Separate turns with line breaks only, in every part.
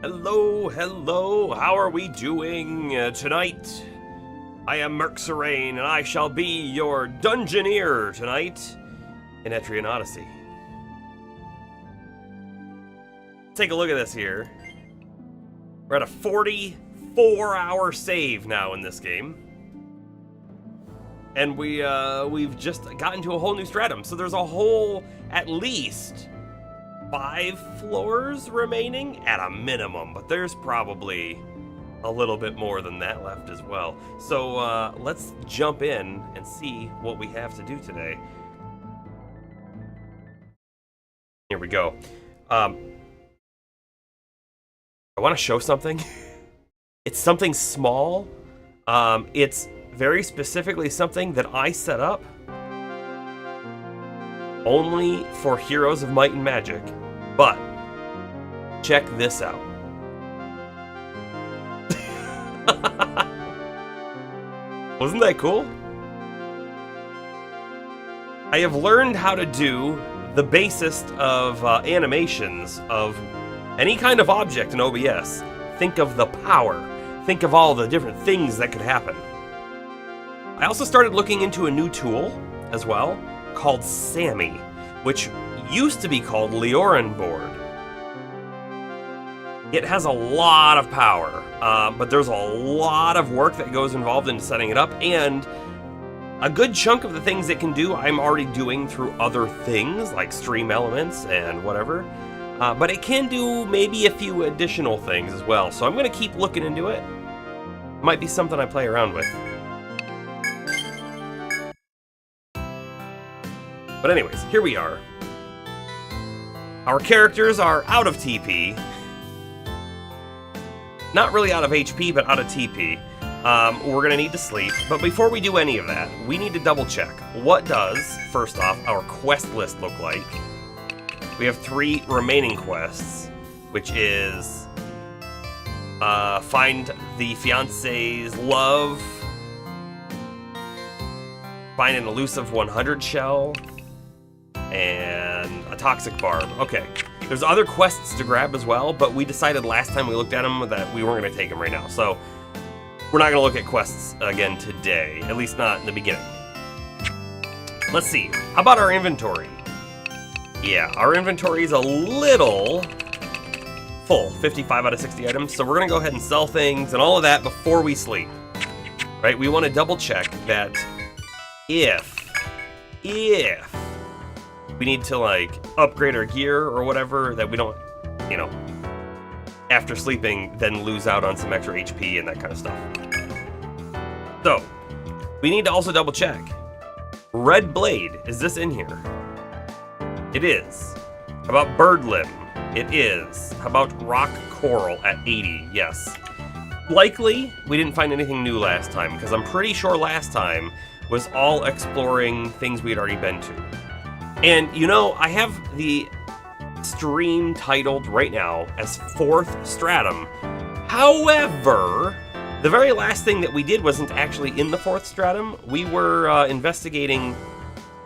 Hello, hello, how are we doing tonight? I am Merxerain, and I shall be your Dungeoneer tonight in Etrian Odyssey. Take a look at this here. We're at a 44-hour save now in this game. And we've just gotten to a whole new stratum, so there's a whole, at least 5 floors remaining at a minimum, but there's probably a little bit more than that left as well. So let's jump in and see what we have to do today. Here we go. I want to show something. It's something small. It's very specifically something that I set up only for Heroes of Might and Magic. But check this out. Wasn't that cool? I have learned how to do the basest of animations of any kind of object in OBS. Think of the power. Think of all the different things that could happen. I also started looking into a new tool as well called Sammy, which used to be called Leorin Board. It has a lot of power, but there's a lot of work that goes involved in setting it up, and a good chunk of the things it can do I'm already doing through other things like stream elements and whatever, but it can do maybe a few additional things as well, so I'm going to keep looking into it. Might be something I play around with. But anyways, here we are. Our characters are out of TP. Not really out of HP, but out of TP. We're going to need to sleep. But before we do any of that, we need to double check. What does, first off, our quest list look like? We have 3 remaining quests, which is find the fiance's love, find an elusive 100 shell, and a toxic barb. Okay, there's other quests to grab as well, but we decided last time we looked at them that we weren't going to take them right now. So we're not going to look at quests again today, at least not in the beginning. Let's see, how about our inventory? Yeah, our inventory is a little full, 55 out of 60 items, so we're going to go ahead and sell things and all of that before we sleep. Right, we want to double check that if we need to, like, upgrade our gear or whatever, that we don't, you know, after sleeping, then lose out on some extra HP and that kind of stuff. So, we need to also double check. Red Blade, is this in here? It is. How about Bird Limb? It is. How about Rock Coral at 80? Yes. Likely, we didn't find anything new last time, because I'm pretty sure last time was all exploring things we had already been to. And, you know, I have the stream titled right now as Fourth Stratum. However, the very last thing that we did wasn't actually in the Fourth Stratum. We were investigating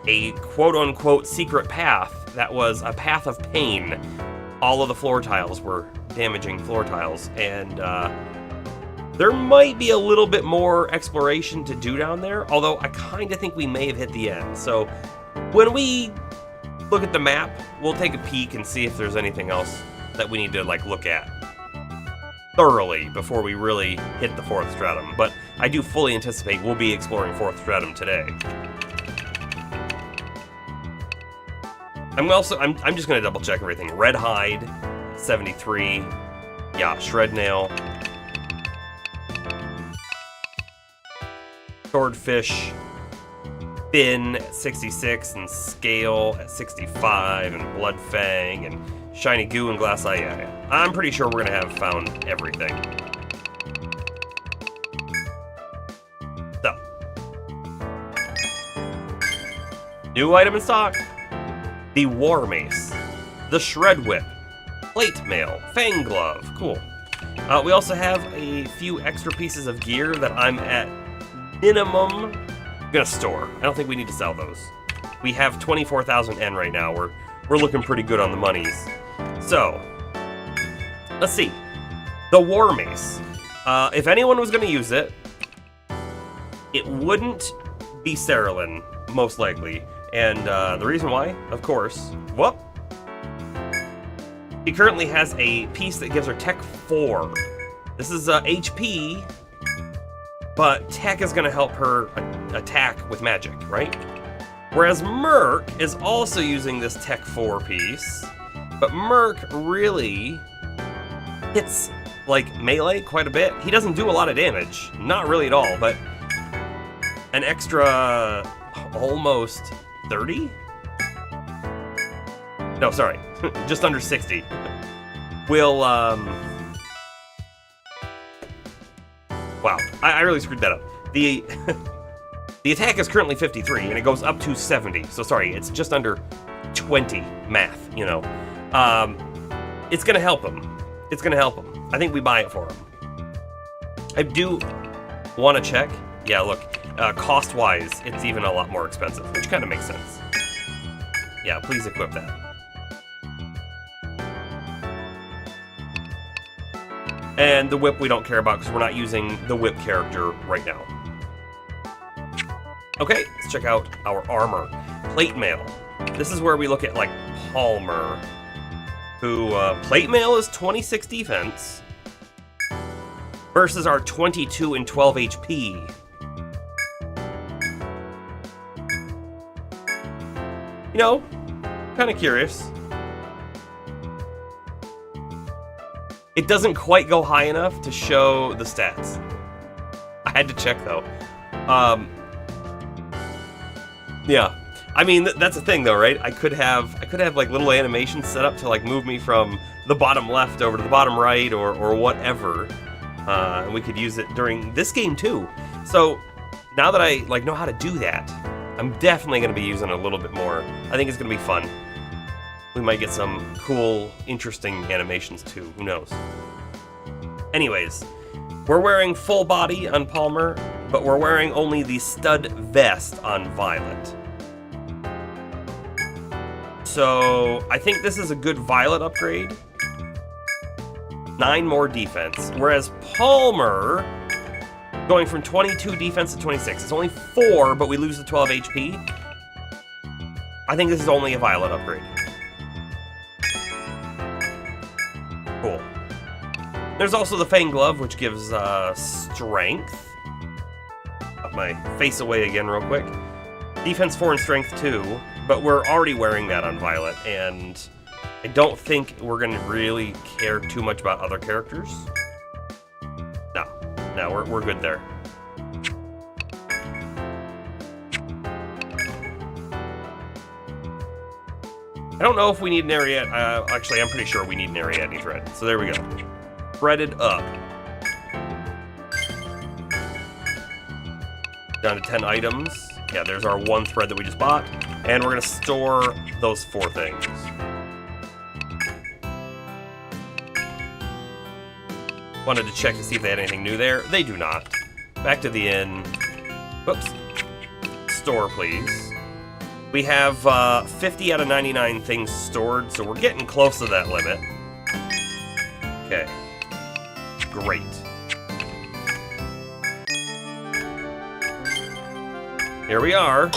a quote-unquote secret path that was a path of pain. All of the floor tiles were damaging floor tiles, and there might be a little bit more exploration to do down there, although I kind of think we may have hit the end. So when we look at the map, we'll take a peek and see if there's anything else that we need to, like, look at thoroughly before we really hit the Fourth Stratum. But I do fully anticipate we'll be exploring Fourth Stratum today. I'm just going to double check everything. Red Hide, 73. Yeah, Shred Nail. Swordfish. Fin at 66, and Scale at 65, and Blood Fang, and Shiny Goo, and Glass Eye. Yeah. I'm pretty sure we're going to have found everything. So. New item in stock. The War Mace. The Shred Whip. Plate Mail. Fang Glove. Cool. We also have a few extra pieces of gear that I'm at minimum gonna store. I don't think we need to sell those. We have 24,000 N right now. We're looking pretty good on the monies. So, let's see. The War Mace. If anyone was going to use it, it wouldn't be Cerulean, most likely. And the reason why, of course, whoop. She currently has a piece that gives her Tech 4. This is HP, but Tech is going to help her attack with magic, right? Whereas Merc is also using this Tech 4 piece, but Merc really hits, like, melee quite a bit. He doesn't do a lot of damage, not really at all, but an extra almost 30? No, sorry, just under 60. Will, wow, I really screwed that up. The attack is currently 53, and it goes up to 70. So sorry, it's just under 20 math, you know. It's gonna help him. It's gonna help him. I think we buy it for him. I do want to check. Yeah, look, cost-wise, it's even a lot more expensive, which kind of makes sense. Yeah, please equip that. And the whip we don't care about because we're not using the whip character right now. Okay, let's check out our armor. Plate mail. This is where we look at, like, Palmer, who, plate mail is 26 defense versus our 22 and 12 HP. You know, kind of curious. It doesn't quite go high enough to show the stats. I had to check though. Yeah, I mean that's the thing though, right? I could have like little animations set up to like move me from the bottom left over to the bottom right or whatever, and we could use it during this game too. So now that I like know how to do that, I'm definitely going to be using it a little bit more. I think it's going to be fun. We might get some cool, interesting animations too. Who knows? Anyways, we're wearing full body on Palmer, but we're wearing only the stud vest on Violet. So I think this is a good Violet upgrade. 9 more defense, whereas Palmer, going from 22 defense to 26. It's only 4, but we lose the 12 HP. I think this is only a Violet upgrade. Cool. There's also the Fang Glove, which gives strength. Put my face away again real quick. Defense 4 and strength 2, but we're already wearing that on Violet, and I don't think we're going to really care too much about other characters. No, we're good there. I don't know if we need an Ariadne. Actually, I'm pretty sure we need an Ariadne thread. So there we go. Threaded up. Down to 10 items. Yeah, there's our 1 thread that we just bought. And we're going to store those 4 things. Wanted to check to see if they had anything new there. They do not. Back to the inn. Whoops. Store, please. We have 50 out of 99 things stored, so we're getting close to that limit. Okay. Great. Here we are.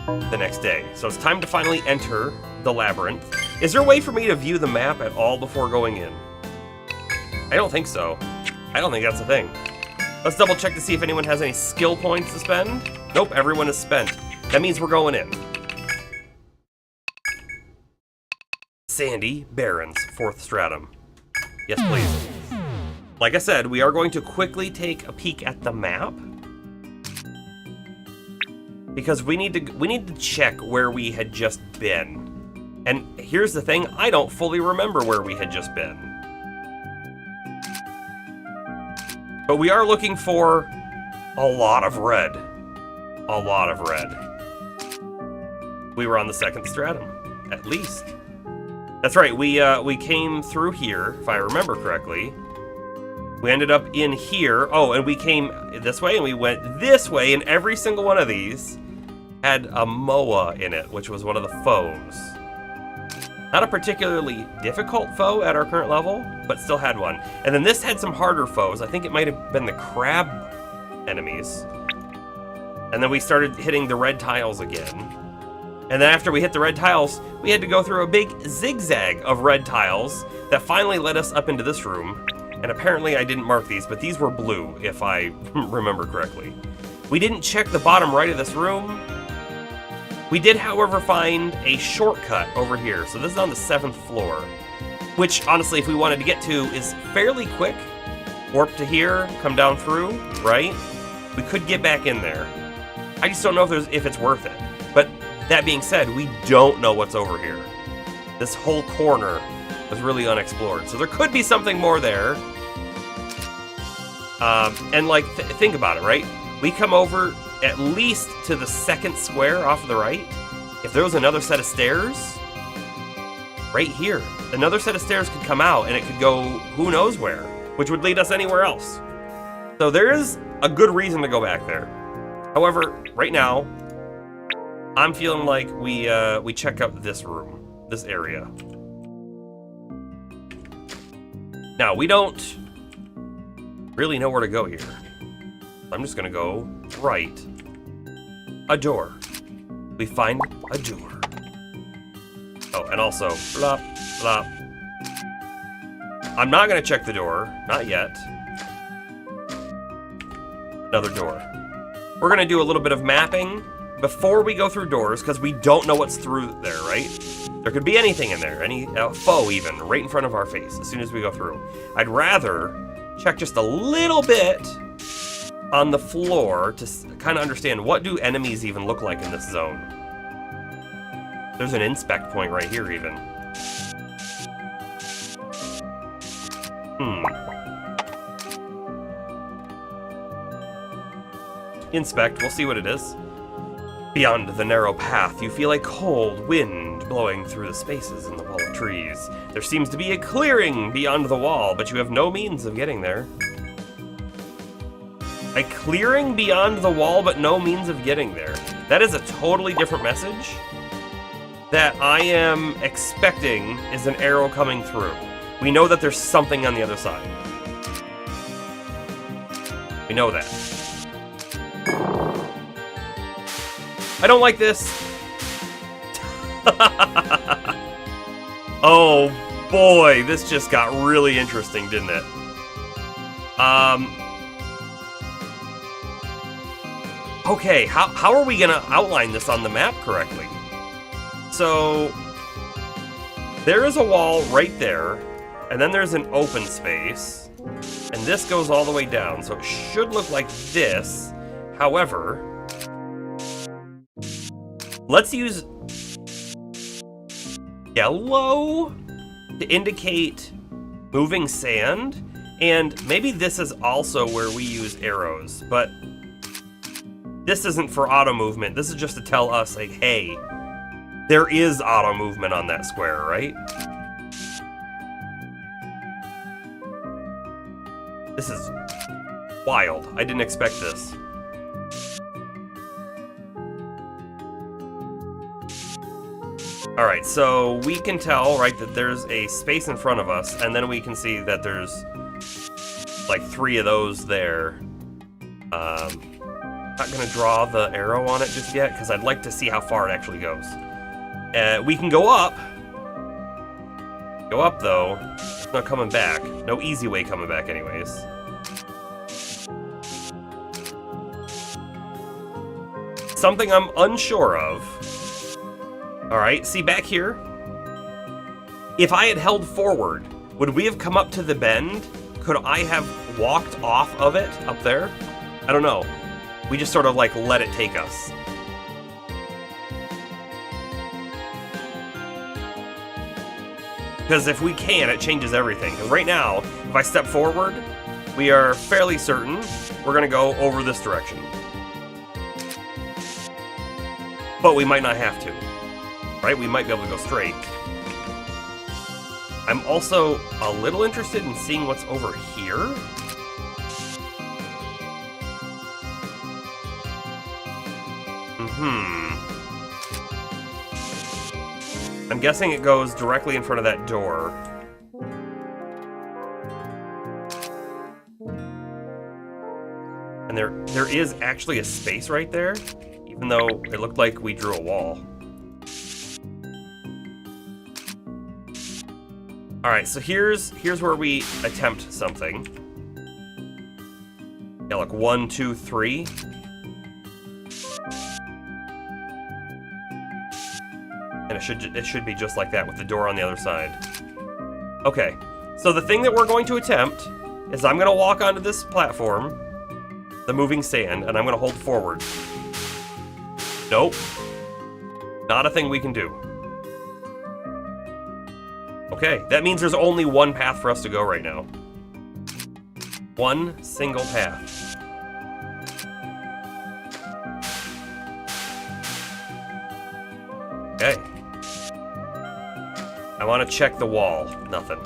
The next day. So it's time to finally enter the labyrinth. Is there a way for me to view the map at all before going in? I don't think so. I don't think that's a thing. Let's double check to see if anyone has any skill points to spend. Nope, everyone is spent. That means we're going in. Sandy Barrens, Fourth Stratum. Yes, please. Like I said, we are going to quickly take a peek at the map. Because we need to check where we had just been. And here's the thing, I don't fully remember where we had just been. But we are looking for a lot of red. A lot of red. We were on the 2nd stratum, at least. That's right, we came through here, if I remember correctly. We ended up in here. Oh, and we came this way, and we went this way, and every single one of these had a MOA in it, which was one of the foes. Not a particularly difficult foe at our current level, but still had one. And then this had some harder foes. I think it might have been the crab enemies. And then we started hitting the red tiles again. And then after we hit the red tiles, we had to go through a big zigzag of red tiles that finally led us up into this room. And apparently I didn't mark these, but these were blue, if I remember correctly. We didn't check the bottom right of this room. We did, however, find a shortcut over here. So this is on the 7th floor, which honestly, if we wanted to get to, is fairly quick. Warp to here, come down through, right? We could get back in there. I just don't know if it's worth it. But that being said, we don't know what's over here. This whole corner is really unexplored. So there could be something more there. And like, think about it, right? We come over at least to the 2nd square off of the right. If there was another set of stairs, right here, another set of stairs could come out and it could go who knows where, which would lead us anywhere else. So there is a good reason to go back there. However, right now, I'm feeling like we check out this room, this area. Now, we don't really know where to go here. I'm just gonna go right. A door. We find a door. Oh, and also, flop, flop. I'm not gonna check the door, not yet. Another door. We're gonna do a little bit of mapping before we go through doors, because we don't know what's through there, right? There could be anything in there, any foe even, right in front of our face as soon as we go through. I'd rather check just a little bit on the floor to kind of understand what do enemies even look like in this zone. There's an inspect point right here even. Inspect, we'll see what it is. Beyond the narrow path, you feel a cold wind blowing through the spaces in the wall of trees. There seems to be a clearing beyond the wall, but you have no means of getting there. A clearing beyond the wall, but no means of getting there. That is a totally different message that I am expecting is an arrow coming through. We know that there's something on the other side. We know that. I don't like this. Oh boy, this just got really interesting, didn't it? Okay, how are we gonna outline this on the map correctly? So, there is a wall right there, and then there's an open space, and this goes all the way down, so it should look like this. However, let's use yellow to indicate moving sand, and maybe this is also where we use arrows, but this isn't for auto movement. This is just to tell us, like, hey, there is auto movement on that square, right? This is wild. I didn't expect this. Alright, so we can tell, right, that there's a space in front of us, and then we can see that there's like 3 of those there. Not gonna draw the arrow on it just yet, because I'd like to see how far it actually goes. We can go up. Go up, though. It's not coming back. No easy way coming back, anyways. Something I'm unsure of. Alright, see back here? If I had held forward, would we have come up to the bend? Could I have walked off of it up there? I don't know. We just sort of like let it take us. Because if we can, it changes everything. Because right now, if I step forward, we are fairly certain we're going to go over this direction. But we might not have to. Right? We might be able to go straight. I'm also a little interested in seeing what's over here. I'm guessing it goes directly in front of that door. And there is actually a space right there, even though it looked like we drew a wall. Alright, so here's where we attempt something. Yeah, look, 1, 2, 3. And it should be just like that with the door on the other side. Okay, so the thing that we're going to attempt is I'm gonna walk onto this platform, the moving stand, and I'm gonna hold forward. Nope. Not a thing we can do. Okay, that means there's only one path for us to go right now. One single path. Okay. I want to check the wall. Nothing.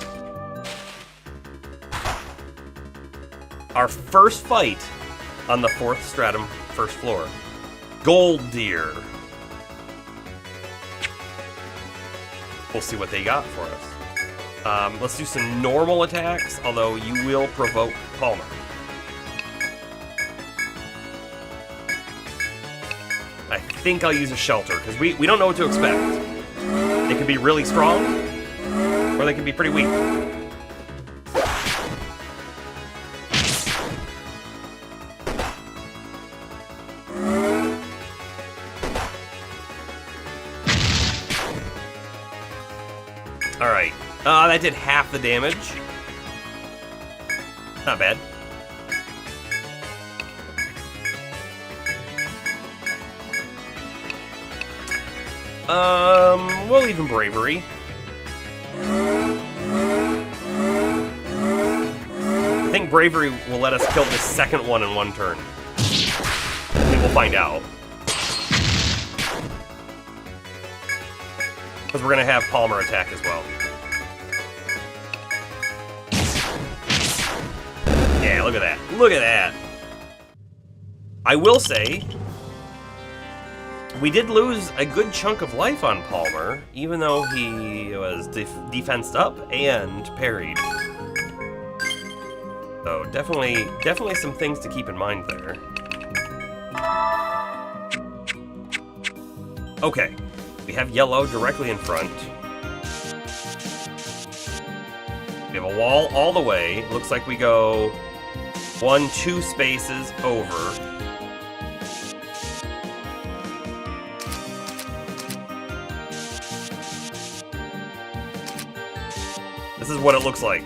Our first fight on the Fourth Stratum, first floor. Gold deer. We'll see what they got for us. Let's do some normal attacks, although you will provoke Palmer. I think I'll use a shelter, because we don't know what to expect. They could be really strong, or they could be pretty weak. Alright, that did half the damage. Not bad. We'll leave him bravery. I think bravery will let us kill this second one in one turn. We will find out. Because we're gonna have Palmer attack as well. Yeah, look at that. Look at that. I will say, we did lose a good chunk of life on Palmer, even though he was defensed up and parried. So definitely some things to keep in mind there. Okay, we have yellow directly in front. We have a wall all the way. Looks like we go 1, 2 spaces over. This is what it looks like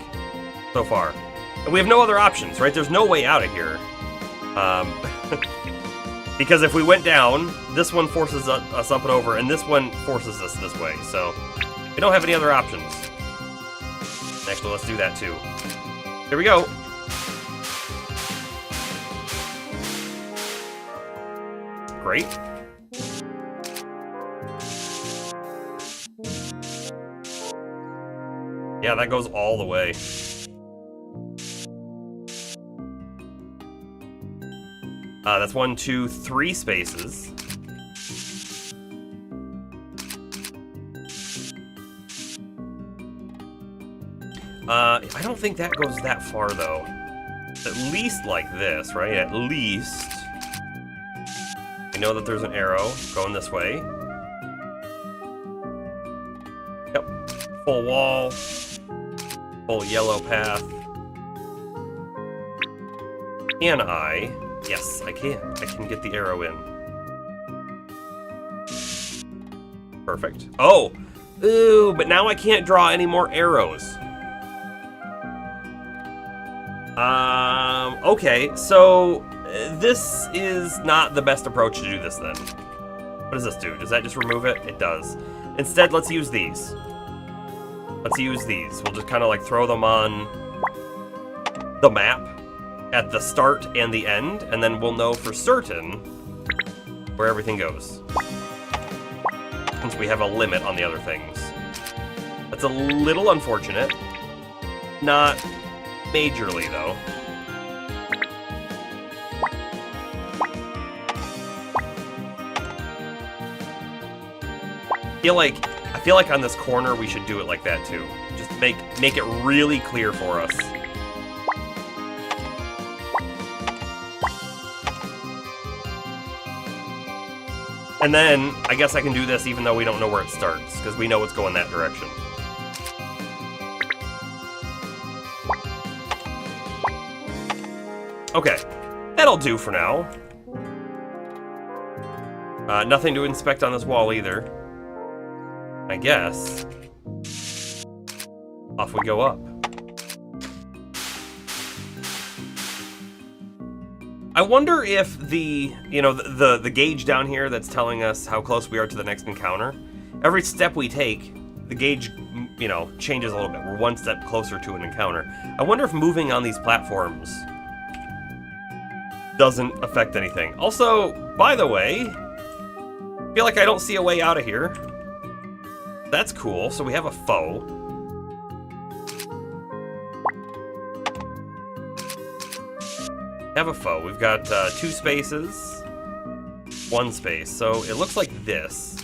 so far. And we have no other options, right? There's no way out of here. Because if we went down, this one forces us up and over, and this one forces us this way. So we don't have any other options. Actually, let's do that too. Here we go. Great. Yeah, that goes all the way. That's 1, 2, 3 spaces. I don't think that goes that far, though. At least like this, right? At least. I know that there's an arrow going this way. Yep. Full wall. Full yellow path. Can I? Yes, I can. I can get the arrow in. Perfect. Oh! Ooh, but now I can't draw any more arrows. Okay, so this is not the best approach to do this then. What does this do? Does that just remove it? It does. Instead, let's use these. Let's use these. We'll just kind of like throw them on the map at the start and the end, and then we'll know for certain where everything goes. Since we have a limit on the other things. That's a little unfortunate. Not majorly, though. I feel like I feel like on this corner we should do it like that too. Just make it really clear for us. And then, I guess I can do this even though we don't know where it starts, because we know it's going that direction. Okay, that'll do for now. Nothing to inspect on this wall either. I guess. Off we go up. I wonder if the gauge down here that's telling us how close we are to the next encounter, every step we take, the gauge, changes a little bit. We're one step closer to an encounter. I wonder if moving on these platforms doesn't affect anything. Also, by the way, I feel like I don't see a way out of here. That's cool. So we have a F.O.E. Have a F.O.E. We've got 2 spaces, 1 space. So it looks like this.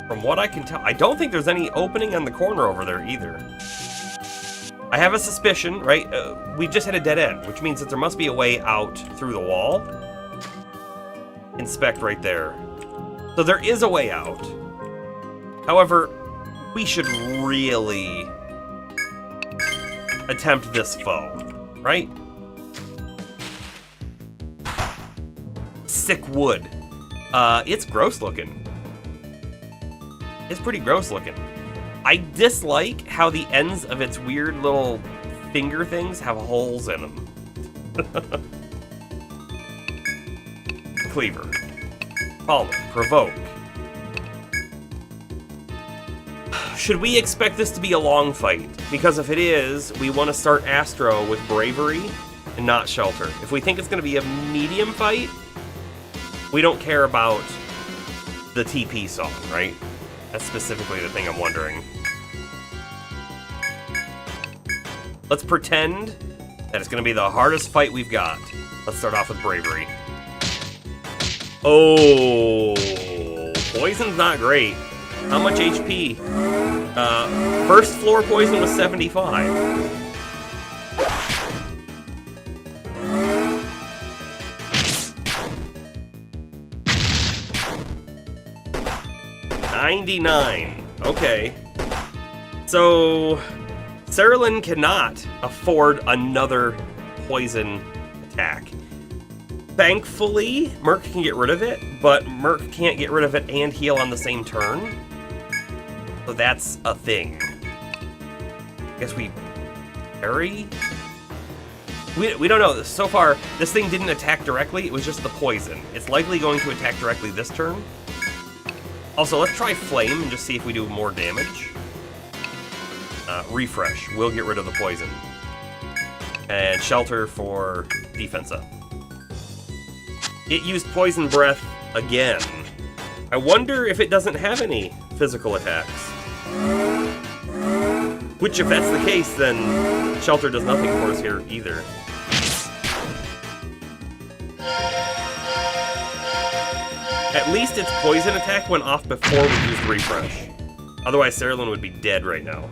From what I can tell, I don't think there's any opening on the corner over there either. I have a suspicion, right? We just hit a dead end, which means that there must be a way out through the wall. Inspect right there. So there is a way out. However, we should really attempt this F.O.E., right? Sick wood. It's gross looking. It's pretty gross looking. I dislike how the ends of its weird little finger things have holes in them. Cleaver. Palmer. Provoke. Should we expect this to be a long fight? Because if it is, we want to start Astro with Bravery and not Shelter. If we think it's going to be a medium fight, we don't care about the TP song, right? That's specifically the thing I'm wondering. Let's pretend that it's going to be the hardest fight we've got. Let's start off with Bravery. Oh, poison's not great. How much HP? First floor poison was 75. $99. Okay. So Cerulean cannot afford another poison attack. Thankfully, Merc can get rid of it, but Merc can't get rid of it and heal on the same turn. So that's a thing. I guess we parry? We don't know. So far, this thing didn't attack directly. It was just the poison. It's likely going to attack directly this turn. Also, let's try Flame and just see if we do more damage. Refresh. We'll get rid of the poison. And Shelter for defense up. It used Poison Breath again. I wonder if it doesn't have any physical attacks. Which, if that's the case, then Shelter does nothing for us here either. At least its poison attack went off before we used Refresh. Otherwise, Cerulean would be dead right now.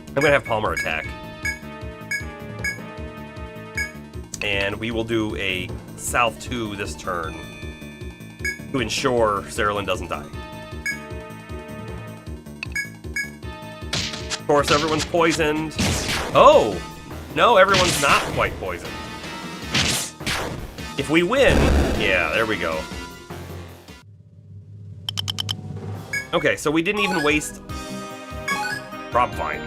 I'm gonna have Palmer attack. And we will do a South 2 this turn to ensure Cerulean doesn't die. Of course, everyone's poisoned. Oh! No, everyone's not quite poisoned. If we win... Yeah, there we go. Okay, so we didn't even waste... Throbvine.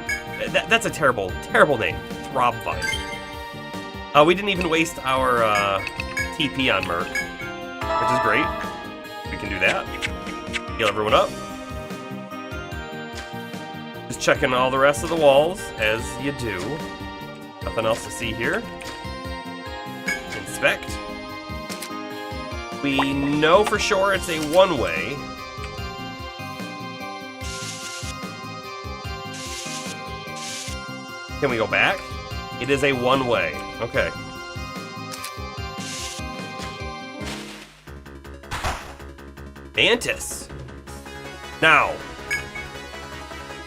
That's a terrible, terrible name. Throbvine. We didn't even waste our TP on Merc, which is great. We can do that. Heal everyone up. Just checking all the rest of the walls, as you do. Nothing else to see here. Inspect. We know for sure it's a one-way. Can we go back? It is a one-way. Okay. Mantis. Now,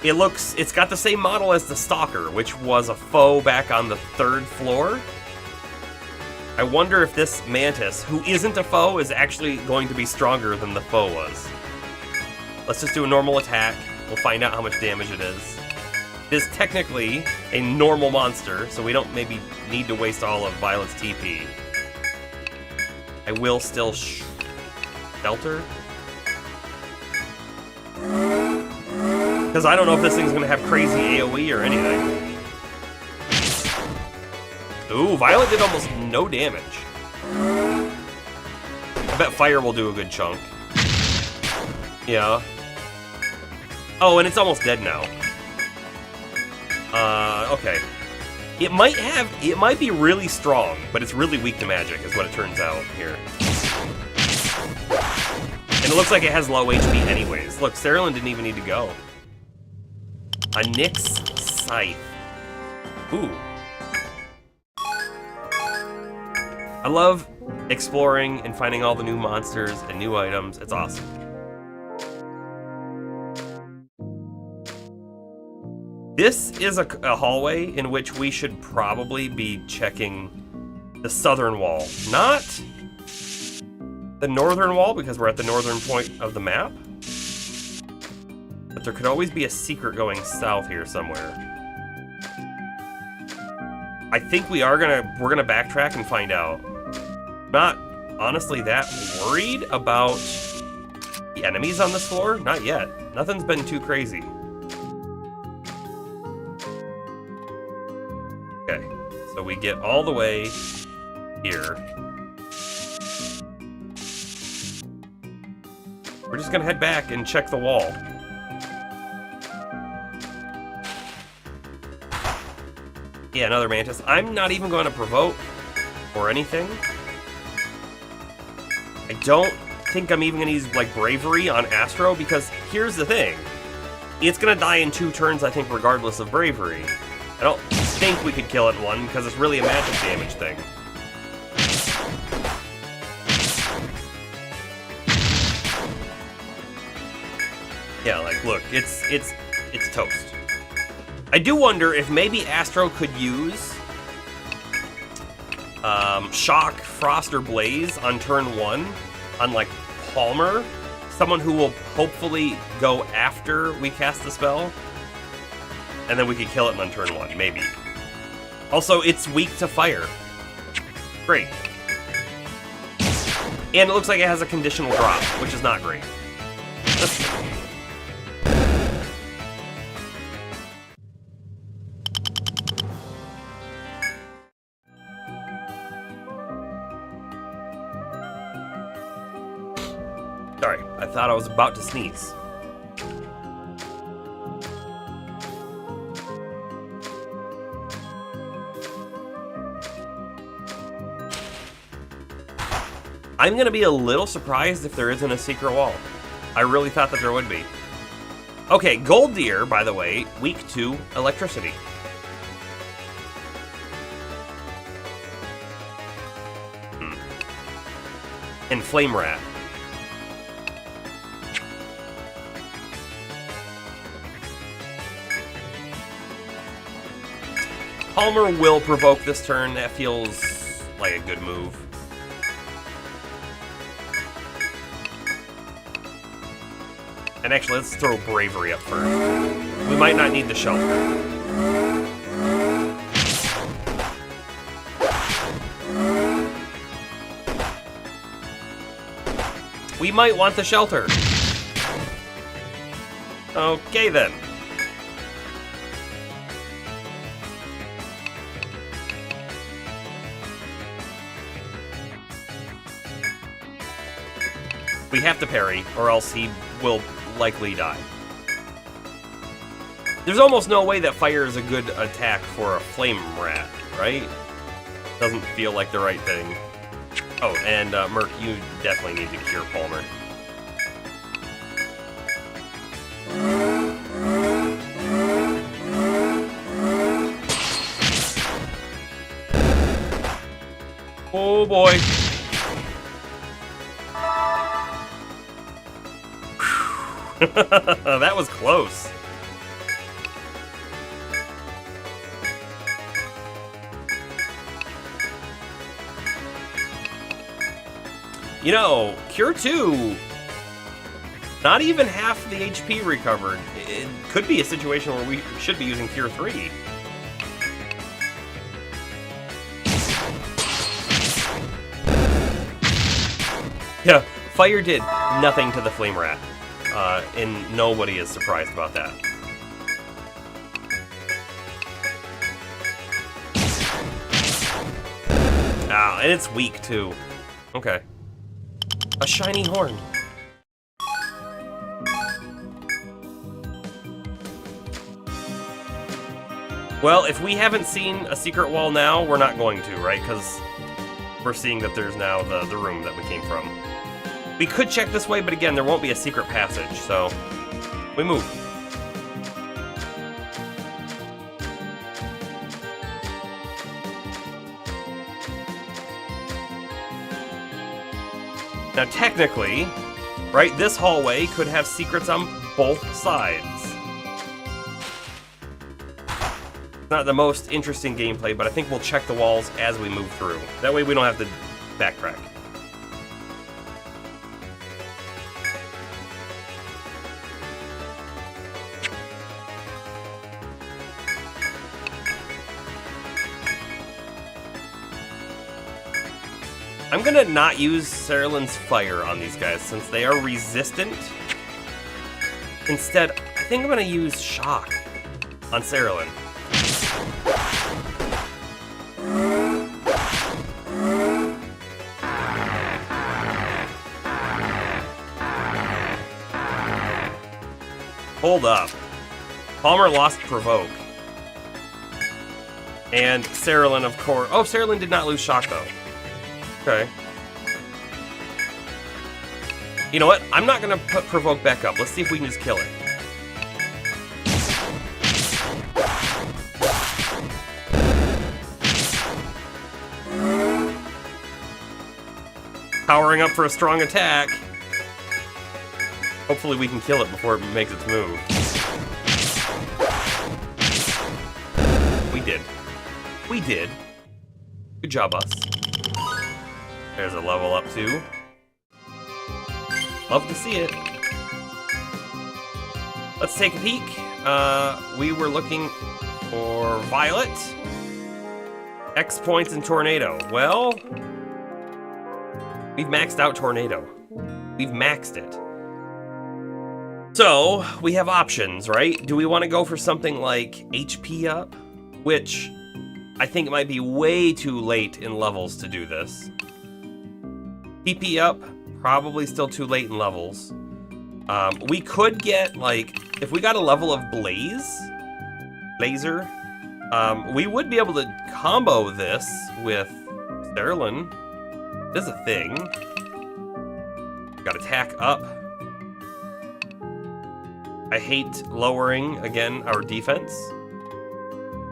it's got the same model as the Stalker, which was a foe back on the 3rd floor. I wonder if this Mantis, who isn't a foe, is actually going to be stronger than the foe was. Let's just do a normal attack. We'll find out how much damage it is. It is technically a normal monster, so we don't maybe need to waste all of Violet's TP. I will still shelter. Because I don't know if this thing's going to have crazy AoE or anything. Ooh, Violet did almost no damage. I bet Fire will do a good chunk. Yeah. Oh, and it's almost dead now. Okay. It might be really strong, but it's really weak to magic, is what it turns out here. And it looks like it has low HP anyways. Look, Cerulean didn't even need to go. A Nyx Scythe. Ooh. I love exploring and finding all the new monsters and new items. It's awesome. This is a hallway in which we should probably be checking the southern wall. Not the northern wall, because we're at the northern point of the map. But there could always be a secret going south here somewhere. I think we're gonna backtrack and find out. Not honestly that worried about the enemies on this floor. Not yet. Nothing's been too crazy. Okay, so we get all the way here. We're just gonna head back and check the wall. Yeah, another Mantis. I'm not even going to provoke or anything. I don't think I'm even going to use, like, Bravery on Astro, because here's the thing. It's going to die in 2 turns, I think, regardless of Bravery. I don't think we could kill it in 1, because it's really a magic damage thing. Yeah, like, look, it's toast. I do wonder if maybe Astro could use Shock, Frost, or Blaze on turn 1 on, like, Palmer. Someone who will hopefully go after we cast the spell. And then we could kill it on turn 1, maybe. Also, it's weak to fire. Great. And it looks like it has a conditional drop, which is not great. Sorry, I thought I was about to sneeze. I'm gonna be a little surprised if there isn't a secret wall. I really thought that there would be. Okay, Gold Deer, by the way, weak to electricity. And Flame Rat. Palmer will provoke this turn. That feels like a good move. And actually, let's throw Bravery up first. We might not need the shelter. We might want the shelter. Okay, then. We have to parry, or else he will likely die. There's almost no way that fire is a good attack for a Flame Rat, right? Doesn't feel like the right thing. Oh, and Merc, you definitely need to cure Palmer. Oh boy. That was close. You know, Cure 2, not even half the HP recovered. It could be a situation where we should be using Cure 3. Yeah, fire did nothing to the Flame Rat, and nobody is surprised about that. Ah, and it's weak too. Okay. A shiny horn. Well, if we haven't seen a secret wall now, we're not going to, right? Because we're seeing that there's now the room that we came from. We could check this way, but again, there won't be a secret passage, so we move. Now, technically, right, this hallway could have secrets on both sides. Not the most interesting gameplay, but I think we'll check the walls as we move through. That way we don't have to backtrack. I'm gonna not use Cerulean's Fire on these guys since they are resistant. Instead, I think I'm gonna use Shock on Cerulean. Hold up. Palmer lost Provoke. And Cerulean, of course. Oh, Cerulean did not lose Shock, though. Okay. You know what? I'm not going to put Provoke back up. Let's see if we can just kill it. Powering up for a strong attack. Hopefully we can kill it before it makes its move. We did. We did. Good job, us. There's a level up too. Love to see it. Let's take a peek. We were looking for Violet. X points in Tornado. Well, we've maxed out Tornado. We've maxed it. So, we have options, right? Do we want to go for something like HP up? Which, I think it might be way too late in levels to do this. PP up, probably still too late in levels. We could get, like, if we got a level of Laser, we would be able to combo this with Cerulean. This is a thing. Got attack up. I hate lowering, again, our defense.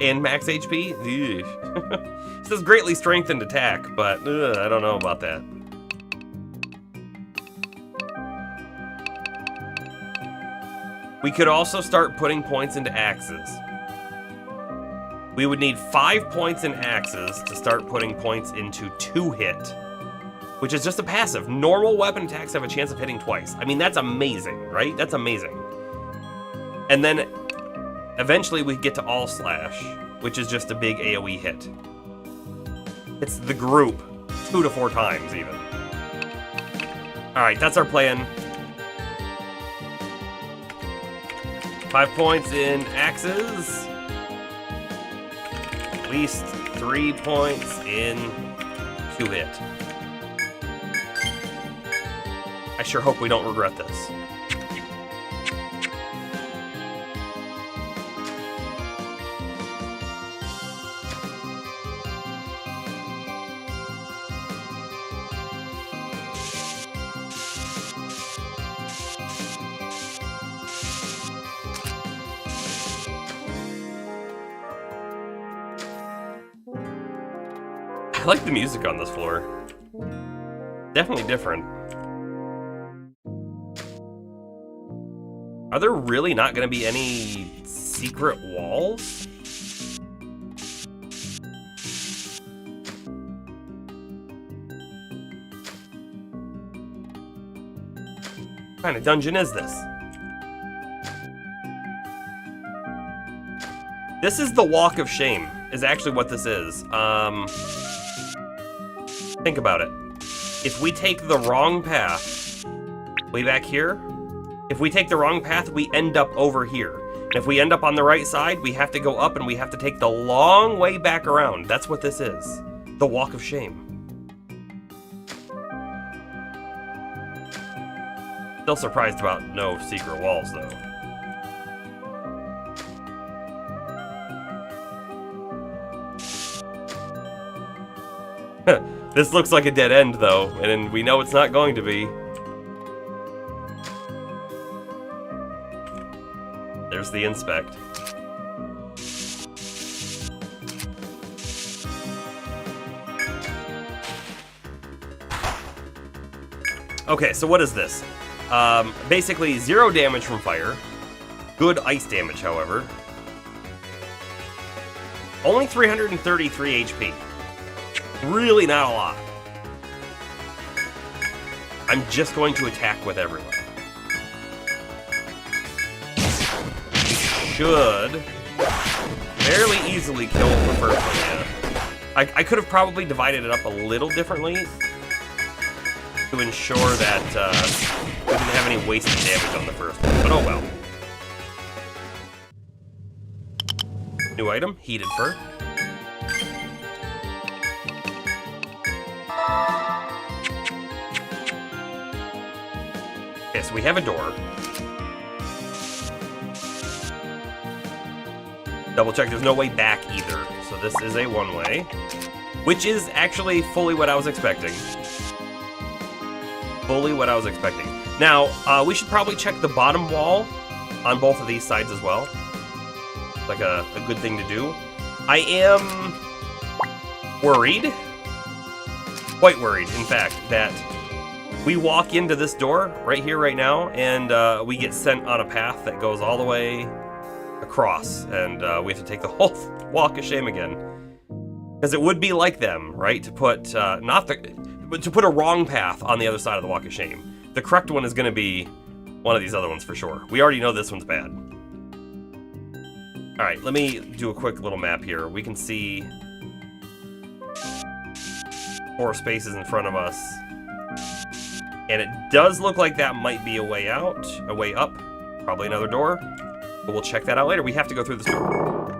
And max HP? It says greatly strengthened attack, but I don't know about that. We could also start putting points into axes. We would need 5 points in axes to start putting points into 2-hit, which is just a passive. Normal weapon attacks have a chance of hitting twice. I mean, that's amazing, right? That's amazing. And then eventually we get to All Slash, which is just a big AoE hit. It's the group 2 to 4 times even. All right, that's our plan. 5 points in axes. At least 3 points in 2-hit. I sure hope we don't regret this. I like the music on this floor. Definitely different. Are there really not going to be any secret walls? What kind of dungeon is this? This is the Walk of Shame, is actually what this is. Think about it. If we take the wrong path, way back here, if we take the wrong path, we end up over here. And if we end up on the right side, we have to go up and we have to take the long way back around. That's what this is. The Walk of Shame. Still surprised about no secret walls, though. This looks like a dead end, though, and we know it's not going to be. There's the inspect. Okay, so what is this? Basically, 0 damage from fire. Good ice damage, however. Only 333 HP. Really not a lot. I'm just going to attack with everyone. Should fairly easily kill the first one, yeah. I could have probably divided it up a little differently to ensure that we didn't have any wasted damage on the first one, but oh well. New item, heated fur. Okay, so we have a door. Double check, there's no way back either. So this is a one-way, which is actually fully what I was expecting. Fully what I was expecting. Now, we should probably check the bottom wall on both of these sides as well. Like a good thing to do. I am worried, quite worried, in fact, that we walk into this door right here, right now, and we get sent on a path that goes all the way across, and we have to take the whole Walk of Shame again. Because it would be like them, right? To put to put a wrong path on the other side of the Walk of Shame. The correct one is going to be one of these other ones for sure. We already know this one's bad. All right, let me do a quick little map here. We can see 4 spaces in front of us. And it does look like that might be a way out, a way up, probably another door. But we'll check that out later. We have to go through this door.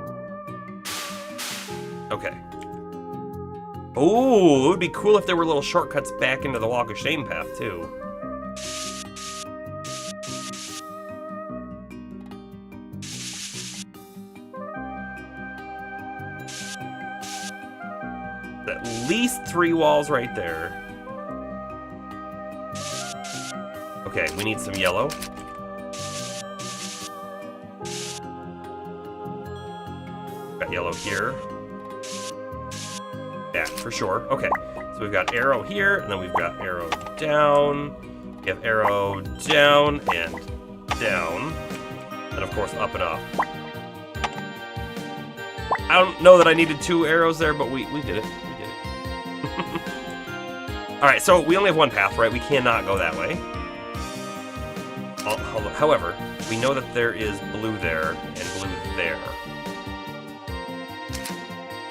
Okay. Ooh, it would be cool if there were little shortcuts back into the Walk of Shame path, too. At least 3 walls right there. Okay, we need some yellow. Got yellow here. Yeah, for sure. Okay, so we've got arrow here, and then we've got arrow down. We have arrow down and down. And of course, up and up. I don't know that I needed 2 arrows there, but we did it. We did it. Alright, so we only have 1 path, right? We cannot go that way. However, we know that there is blue there and blue there.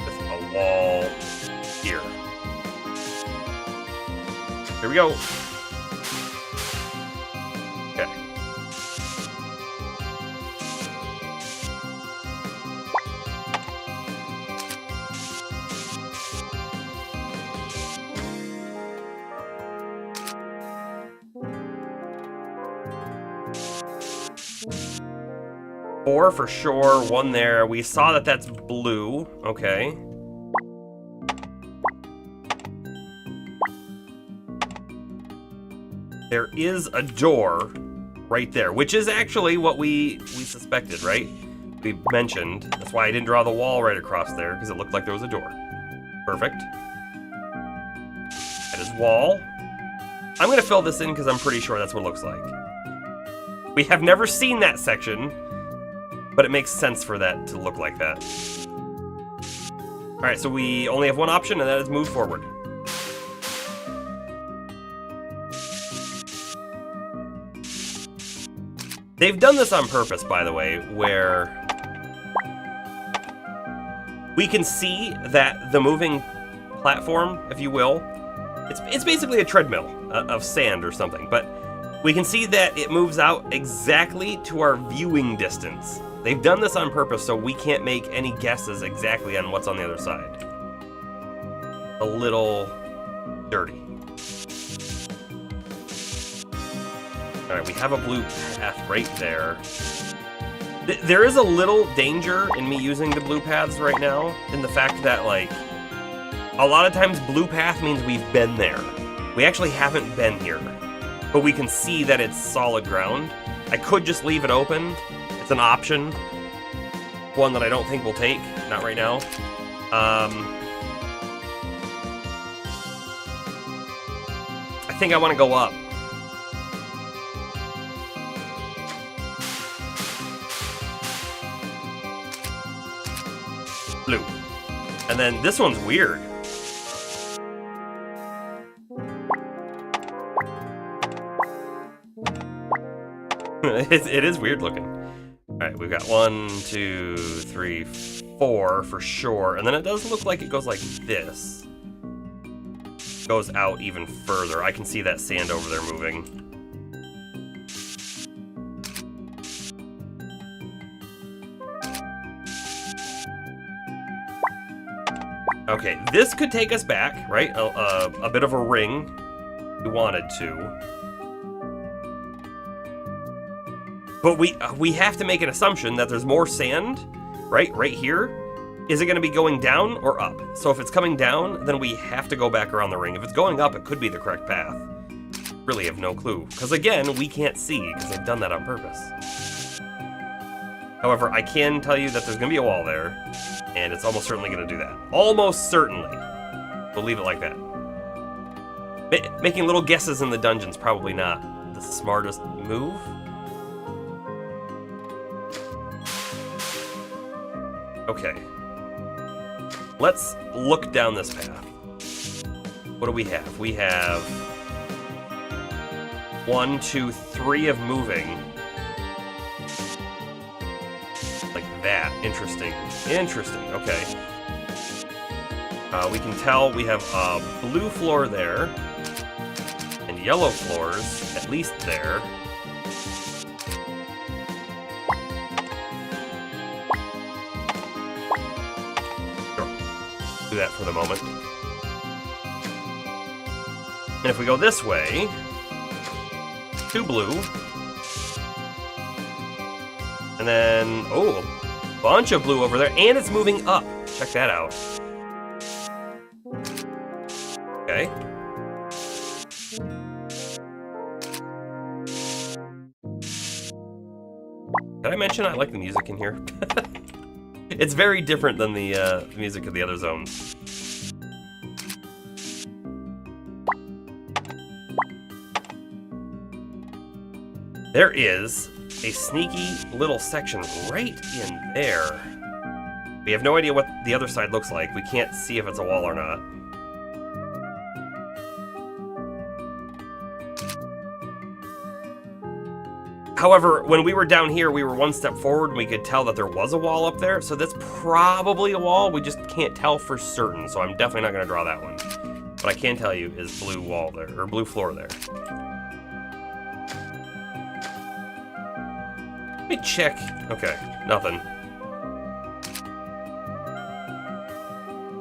With a wall here. Here we go. Okay. Four for sure, 1 there. We saw that that's blue. Okay. There is a door right there, which is actually what we suspected, right? We mentioned. That's why I didn't draw the wall right across there, because it looked like there was a door. Perfect. That is wall. I'm going to fill this in because I'm pretty sure that's what it looks like. We have never seen that section, but it makes sense for that to look like that. Alright, so we only have one option, and that is move forward. They've done this on purpose, by the way, where we can see that the moving platform, if you will, it's basically a treadmill of sand or something, but we can see that it moves out exactly to our viewing distance. They've done this on purpose so we can't make any guesses exactly on what's on the other side. A little dirty. Alright, we have a blue path right there. There is a little danger in me using the blue paths right now, in the fact that, like, a lot of times blue path means we've been there. We actually haven't been here, but we can see that it's solid ground. I could just leave it open. It's an option. One that I don't think we'll take, not right now. I think I want to go up. Blue. And then this one's weird. It is weird looking. Alright, we've got 1, 2, 3, 4 for sure. And then it does look like it goes like this. Goes out even further. I can see that sand over there moving. Okay, this could take us back, right? A bit of a ring. We wanted to. But we have to make an assumption that there's more sand, right? Right here. Is it going to be going down or up? So if it's coming down, then we have to go back around the ring. If it's going up, it could be the correct path. Really have no clue. Because again, we can't see, because they've done that on purpose. However, I can tell you that there's going to be a wall there, and it's almost certainly going to do that. Almost certainly. We'll leave it like that. Making little guesses in the dungeon's probably not the smartest move. Okay. Let's look down this path. What do we have? We have 1, 2, 3 of moving. Like that. Interesting. Interesting. Okay. We can tell we have a blue floor there. And yellow floors, at least there. Do that for the moment. And if we go this way, 2 blue. And then, oh, a bunch of blue over there, and it's moving up. Check that out. Okay. Did I mention I like the music in here? It's very different than the music of the other zones. There is a sneaky little section right in there. We have no idea what the other side looks like. We can't see if it's a wall or not. However, when we were down here, we were one step forward and we could tell that there was a wall up there. So that's probably a wall. We just can't tell for certain. So I'm definitely not going to draw that one. What I can tell you is blue wall there, or blue floor there. Let me check. Okay, nothing.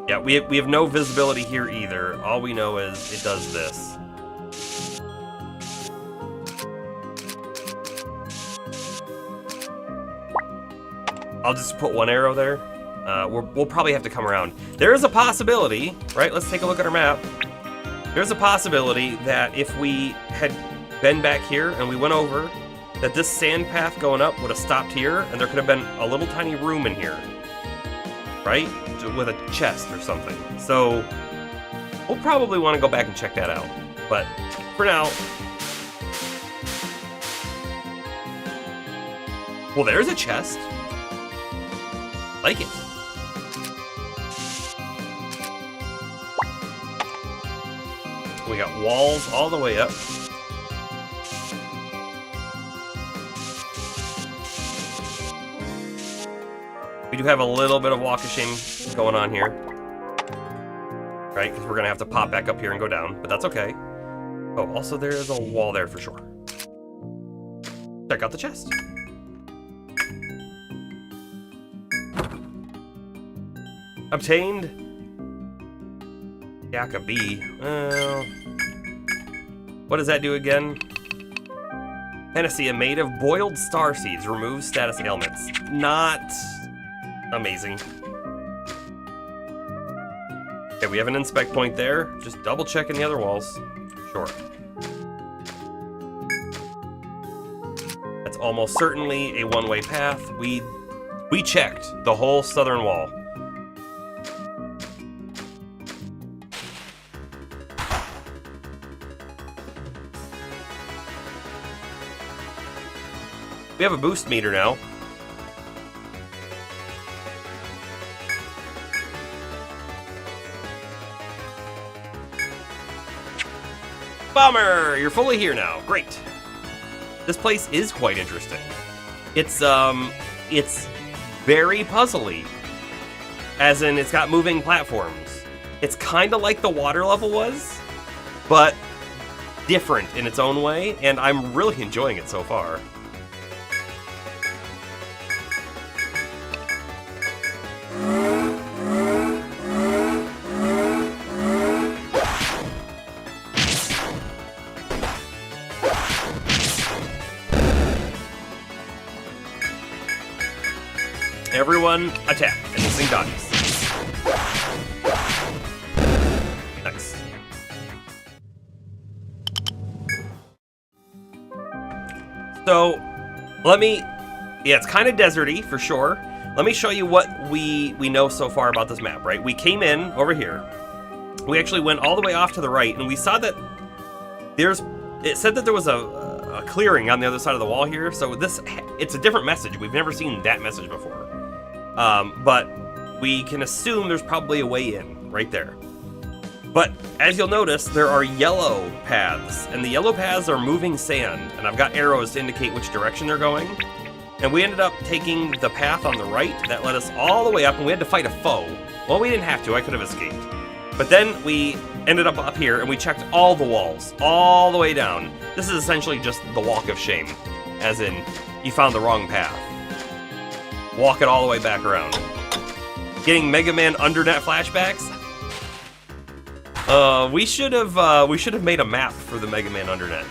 Yeah, we have no visibility here either. All we know is it does this. I'll just put one arrow there. We'll probably have to come around. There is a possibility, right? Let's take a look at our map. There's a possibility that if we had been back here and we went over, that this sand path going up would have stopped here, and there could have been a little tiny room in here, right? With a chest or something. So we'll probably want to go back and check that out. But for now, Well, there's a chest. Like it. We got walls all the way up. We do have a little bit of walk of shame going on here. Right, because we're going to have to pop back up here and go down, but that's okay. Oh, also there is a wall there for sure. Check out the chest. Obtained. Yaka B. What does that do again? Panacea made of boiled star seeds. Removes status ailments. Not amazing. Okay, we have an inspect point there. Just double checking the other walls. Sure. That's almost certainly a one-way path. We checked the whole southern wall. We have a boost meter now. Bummer! You're fully here now. Great. This place is quite interesting. It's very puzzly. As in, it's got moving platforms. It's kind of like the water level was, but different in its own way, and I'm really enjoying it so far. Everyone attack, and this thing dies. Nice. So, yeah, it's kind of deserty for sure. Let me show you what we know so far about this map, right? We came in over here. We actually went all the way off to the right, and we saw that it said that there was a clearing on the other side of the wall here. So it's a different message. We've never seen that message before. But we can assume there's probably a way in right there. But as you'll notice, there are yellow paths, and the yellow paths are moving sand, and I've got arrows to indicate which direction they're going. And we ended up taking the path on the right that led us all the way up, and we had to fight a foe. Well, we didn't have to, I could have escaped. But then we ended up here, and we checked all the walls, all the way down. This is essentially just the walk of shame, as in, you found the wrong path. Walk it all the way back around. Getting Mega Man Undernet flashbacks? We should have made a map for the Mega Man Undernet.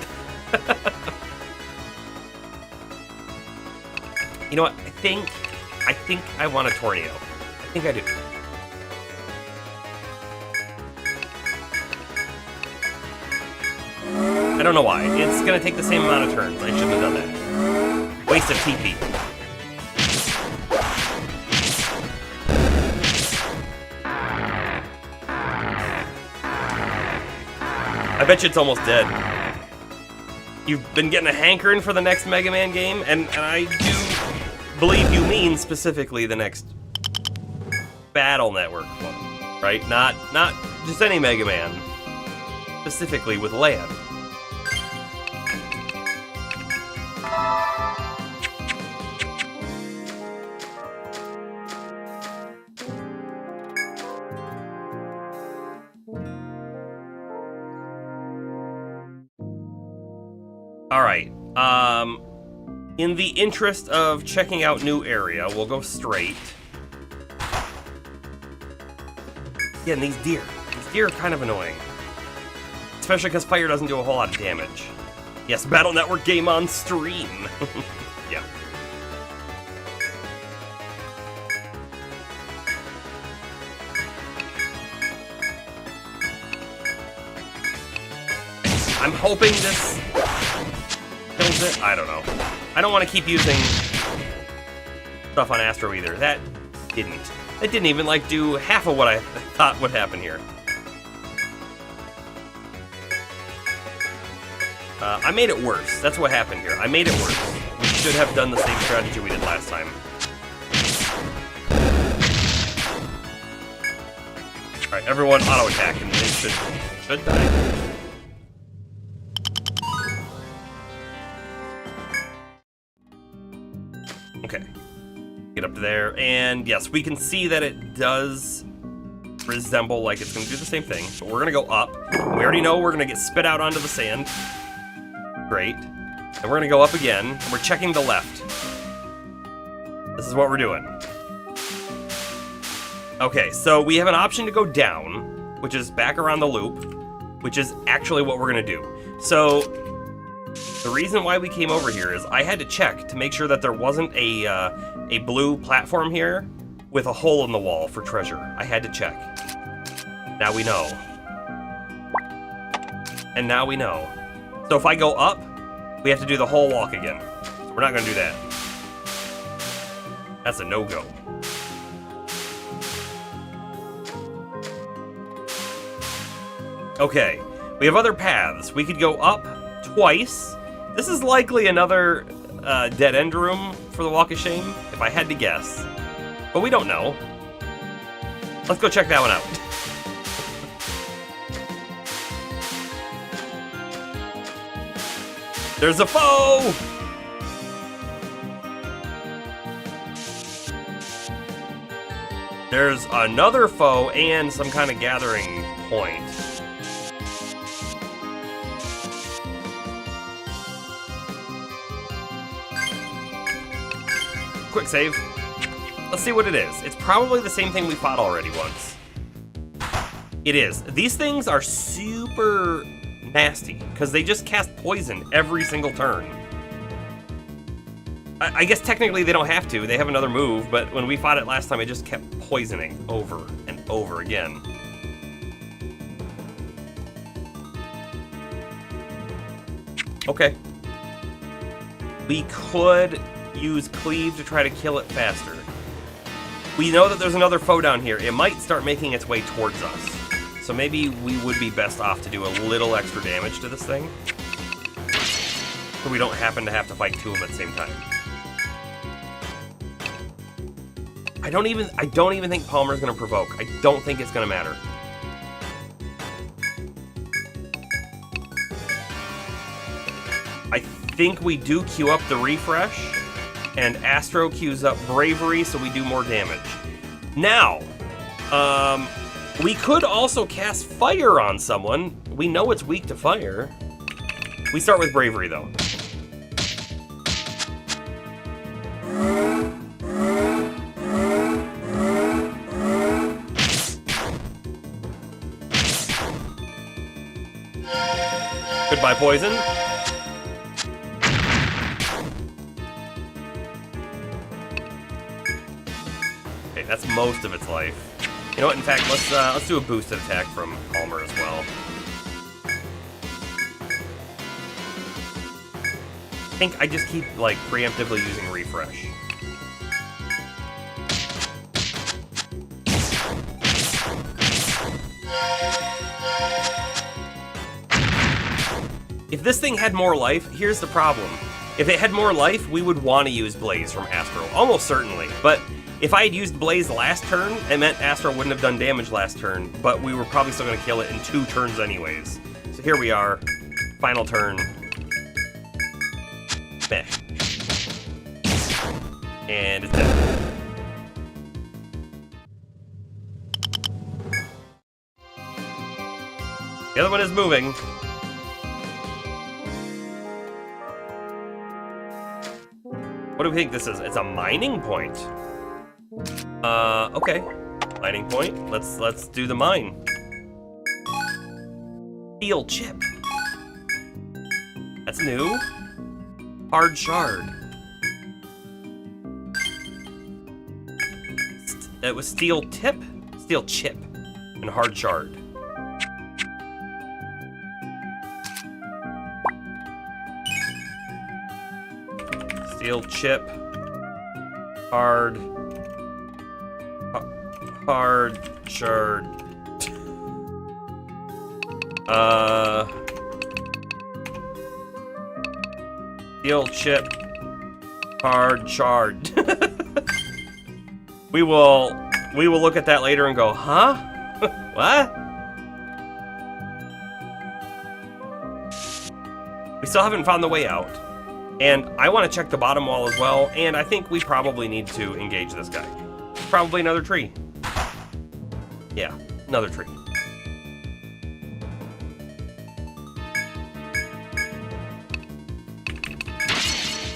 You know what? I think I want a tornado. I think I do. I don't know why. It's gonna take the same amount of turns. I shouldn't have done that. Waste of TP. I bet you it's almost dead. You've been getting a hankering for the next Mega Man game, and I do believe you mean specifically the next Battle Network one, right? Not just any Mega Man, specifically with land. Alright, in the interest of checking out new area, we'll go straight. Again, these deer are kind of annoying. Especially because fire doesn't do a whole lot of damage. Yes, Battle Network game on stream. Yeah. I'm hoping this kills it. I don't know. I don't want to keep using stuff on Astro either. That didn't even like do half of what I thought would happen here. I made it worse. That's what happened here. I made it worse. We should have done the same strategy we did last time. Alright, everyone auto attack and it should die. Okay. Get up to there, and yes, we can see that it does resemble like it's gonna do the same thing, but we're gonna go up. We already know we're gonna get spit out onto the sand. Great. And we're gonna go up again, and we're checking the left. This is what we're doing. Okay, so we have an option to go down, which is back around the loop, which is actually what we're gonna do. So, the reason why we came over here is I had to check to make sure that there wasn't a blue platform here with a hole in the wall for treasure. I had to check. Now we know. And now we know. So if I go up, we have to do the whole walk again. So we're not gonna do that. That's a no-go. Okay, we have other paths. We could go up twice. This is likely another dead-end room for the Walk of Shame, if I had to guess. But we don't know. Let's go check that one out. There's a foe! There's another foe and some kind of gathering point. Quick save. Let's see what it is. It's probably the same thing we fought already once. It is. These things are super nasty because they just cast poison every single turn. I guess technically they don't have to. They have another move, but when we fought it last time, it just kept poisoning over and over again. Okay. We could use Cleave to try to kill it faster. We know that there's another foe down here. It might start making its way towards us. So maybe we would be best off to do a little extra damage to this thing. So we don't happen to have to fight two of them at the same time. I don't even think Palmer's gonna provoke. I don't think it's gonna matter. I think we do queue up the refresh, and Astro queues up Bravery, so we do more damage. Now, we could also cast Fire on someone. We know it's weak to fire. We start with Bravery, though. Goodbye, poison. Okay, that's most of its life. You know what? In fact, let's do a boosted attack from Palmer as well. I think I just keep like preemptively using refresh. If this thing had more life, here's the problem. If it had more life, we would want to use Blaze from Astro, almost certainly. But if I had used Blaze last turn, it meant Astro wouldn't have done damage last turn, but we were probably still going to kill it in 2 turns anyways. So here we are, final turn. Meh. And it's dead. The other one is moving. What do we think this is? It's a mining point. Okay. Mining point. Let's do the mine. Steel chip. That's new. Hard shard. It was steel tip, steel chip, and hard shard. Steel chip, hard shard. Steel chip, Hard charred. We will look at that later and go, huh? What? We still haven't found the way out. And I want to check the bottom wall as well, and I think we probably need to engage this guy. Probably another tree. Yeah, another tree.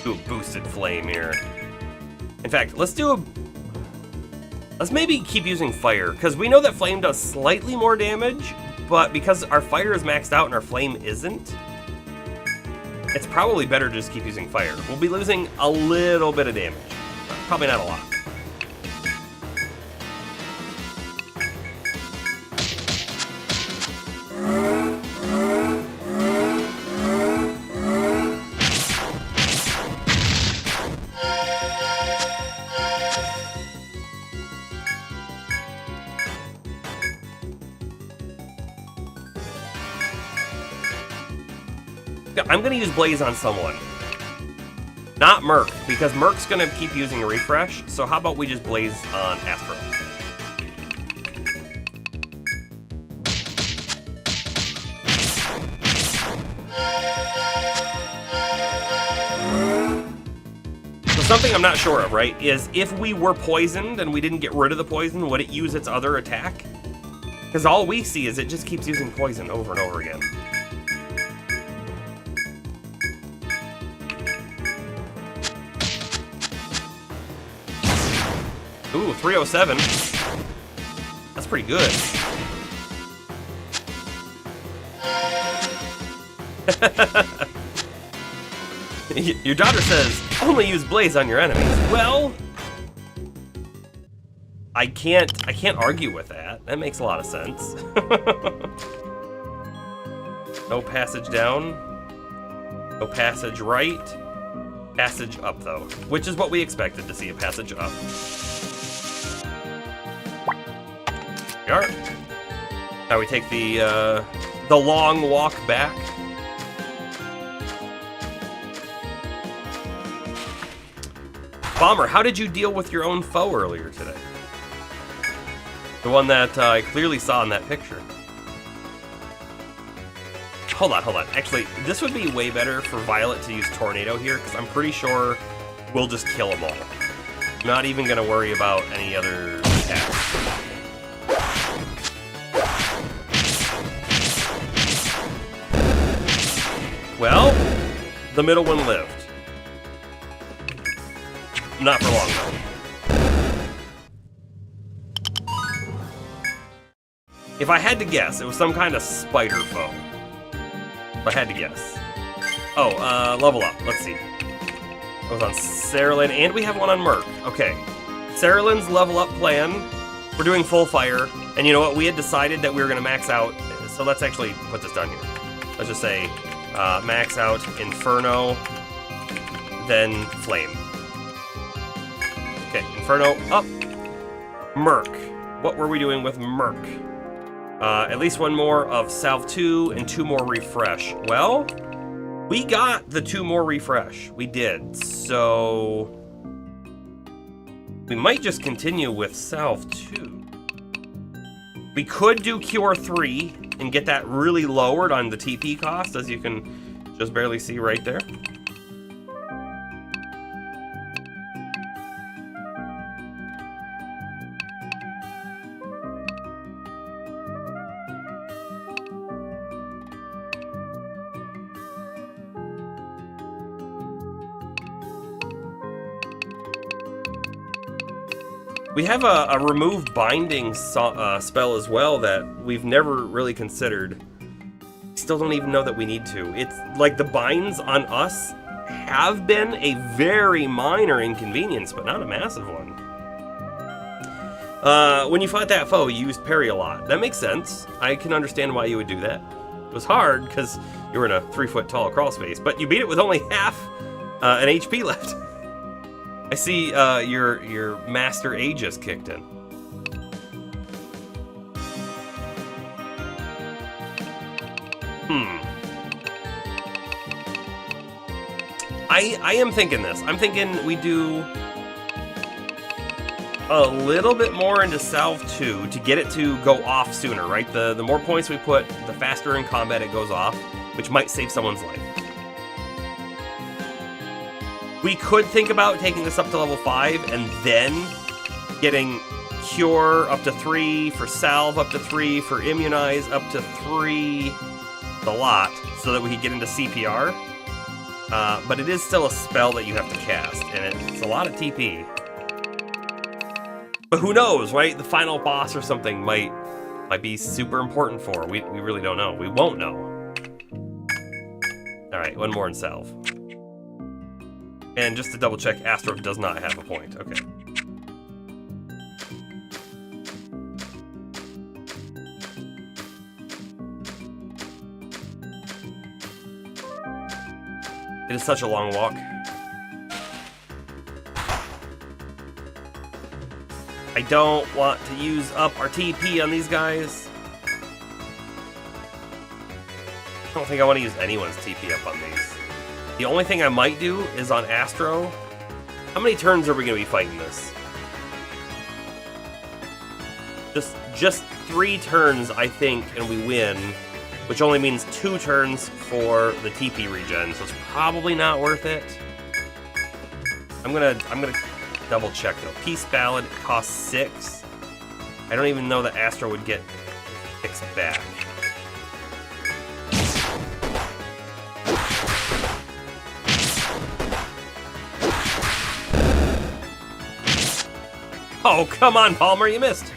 Do a boosted flame here. In fact, let's maybe keep using fire, because we know that flame does slightly more damage, but because our fire is maxed out and our flame isn't, it's probably better to just keep using fire. We'll be losing a little bit of damage. Probably not a lot. I'm gonna use Blaze on someone. Not Merc, because Merc's gonna keep using a refresh, so how about we just Blaze on Astro? So something I'm not sure of, right, is if we were poisoned and we didn't get rid of the poison, would it use its other attack? Because all we see is it just keeps using poison over and over again. Ooh, 307. That's pretty good. Your daughter says, only use Blaze on your enemies. Well, I can't argue with that. That makes a lot of sense. No passage down. No passage right. Passage up, though. Which is what we expected to see, a passage up. Now we take the long walk back. Bomber, how did you deal with your own foe earlier today? The one that I clearly saw in that picture. Hold on. Actually, this would be way better for Violet to use Tornado here, because I'm pretty sure we'll just kill them all. Not even going to worry about any other attacks. Well, the middle one lived. Not for long, though. If I had to guess, it was some kind of spider foe. If I had to guess. Oh, level up. Let's see. It was on Cerulean, and we have one on Merc. Okay. Cerulean's level up plan. We're doing full fire, and you know what? We had decided that we were going to max out, so let's actually put this down here. Let's just say max out Inferno, then Flame. Okay, Inferno up. Merc. What were we doing with Merc? At least one more of Salve 2 and 2 more Refresh. Well, we got the 2 more Refresh. We did. So we might just continue with Salve 2. We could do Cure 3 and get that really lowered on the TP cost, as you can just barely see right there. We have a remove binding spell as well that we've never really considered. Still don't even know that we need to. It's like the binds on us have been a very minor inconvenience, but not a massive one. When you fought that foe, you used parry a lot. That makes sense. I can understand why you would do that. It was hard because you were in a 3-foot tall crawl space, but you beat it with only half an HP left. I see your Master Aegis kicked in. I am thinking this. I'm thinking we do a little bit more into Salve 2 to get it to go off sooner, right? The more points we put, the faster in combat it goes off, which might save someone's life. We could think about taking this up to level 5 and then getting Cure up to 3, for Salve up to 3, for Immunize up to 3, the lot, so that we could get into CPR. But it is still a spell that you have to cast, and it's a lot of TP. But who knows, right? The final boss or something might be super important for her. We really don't know. We won't know. Alright, one more in Salve. And just to double check, Astro does not have a point. Okay. It is such a long walk. I don't want to use up our TP on these guys. I don't think I want to use anyone's TP up on these. The only thing I might do is on Astro. How many turns are we going to be fighting this? Just 3 turns, I think, and we win. Which only means 2 turns for the TP regen, so it's probably not worth it. I'm gonna double check though. Peace Ballad costs 6. I don't even know that Astro would get 6 back. Oh, come on, Palmer, you missed.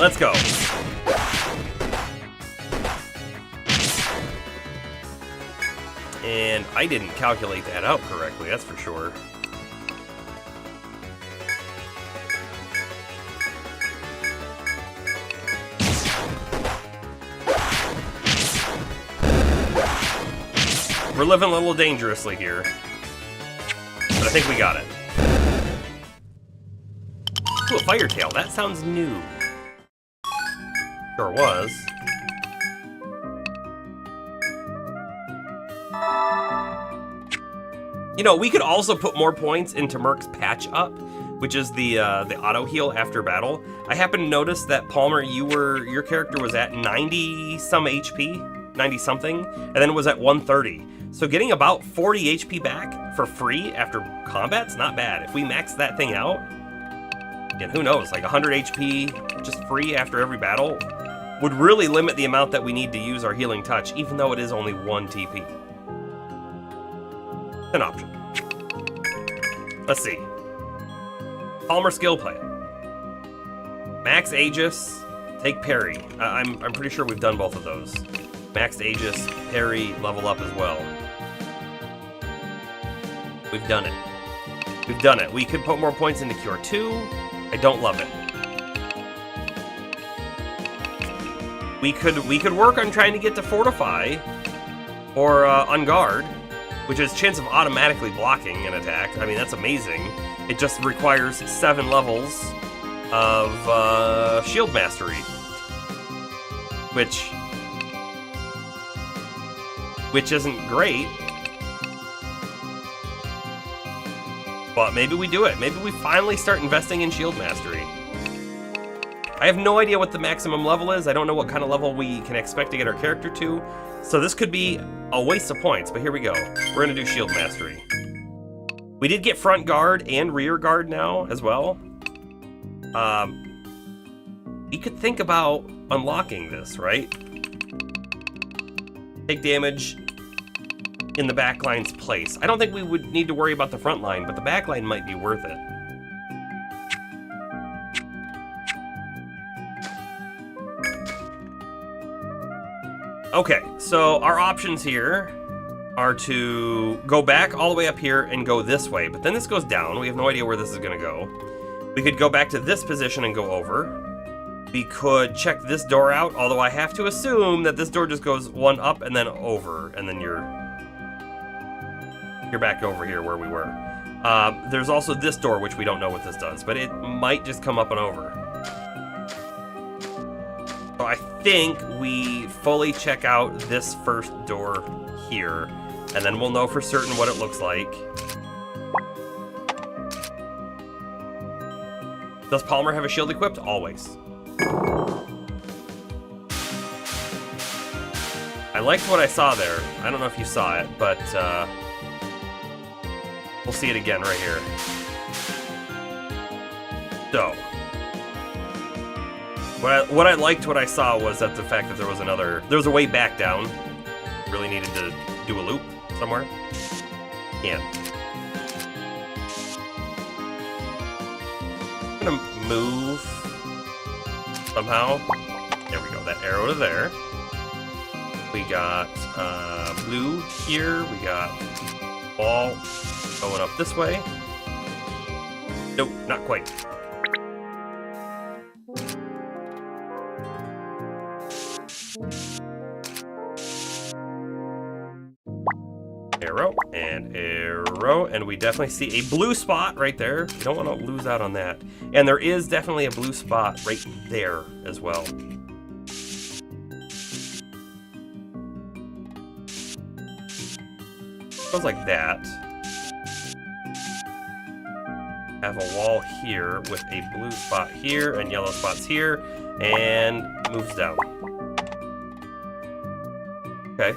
Let's go. And I didn't calculate that out correctly, that's for sure. We're living a little dangerously here. But I think we got it. Ooh, a Fire Tail, that sounds new. Sure was. You know, we could also put more points into Merc's Patch Up, which is the auto heal after battle. I happened to notice that Palmer, your character was at 90 some HP, 90 something, and then it was at 130. So getting about 40 HP back for free after combat's not bad. If we max that thing out, and who knows, like 100 HP just free after every battle would really limit the amount that we need to use our Healing Touch, even though it is only 1 TP. An option. Let's see. Palmer skill plan. Max Aegis, take parry. I'm pretty sure we've done both of those. Max Aegis, parry, level up as well. We've done it. We've done it. We could put more points into Cure 2. I don't love it. We could work on trying to get to Fortify or On Guard, which is chance of automatically blocking an attack. I mean, that's amazing. It just requires 7 levels of Shield Mastery, which isn't great. But maybe we do it. Maybe we finally start investing in Shield Mastery. I have no idea what the maximum level is. I don't know what kind of level we can expect to get our character to. So this could be a waste of points, but here we go. We're gonna do Shield Mastery. We did get Front Guard and Rear Guard now as well. You could think about unlocking this, right? Take damage in the backline's place. I don't think we would need to worry about the front line, but the backline might be worth it. Okay, so our options here are to go back all the way up here and go this way, but then this goes down. We have no idea where this is gonna go. We could go back to this position and go over. We could check this door out, although I have to assume that this door just goes 1 up and then over, and then you're back over here where we were. There's also this door, which we don't know what this does, but it might just come up and over. So I think we fully check out this first door here, and then we'll know for certain what it looks like. Does Palmer have a shield equipped? Always. I liked what I saw there. I don't know if you saw it, but we'll see it again right here. So, what I liked what I saw was that the fact that there was a way back down. Really needed to do a loop somewhere. Yeah. I'm gonna move somehow. There we go. That arrow to there. We got blue here. We got ball going up this way. Nope, not quite. Arrow, and we definitely see a blue spot right there. You don't want to lose out on that. And there is definitely a blue spot right there as well. Goes like that. Have a wall here with a blue spot here and yellow spots here, and moves down. Okay.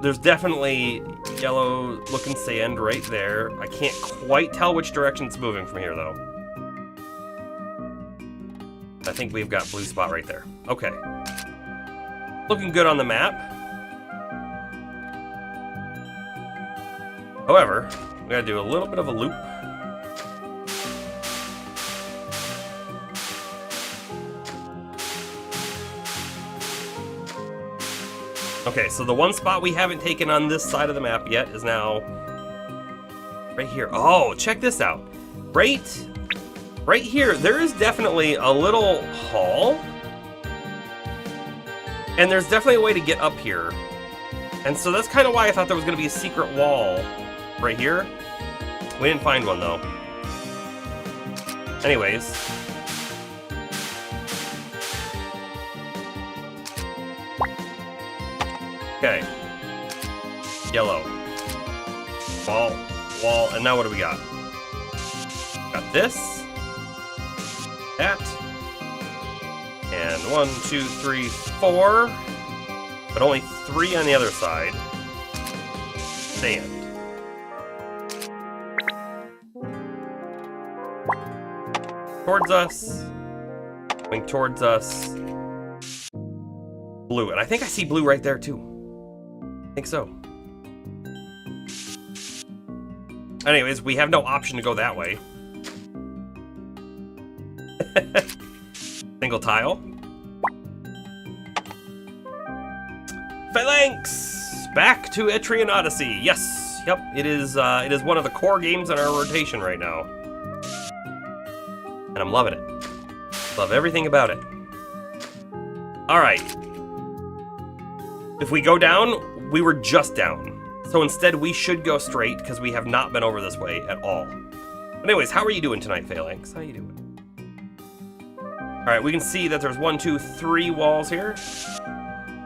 There's definitely yellow looking sand right there. I can't quite tell which direction it's moving from here, though. I think we've got blue spot right there. Okay. Looking good on the map. However, we gotta do a little bit of a loop. Okay, so the one spot we haven't taken on this side of the map yet is now right here. Oh, check this out. Right here, there is definitely a little hall. And there's definitely a way to get up here. And so that's kind of why I thought there was going to be a secret wall right here. We didn't find one, though. Anyways. Okay. Yellow. Wall, and now what do we got? Got this. That. And 1, 2, 3, 4. But only 3 on the other side. Sand. Towards us. Coming towards us. Blue. And I think I see blue right there, too. I think so. Anyways, we have no option to go that way. Single tile. Phalanx! Back to Etrian Odyssey. Yes. Yep. It is one of the core games in our rotation right now. And I'm loving it. Love everything about it. Alright. If we go down, we were just down. So instead, we should go straight, because we have not been over this way at all. But anyways, how are you doing tonight, Phalanx? How you doing? Alright, we can see that there's 1, 2, 3 walls here.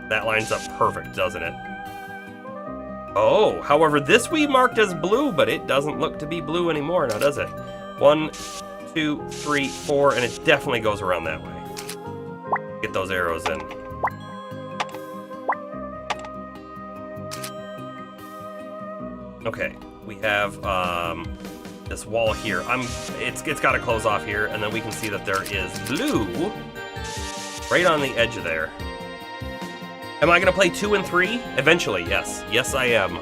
That lines up perfect, doesn't it? Oh, however, this we marked as blue, but it doesn't look to be blue anymore now, does it? 1, 2, 3, 4, and it definitely goes around that way. Get those arrows in. Okay, we have this wall here. It's got to close off here, and then we can see that there is blue right on the edge of there. Am I gonna play 2 and 3? Eventually, yes. Yes, I am.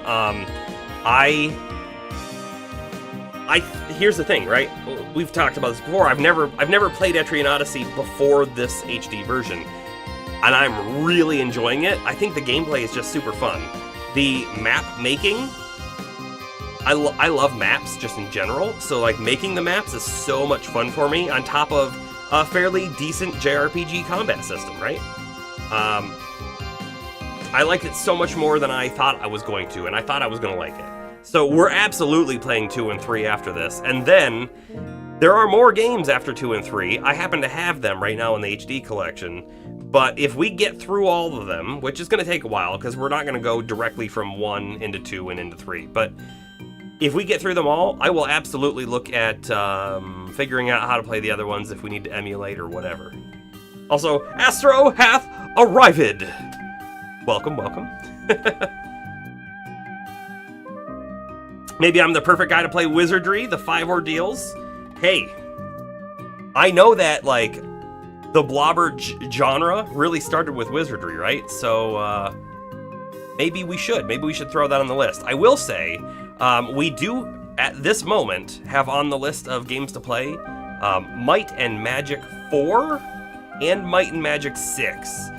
Here's the thing, right? We've talked about this before. I've never played Etrian Odyssey before this HD version, and I'm really enjoying it. I think the gameplay is just super fun. The map making. I love maps just in general, so like making the maps is so much fun for me, on top of a fairly decent JRPG combat system, right? I liked it so much more than I thought I was going to, and I thought I was going to like it. So we're absolutely playing 2 and 3 after this, and then There are more games after 2 and 3. I happen to have them right now in the HD collection. But if we get through all of them, which is going to take a while, because we're not going to go directly from 1 into 2 and into 3, but if we get through them all, I will absolutely look at figuring out how to play the other ones if we need to emulate or whatever. Also, Astro hath arrived! Welcome, welcome. Maybe I'm the perfect guy to play Wizardry, the 5 ordeals. Hey, I know that, like, the blobber genre really started with Wizardry, right? So, maybe we should throw that on the list. I will say, we do, at this moment, have on the list of games to play, Might and Magic 4 and Might and Magic 6.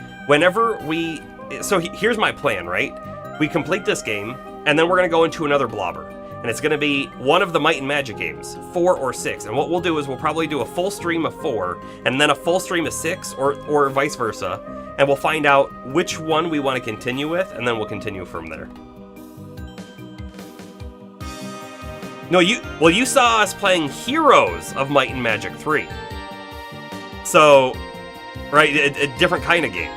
So here's my plan, right? We complete this game, and then we're gonna go into another blobber. And it's gonna be one of the Might and Magic games, 4 or 6. And what we'll do is we'll probably do a full stream of 4, and then a full stream of 6, or vice versa. And we'll find out which one we want to continue with, and then we'll continue from there. No, you saw us playing Heroes of Might and Magic 3. So, right, a different kind of game.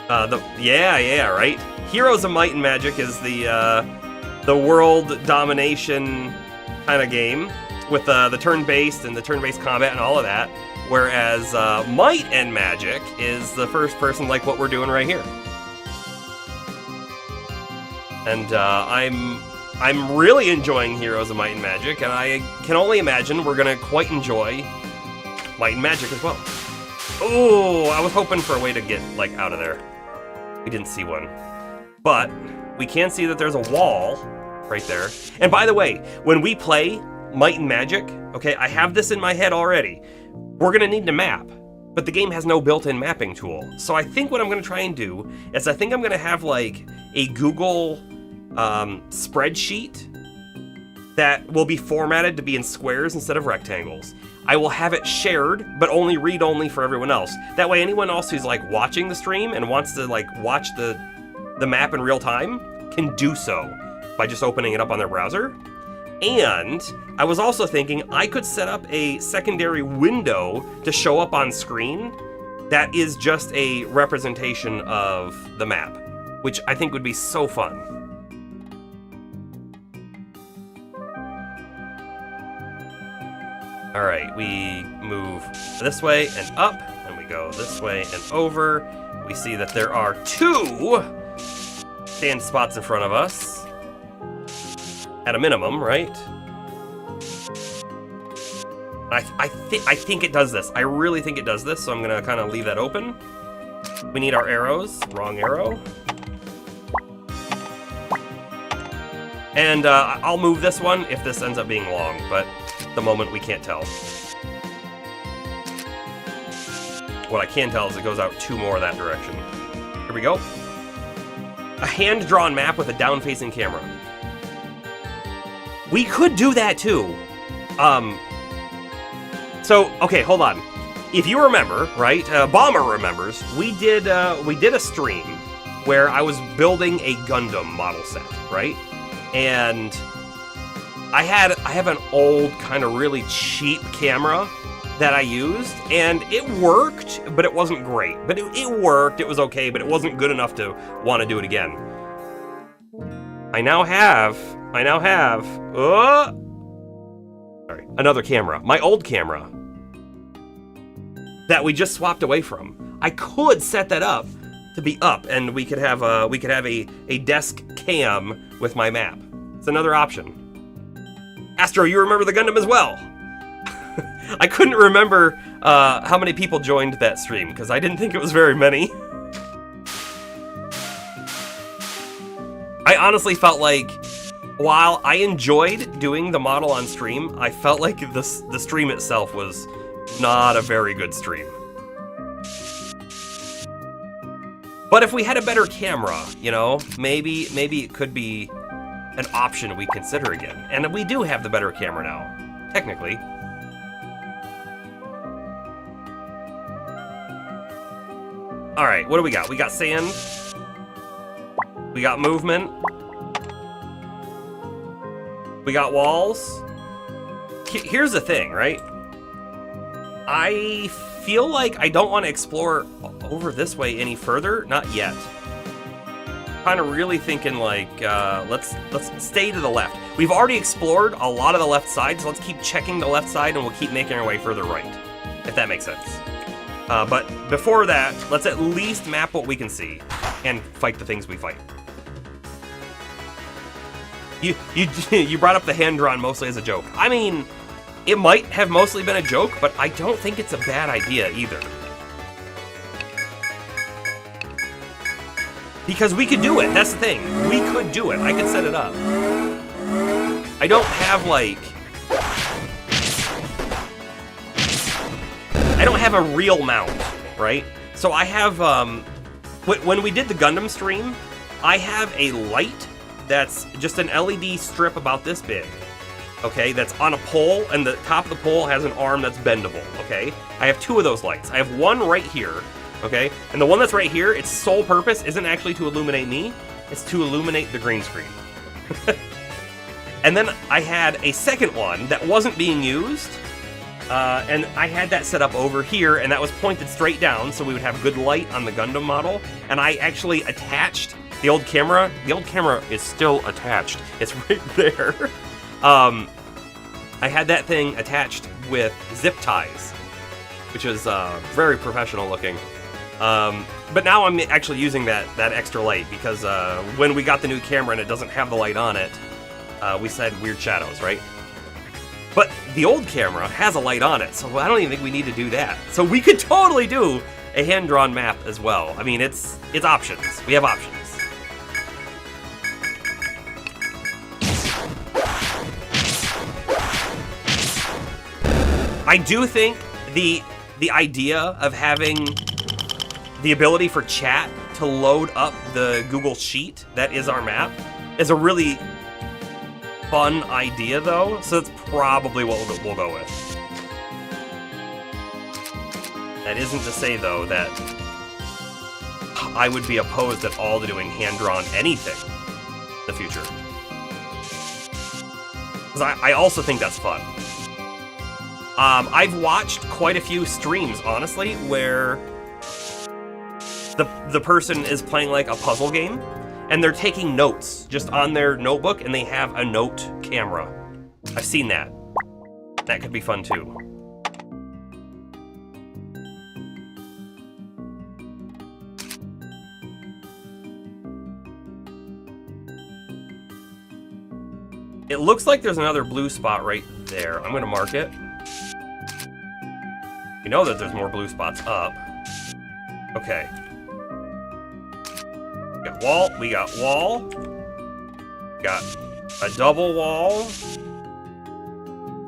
Right? Heroes of Might and Magic is the world domination kind of game with the turn-based and the turn-based combat and all of that, whereas Might and Magic is the first person, like what we're doing right here. And I'm really enjoying Heroes of Might and Magic, and I can only imagine we're gonna quite enjoy Might and Magic as well. Oh, I was hoping for a way to get, like, out of there. We didn't see one. But we can see that there's a wall right there. And by the way, when we play Might and Magic, okay, I have this in my head already. We're gonna need to map, but the game has no built-in mapping tool. So I think what I'm gonna try and do is I think I'm gonna have, like, a Google spreadsheet that will be formatted to be in squares instead of rectangles. I will have it shared, but only read-only for everyone else. That way anyone else who's, like, watching the stream and wants to, like, watch the map in real time can do so by just opening it up on their browser. And I was also thinking I could set up a secondary window to show up on screen that is just a representation of the map, which I think would be so fun. All right, we move this way and up, and we go this way and over. We see that there are 2 stand spots in front of us, at a minimum, right? I think it does this. I really think it does this, so I'm gonna kind of leave that open. We need our arrows. Wrong arrow. And I'll move this one if this ends up being long, but at the moment we can't tell. What I can tell is it goes out 2 more that direction. Here we go. A hand-drawn map with a down-facing camera. We could do that too. So, okay, hold on. If you remember, right, Bomber remembers, we did a stream where I was building a Gundam model set, right? And I have an old, kind of really cheap camera that I used, and it worked, but it wasn't great. But it worked, it was okay, but it wasn't good enough to want to do it again. I now have, another camera. My old camera that we just swapped away from. I could set that up to be up, and we could have a desk cam with my map. It's another option. Astro, you remember the Gundam as well. I couldn't remember how many people joined that stream, because I didn't think it was very many. I honestly felt like, while I enjoyed doing the model on stream, I felt like the stream itself was not a very good stream. But if we had a better camera, you know, maybe it could be an option we consider again. And we do have the better camera now, technically. All right, what do we got? We got sand. We got movement. We got walls. Here's the thing, right? I feel like I don't want to explore over this way any further. Not yet. Kind of really thinking like, let's stay to the left. We've already explored a lot of the left side, so let's keep checking the left side and we'll keep making our way further right, if that makes sense. But before that, let's at least map what we can see and fight the things we fight. You brought up the hand-drawn mostly as a joke. I mean, it might have mostly been a joke, but I don't think it's a bad idea either. Because we could do it, that's the thing. We could do it, I could set it up. I don't have like... I don't have a real mount, right? So I have, when we did the Gundam stream, I have a light that's just an LED strip about this big, okay? That's on a pole, and the top of the pole has an arm that's bendable, okay? I have two of those lights. I have one right here, okay? And the one that's right here, its sole purpose isn't actually to illuminate me, it's to illuminate the green screen. And then I had a second one that wasn't being used, and I had that set up over here, and that was pointed straight down, so we would have good light on the Gundam model, and I actually attached the old camera. The old camera is still attached. It's right there. I had that thing attached with zip ties, which is very professional looking. But now I'm actually using that extra light because when we got the new camera and it doesn't have the light on it, we said weird shadows, right? But the old camera has a light on it, so I don't even think we need to do that. So we could totally do a hand-drawn map as well. I mean, it's options. We have options. I do think the idea of having the ability for chat to load up the Google Sheet that is our map is a really fun idea, though, so that's probably what we'll go with. That isn't to say, though, that I would be opposed at all to doing hand-drawn anything in the future. Because I also think that's fun. I've watched quite a few streams, honestly, where the person is playing like a puzzle game, and they're taking notes just on their notebook, and they have a note camera. I've seen that. That could be fun too. It looks like there's another blue spot right there. I'm gonna mark it. We know that there's more blue spots up. Okay. We got wall. Got a double wall.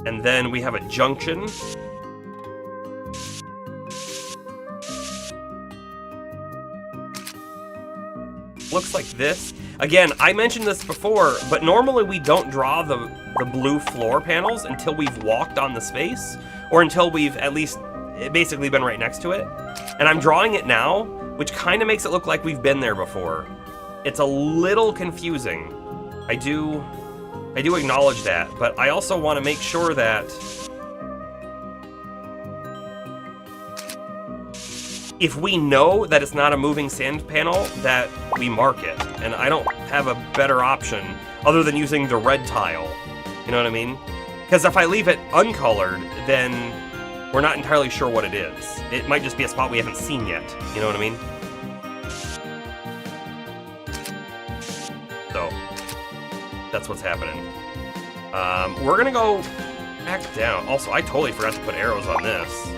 And then we have a junction. Looks like this. Again, I mentioned this before, but normally we don't draw the blue floor panels until we've walked on the space, or until we've at least basically been right next to it. And I'm drawing it now, which kind of makes it look like we've been there before. It's a little confusing. I do acknowledge that, but I also want to make sure that if we know that it's not a moving sand panel, that we mark it. And I don't have a better option other than using the red tile. You know what I mean? Because if I leave it uncolored, then we're not entirely sure what it is. It might just be a spot we haven't seen yet. You know what I mean? So, that's what's happening. We're gonna go back down. Also, I totally forgot to put arrows on this.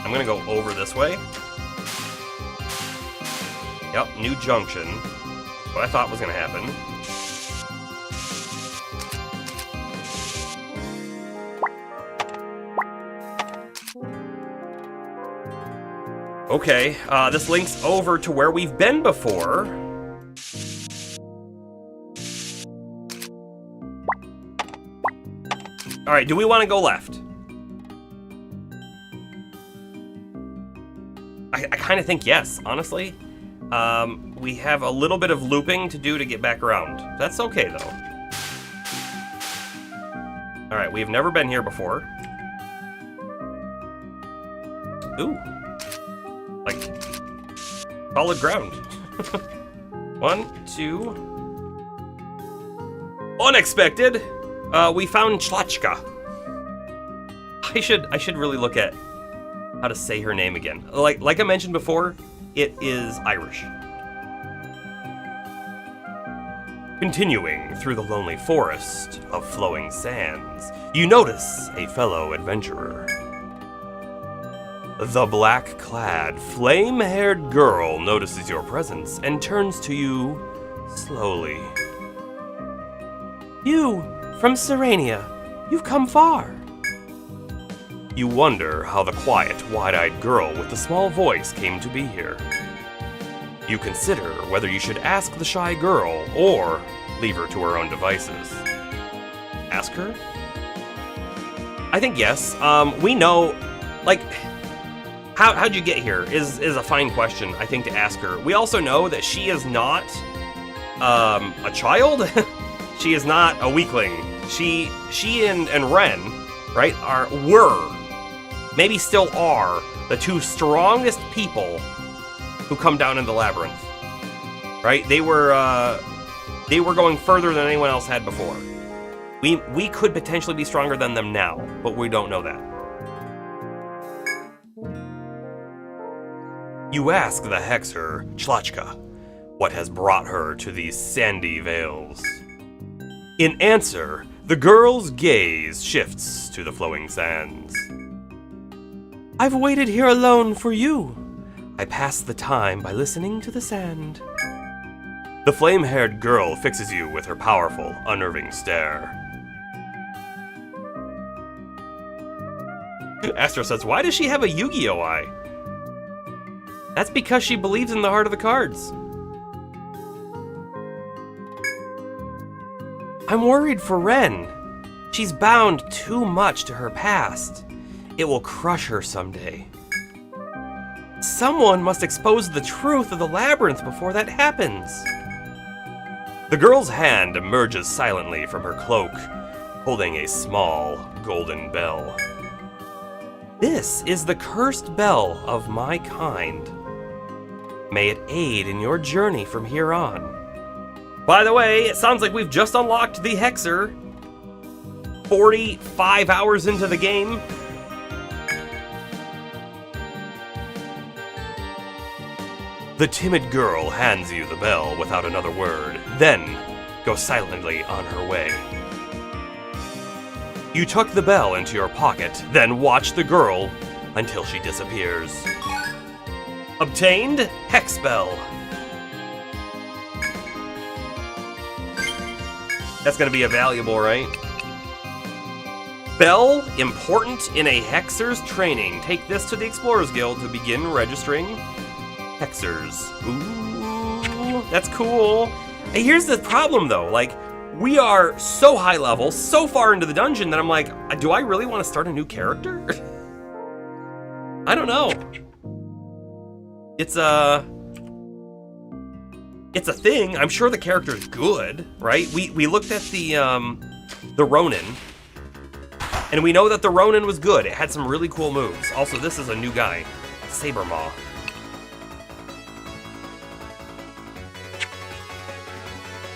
I'm gonna go over this way. Yep, new junction. What I thought was gonna happen. Okay, this links over to where we've been before. Alright, do we want to go left? I kind of think yes, honestly. We have a little bit of looping to do to get back around. That's okay, though. Alright, we've never been here before. Ooh. Like, solid ground. 1, 2. Unexpected! We found Chlachka. I should really look at how to say her name again. Like I mentioned before, it is Irish. Continuing through the lonely forest of flowing sands, you notice a fellow adventurer. The black-clad, flame-haired girl notices your presence and turns to you slowly. You, from Serenia, you've come far. You wonder how the quiet, wide-eyed girl with the small voice came to be here. You consider whether you should ask the shy girl or leave her to her own devices. Ask her? I think yes. We know, like, how'd you get here is a fine question, I think, to ask her. We also know that she is not a child. She is not a weakling. She and Ren, right, were, maybe still are, the two strongest people who come down in the labyrinth, right? They were going further than anyone else had before. We could potentially be stronger than them now, but we don't know that. You ask the hexer, Chlachka, what has brought her to these sandy vales. In answer, the girl's gaze shifts to the flowing sands. I've waited here alone for you. I pass the time by listening to the sand. The flame-haired girl fixes you with her powerful, unnerving stare. Astro says, why does she have a Yu-Gi-Oh eye? That's because she believes in the heart of the cards. I'm worried for Ren. She's bound too much to her past. It will crush her someday. Someone must expose the truth of the labyrinth before that happens. The girl's hand emerges silently from her cloak, holding a small golden bell. This is the cursed bell of my kind. May it aid in your journey from here on. By the way, it sounds like we've just unlocked the Hexer. 45 hours into the game. The timid girl hands you the bell without another word, then goes silently on her way. You tuck the bell into your pocket, then watch the girl until she disappears. Obtained Hex Bell. That's gonna be a valuable, right? Bell, important in a Hexer's training. Take this to the Explorers Guild to begin registering Hexers. Ooh, that's cool. Hey, here's the problem though, like, we are so high level, so far into the dungeon that I'm like, do I really want to start a new character? I don't know. It's a thing. I'm sure the character is good, right? We looked at the Ronin, and we know that the Ronin was good. It had some really cool moves. Also, this is a new guy, Sabermaw.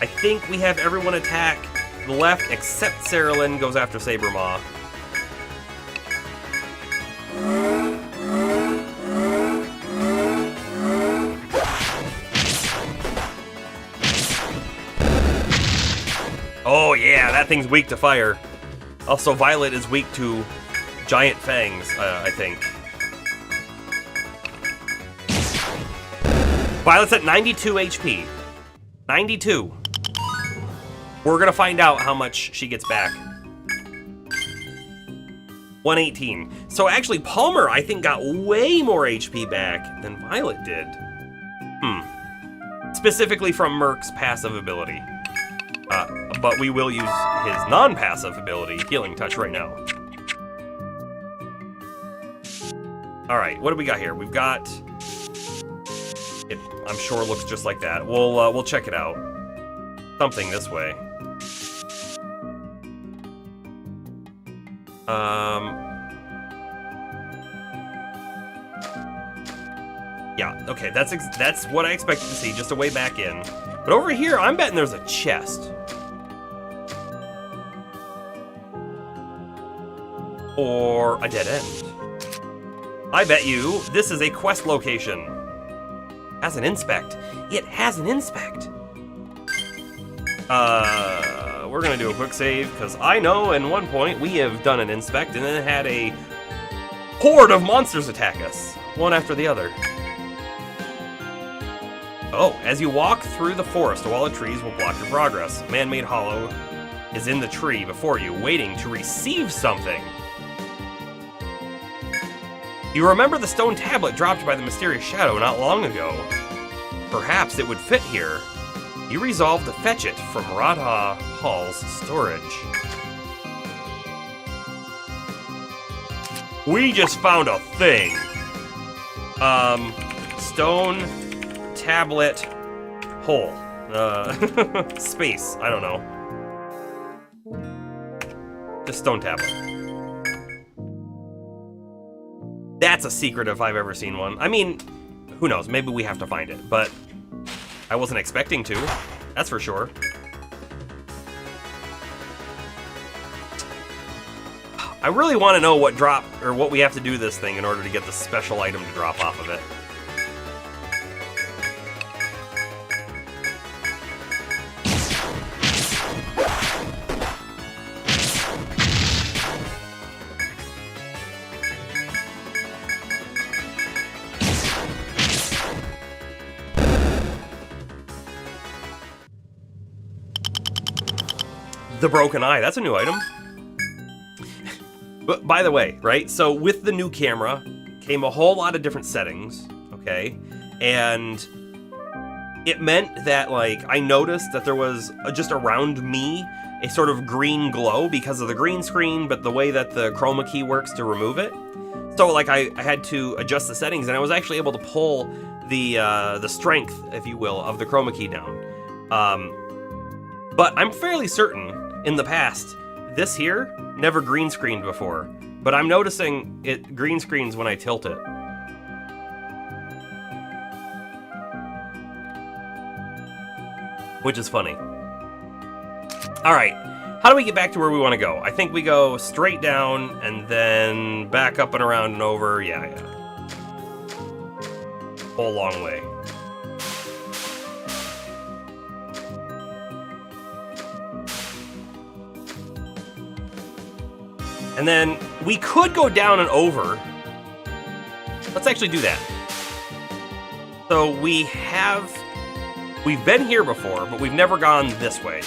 I think we have everyone attack the left except Cerulean goes after Sabermaw. Oh yeah, that thing's weak to fire. Also, Violet is weak to giant fangs, I think. Violet's at 92 HP. 92. We're gonna find out how much she gets back. 118. So actually, Palmer, I think, got way more HP back than Violet did. Specifically from Merc's passive ability. But we will use his non-passive ability, Healing Touch, right now. Alright, what do we got here? We've got... It, I'm sure looks just like that. We'll check it out. Something this way. Yeah, okay, that's what I expected to see, just a way back in. But over here, I'm betting there's a chest. Or a dead end. I bet you this is a quest location. Has an inspect. It has an inspect. We're gonna do a quick save, because I know in one point we have done an inspect and then had a horde of monsters attack us, one after the other. Oh, as you walk through the forest, a wall of trees will block your progress. Man-made hollow is in the tree before you, waiting to receive something. You remember the stone tablet dropped by the mysterious shadow not long ago. Perhaps it would fit here. You resolve to fetch it from Radha Hall's storage. We just found a thing. Stone tablet hole. Space. I don't know. Just stone tablet. That's a secret if I've ever seen one. I mean, who knows? Maybe we have to find it, but I wasn't expecting to. That's for sure. I really want to know what what we have to do this thing in order to get the special item to drop off of it. The broken eye, that's a new item. But by the way, right, so with the new camera came a whole lot of different settings, okay? And it meant that, like, I noticed that there was just around me a sort of green glow because of the green screen, but the way that the chroma key works to remove it. So, like, I had to adjust the settings, and I was actually able to pull the strength, if you will, of the chroma key down. But I'm fairly certain in the past, this here never green screened before, but I'm noticing it green screens when I tilt it. Which is funny. Alright, how do we get back to where we want to go? I think we go straight down and then back up and around and over. Yeah. Whole long way. And then we could go down and over. Let's actually do that. So we've been here before, but we've never gone this way.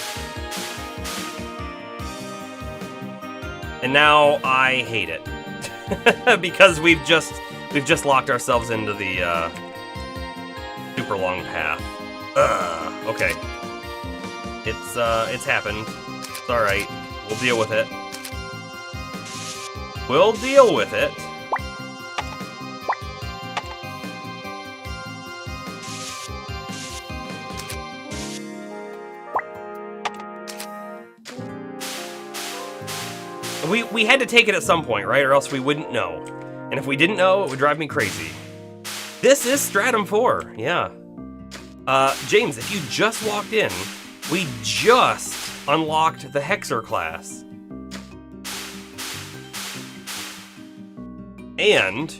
And now I hate it. Because we've just locked ourselves into the super long path. Okay. It's happened. It's alright. We'll deal with it. We'll deal with it. We had to take it at some point, right? Or else we wouldn't know. And if we didn't know, it would drive me crazy. This is Stratum 4, yeah. James, if you just walked in, we just unlocked the Hexer class. And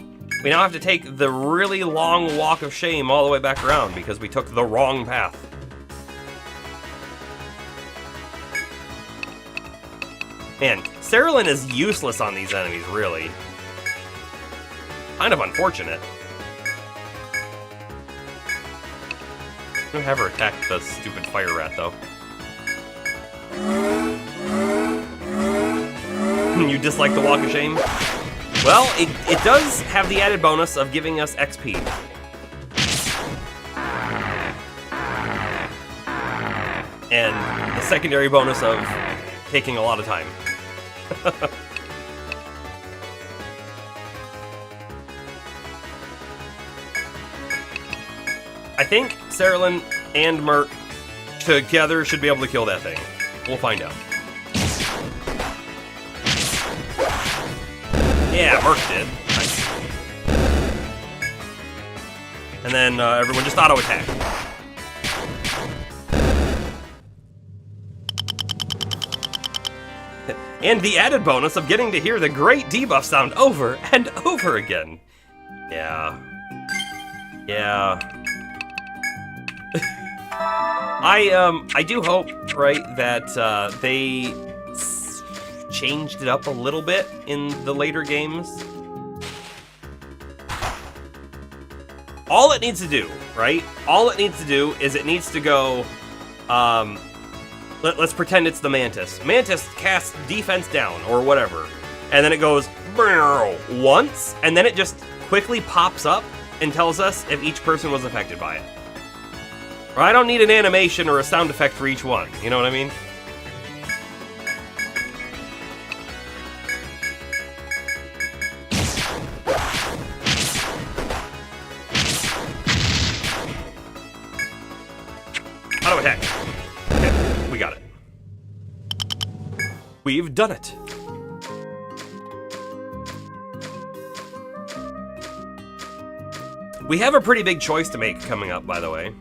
we now have to take the really long walk of shame all the way back around because we took the wrong path. Man, Cerulean is useless on these enemies, really. Kind of unfortunate. I'm gonna have her attack the stupid fire rat, though. You dislike the walk of shame? Well, it does have the added bonus of giving us XP. And the secondary bonus of taking a lot of time. I think Cerulean and Merc together should be able to kill that thing. We'll find out. Yeah, Merc did. Nice. And then everyone just auto-attack. And the added bonus of getting to hear the great debuff sound over and over again. Yeah. Yeah. I do hope, right, that they changed it up a little bit in the later games. All it needs to do, right? All it needs to do is it needs to go, let's pretend it's the Mantis. Mantis casts defense down, or whatever. And then it goes, once, and then it just quickly pops up and tells us if each person was affected by it. I don't need an animation or a sound effect for each one, you know what I mean? Auto attack. Okay, we got it. We've done it. We have a pretty big choice to make coming up, by the way.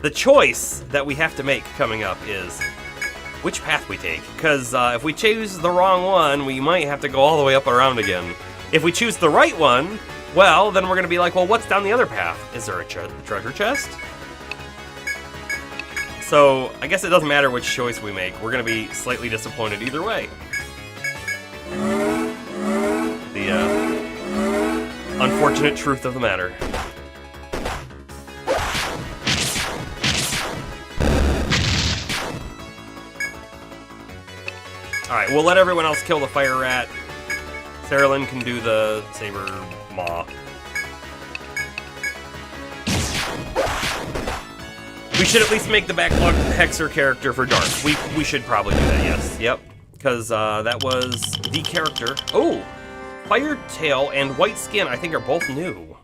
The choice that we have to make coming up is which path we take. Because if we choose the wrong one, we might have to go all the way up and around again. If we choose the right one, well, then we're going to be like, well, what's down the other path? Is there a treasure chest? So I guess it doesn't matter which choice we make. We're going to be slightly disappointed either way. The unfortunate truth of the matter. Alright, we'll let everyone else kill the fire rat. Sarah can do the saber maw. We should at least make the backlog Hexer character for Dark. We should probably do that, yes. Yep. Because that was the character. Oh! Fire tail and white skin, I think, are both new.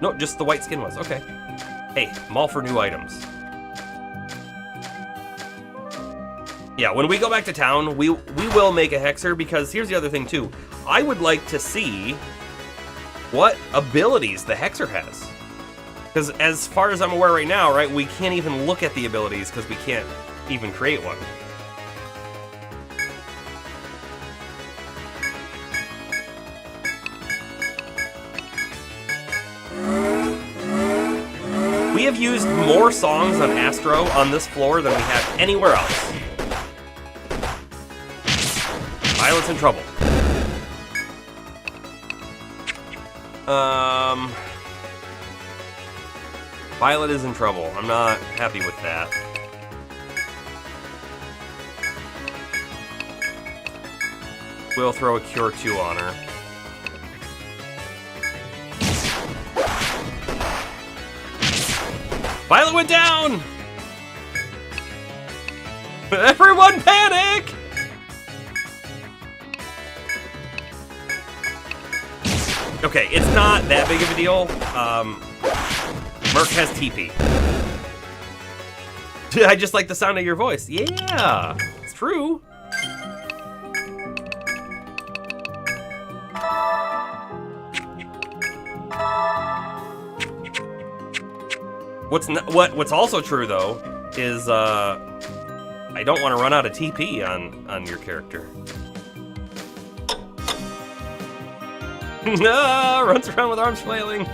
No, just the white skin was. Okay. Hey, I'm all for new items. Yeah, when we go back to town, we will make a Hexer, because here's the other thing, too. I would like to see what abilities the Hexer has. Because as far as I'm aware right now, right, we can't even look at the abilities because we can't even create one. We have used more songs on Astro on this floor than we have anywhere else. Violet's in trouble. Violet is in trouble. I'm not happy with that. We'll throw a Cure 2 on her. Violet went down! Everyone panic! Okay, it's not that big of a deal. Merc has TP. I just like the sound of your voice. Yeah, it's true. What's also true though is I don't want to run out of TP on your character. Runs around with arms flailing.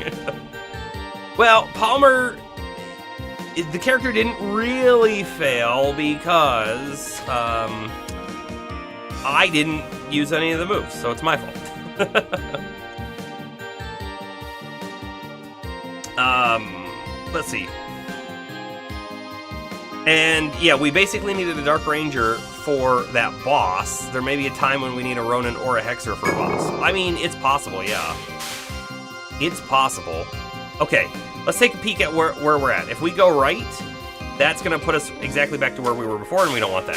Well, Palmer, the character didn't really fail because I didn't use any of the moves, so it's my fault. Let's see. And yeah, we basically needed a Dark Ranger for that boss. There may be a time when we need a Ronin or a Hexer for a boss. I mean, it's possible, yeah. It's possible. Okay, let's take a peek at where we're at. If we go right, that's going to put us exactly back to where we were before, and we don't want that.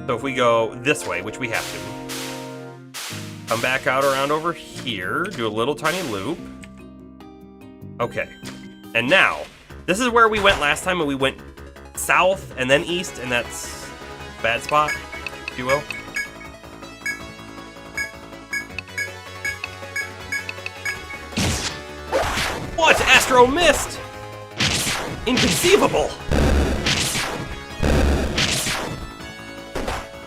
So if we go this way, which we have to, come back out around over here, do a little tiny loop. Okay, and now, this is where we went last time, and we went south and then east, and that's a bad spot, if you will. What? Astro missed! Inconceivable!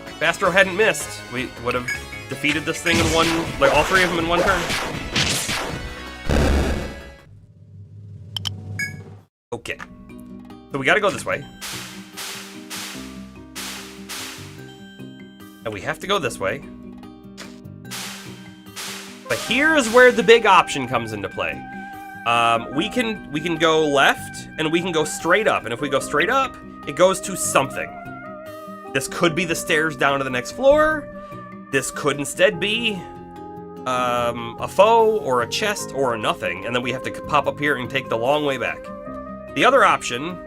If Astro hadn't missed, we would have defeated this thing in one, like all three of them in one turn. Okay. So we gotta go this way. And we have to go this way. But here's where the big option comes into play. We can go left, and we can go straight up. And if we go straight up, it goes to something. This could be the stairs down to the next floor. This could instead be a F.O.E. or a chest or a nothing. And then we have to pop up here and take the long way back. The other option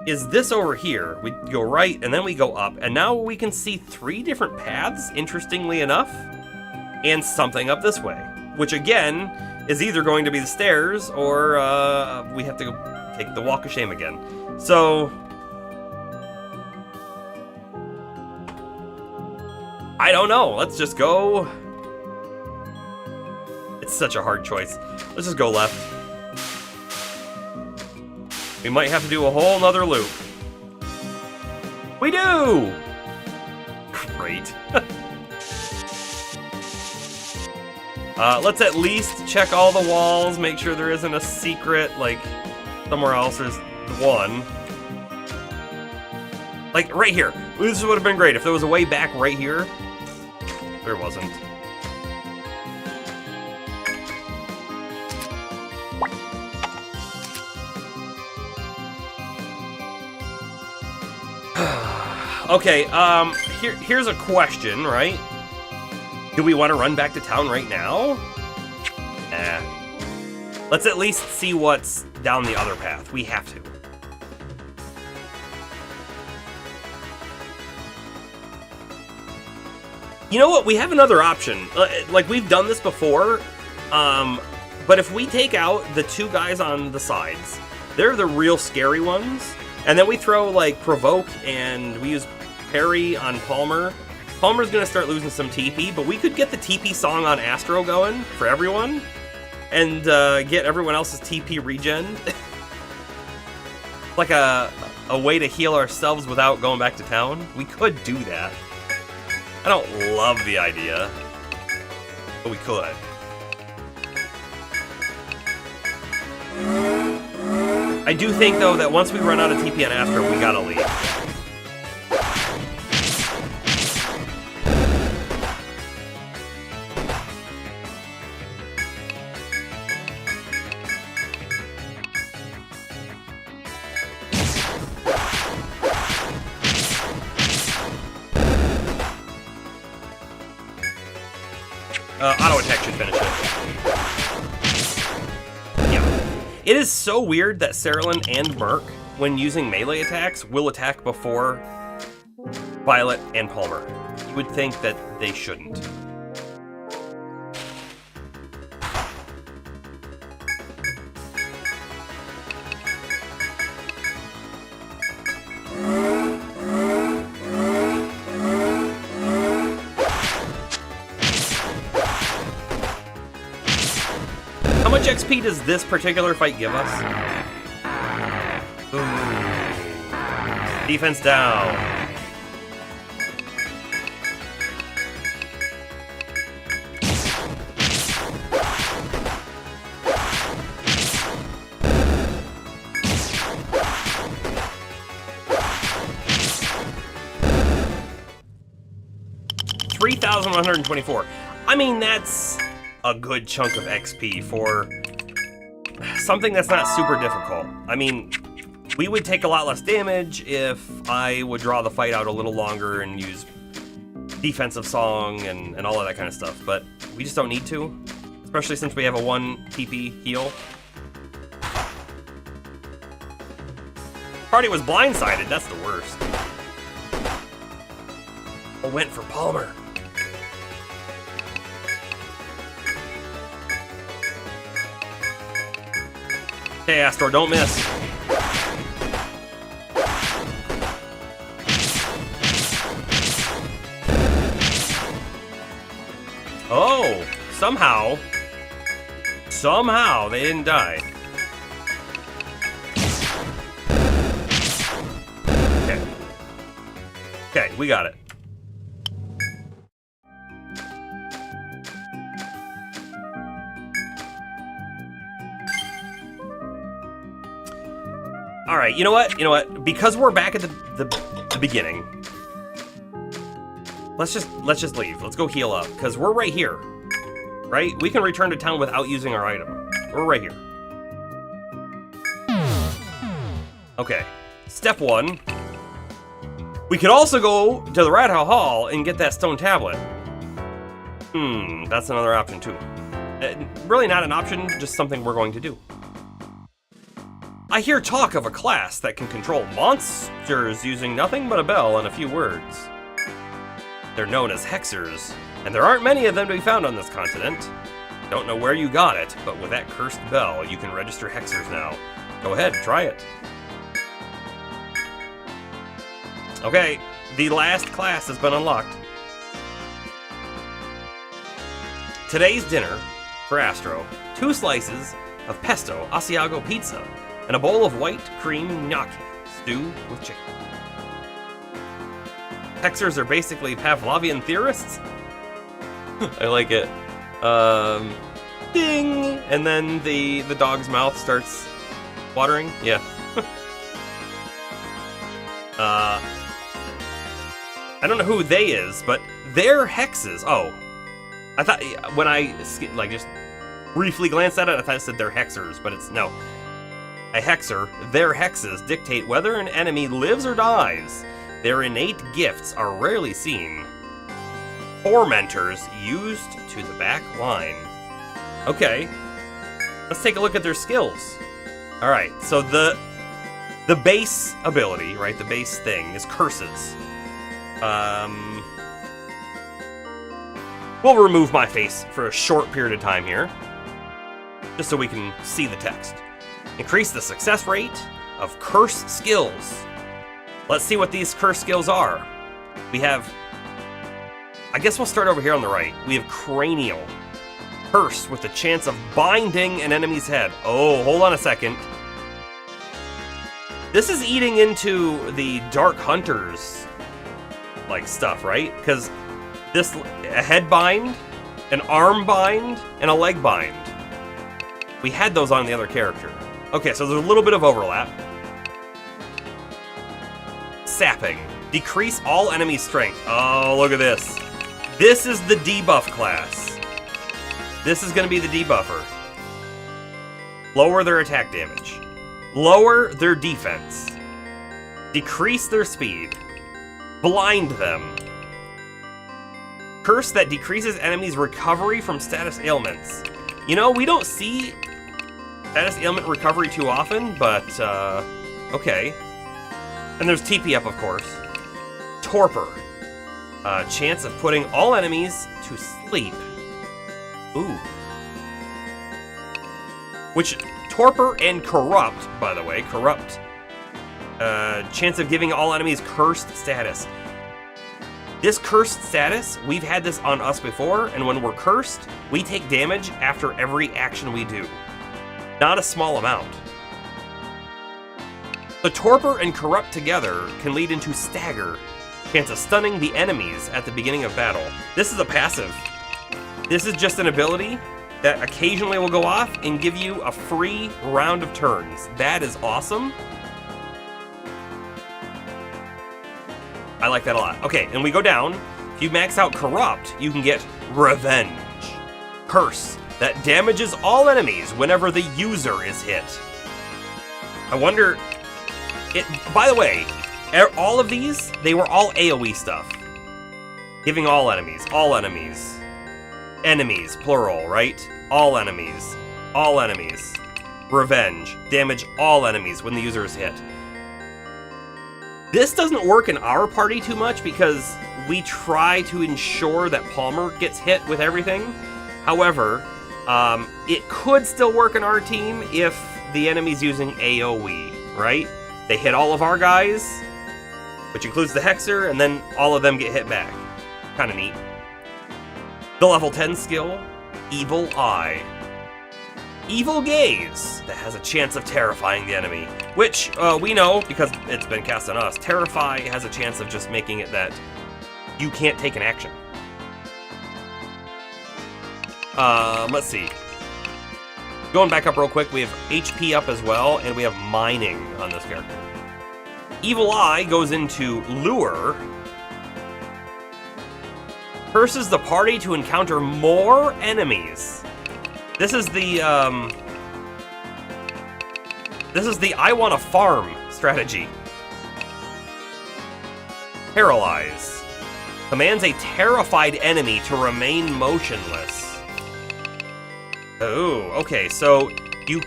is this over here. We go right, and then we go up. And now we can see 3 different paths, interestingly enough, and something up this way. Which, again, is either going to be the stairs, or we have to go take the walk of shame again. So I don't know. Let's just go. It's such a hard choice. Let's just go left. We might have to do a whole nother loop. We do! Great. Let's at least check all the walls, make sure there isn't a secret, like, somewhere else there's one. Like, right here. This would have been great if there was a way back right here. There wasn't. Okay, here's a question, right? Do we want to run back to town right now? Nah. Let's at least see what's down the other path. We have to. You know what? We have another option. Like, we've done this before, but if we take out the 2 guys on the sides, they're the real scary ones, and then we throw, like, Provoke, and we use Parry on Palmer. Palmer's gonna start losing some TP, but we could get the TP song on Astro going for everyone, and get everyone else's TP regen. Like a way to heal ourselves without going back to town. We could do that. I don't love the idea, but we could. I do think, though, that once we run out of TP on Astro, we gotta leave. Auto attack should finish it. Yeah. It is so weird that Cerulean and Merc, when using melee attacks, will attack before Violet and Palmer. You would think that they shouldn't. How much XP does this particular fight give us? Ooh. Defense down. $3,124. I mean, that's a good chunk of XP for something that's not super difficult. I mean, we would take a lot less damage if I would draw the fight out a little longer and use defensive song and all of that kind of stuff, but we just don't need to, especially since we have a 1 TP heal. Party was blindsided, that's the worst. I went for Palmer. Hey, Astro, don't miss. Somehow they didn't die. Okay. Okay, we got it. All right, you know what? Because we're back at the beginning, let's just leave. Let's go heal up, because we're right here, right? We can return to town without using our item. We're right here. Okay, step 1. We could also go to the Rathow Hall and get that stone tablet. That's another option too. Really not an option, just something we're going to do. I hear talk of a class that can control monsters using nothing but a bell and a few words. They're known as Hexers, and there aren't many of them to be found on this continent. Don't know where you got it, but with that cursed bell, you can register Hexers now. Go ahead, try it. Okay, the last class has been unlocked. Today's dinner, for Astro, 2 slices of pesto Asiago pizza, and a bowl of white cream gnocchi stew with chicken. Hexers are basically Pavlovian theorists. I like it. Ding! And then the dog's mouth starts watering. Yeah. I don't know who they is, but they're hexes. Oh. I thought, when I just briefly glanced at it, I thought it said they're hexers, but it's no. A hexer, their hexes dictate whether an enemy lives or dies. Their innate gifts are rarely seen. Tormentors used to the back line. Okay, let's take a look at their skills. All right, so the base ability, right? The base thing is curses. We'll remove my face for a short period of time here, just so we can see the text. Increase the success rate of curse skills. Let's see what these curse skills are. We have, I guess we'll start over here on the right. We have cranial. Curse with the chance of binding an enemy's head. Oh, hold on a second. This is eating into the Dark Hunters like stuff, right? Because this, a head bind, an arm bind, and a leg bind. We had those on the other character. Okay, so there's a little bit of overlap. Sapping. Decrease all enemy strength. Oh, look at this. This is the debuff class. This is going to be the debuffer. Lower their attack damage. Lower their defense. Decrease their speed. Blind them. Curse that decreases enemies' recovery from status ailments. You know, we don't see status ailment recovery too often, but, okay. And there's TP up, of course. Torpor. Chance of putting all enemies to sleep. Ooh. Which, Torpor and Corrupt, by the way, Corrupt. Chance of giving all enemies cursed status. This cursed status, we've had this on us before, and when we're cursed, we take damage after every action we do. Not a small amount. The Torpor and Corrupt together can lead into Stagger, chance of stunning the enemies at the beginning of battle. This is a passive. This is just an ability that occasionally will go off and give you a free round of turns. That is awesome. I like that a lot. Okay, and we go down. If you max out Corrupt, you can get Revenge. Curse that damages all enemies whenever the user is hit. I wonder... By the way, all of these, they were all AoE stuff. Giving all enemies, enemies, plural, right? All enemies, revenge, damage all enemies when the user is hit. This doesn't work in our party too much because we try to ensure that Palmer gets hit with everything. However, it could still work in our team if the enemy's using AoE, right? They hit all of our guys, which includes the Hexer, and then all of them get hit back. Kind of neat. The level 10 skill, Evil Eye. Evil Gaze, that has a chance of terrifying the enemy, which we know, because it's been cast on us, Terrify has a chance of just making it that you can't take an action. Let's see. Going back up real quick, we have HP up as well, and we have Mining on this character. Evil Eye goes into Lure. Curses the party to encounter more enemies. This is the I wanna farm strategy. Paralyze. Commands a terrified enemy to remain motionless. Oh, okay, so you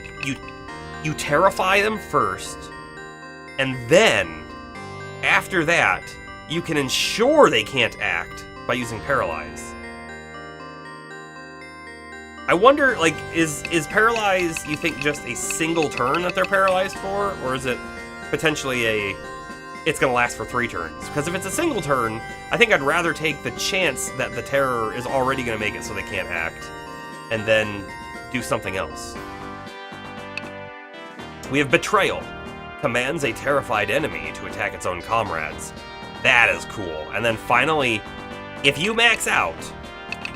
terrify them first, and then, after that, you can ensure they can't act by using Paralyze. I wonder, like, is Paralyze, you think, just a single turn that they're paralyzed for? Or is it potentially it's gonna last for 3 turns? Because if it's a single turn, I think I'd rather take the chance that the terror is already gonna make it so they can't act, and then do something else. We have Betrayal. Commands a terrified enemy to attack its own comrades. That is cool. And then finally, if you max out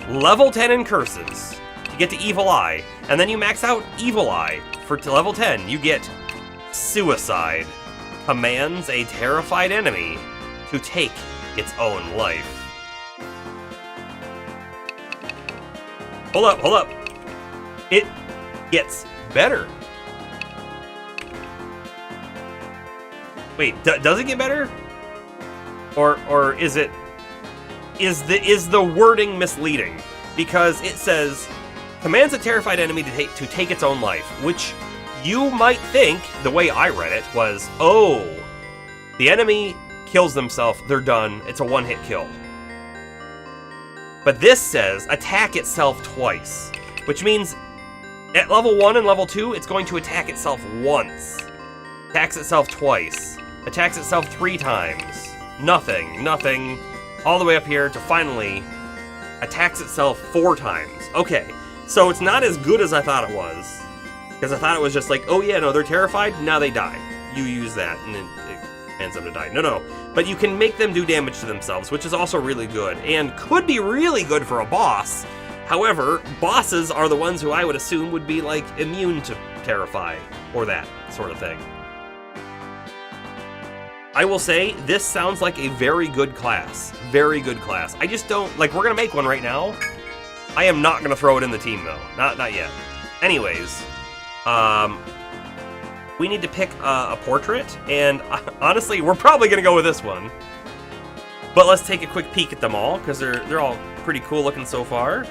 level 10 in Curses, get to Evil Eye, and then you max out Evil Eye for level 10, you get Suicide. Commands a terrified enemy to take its own life. Hold up. It gets better. Wait, does it get better? Or is the wording misleading? Because it says commands a terrified enemy to take its own life, which you might think, the way I read it, was, oh, the enemy kills themselves, they're done, it's a one-hit kill. But this says attack itself twice, which means at level 1 and level 2, it's going to attack itself once, attacks itself twice, attacks itself 3 times, nothing, all the way up here to finally attacks itself 4 times. Okay. So it's not as good as I thought it was, because I thought it was just like, oh yeah, no, they're terrified, now they die. You use that, and it commands them to die. No. But you can make them do damage to themselves, which is also really good, and could be really good for a boss. However, bosses are the ones who I would assume would be, like, immune to Terrify, or that sort of thing. I will say, this sounds like a very good class. Very good class. I just don't, like, we're gonna make one right now. I am not going to throw it in the team, though. Not yet. Anyways, we need to pick a portrait, and honestly, we're probably going to go with this one. But let's take a quick peek at them all, because they're all pretty cool looking so far.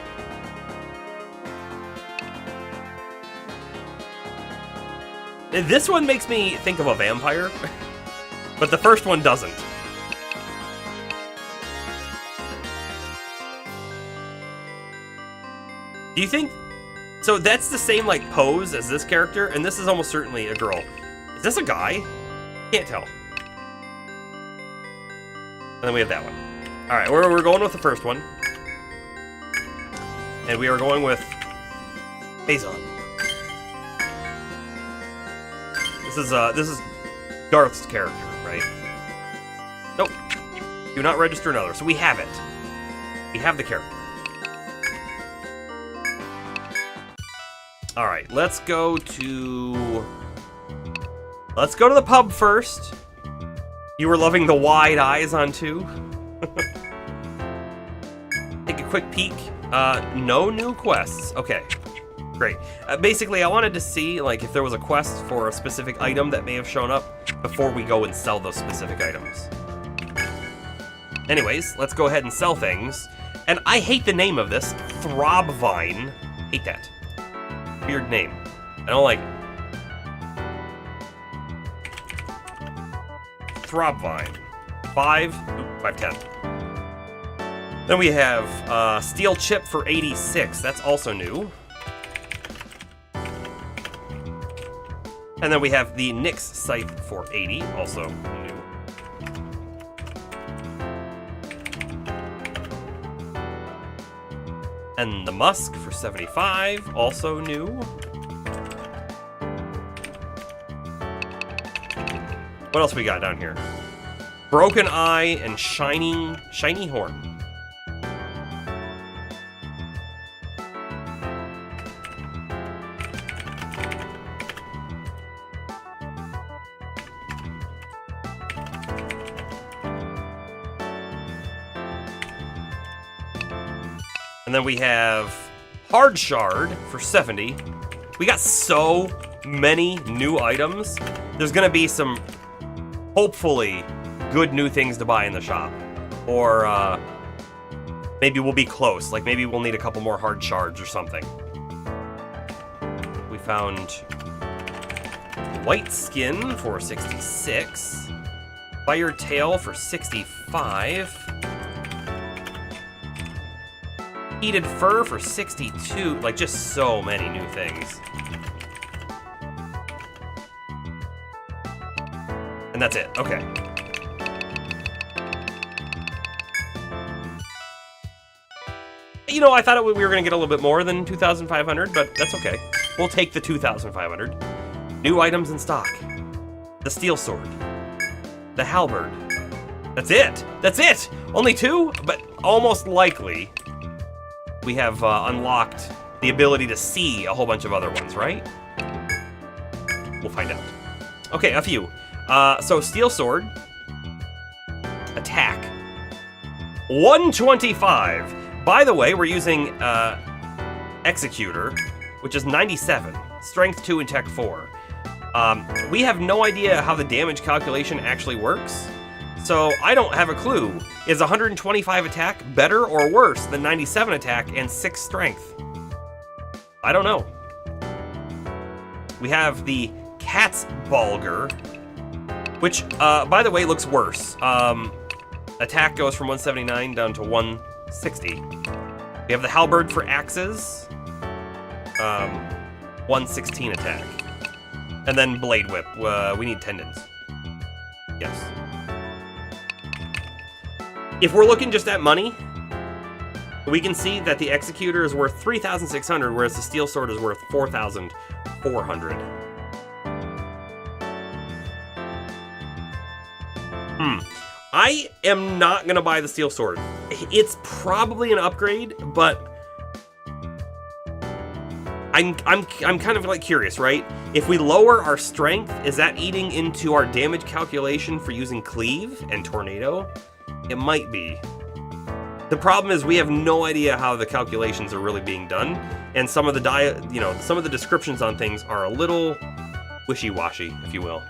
This one makes me think of a vampire, but the first one doesn't. Do you think... So that's the same, like, pose as this character, and this is almost certainly a girl. Is this a guy? Can't tell. And then we have that one. Alright, we're going with the first one. And we are going with... Bazon. This is Garth's character, right? Nope. Do not register another. So we have it. We have the character. Alright, let's go to the pub first. You were loving the wide eyes on 2. Take a quick peek. No new quests. Okay, great. Basically, I wanted to see, like, if there was a quest for a specific item that may have shown up before we go and sell those specific items. Anyways, let's go ahead and sell things. And I hate the name of this. Throbvine. Hate that. Weird name. I don't like it. Throbvine. 510. Then we have Steel Chip for 86. That's also new. And then we have the Nyx Scythe for 80. Also new. And the musk for 75, also new. What else we got down here? Broken eye and shiny horn. And then we have Hard Shard for 70. We got so many new items. There's gonna be some, hopefully, good new things to buy in the shop. Or maybe we'll be close. Like maybe we'll need a couple more Hard Shards or something. We found White Skin for 66. Fire Tail for 65. Heated Fur for 62, like just so many new things. And that's it, okay. You know, I thought we were gonna get a little bit more than 2,500, but that's okay. We'll take the 2,500. New items in stock. The Steel Sword. The Halberd. That's it! That's it! Only 2, but almost likely we have unlocked the ability to see a whole bunch of other ones, right? We'll find out. Okay, a few. So Steel Sword. Attack. 125. By the way, we're using Executor, which is 97. Strength 2 and Tech 4. We have no idea how the damage calculation actually works. So I don't have a clue. Is 125 attack better or worse than 97 attack and 6 strength? I don't know. We have the Cat's Bulger, which, by the way, looks worse. Attack goes from 179 down to 160. We have the Halberd for axes. 116 attack. And then Blade Whip. We need tendons. Yes. If we're looking just at money, we can see that the Executor is worth 3,600, whereas the Steel Sword is worth 4,400. I am not gonna buy the Steel Sword. It's probably an upgrade, but I'm kind of like curious, right? If we lower our strength, is that eating into our damage calculation for using Cleave and Tornado? It might be. The problem is we have no idea how the calculations are really being done, and some of the some of the descriptions on things are a little wishy-washy, if you will.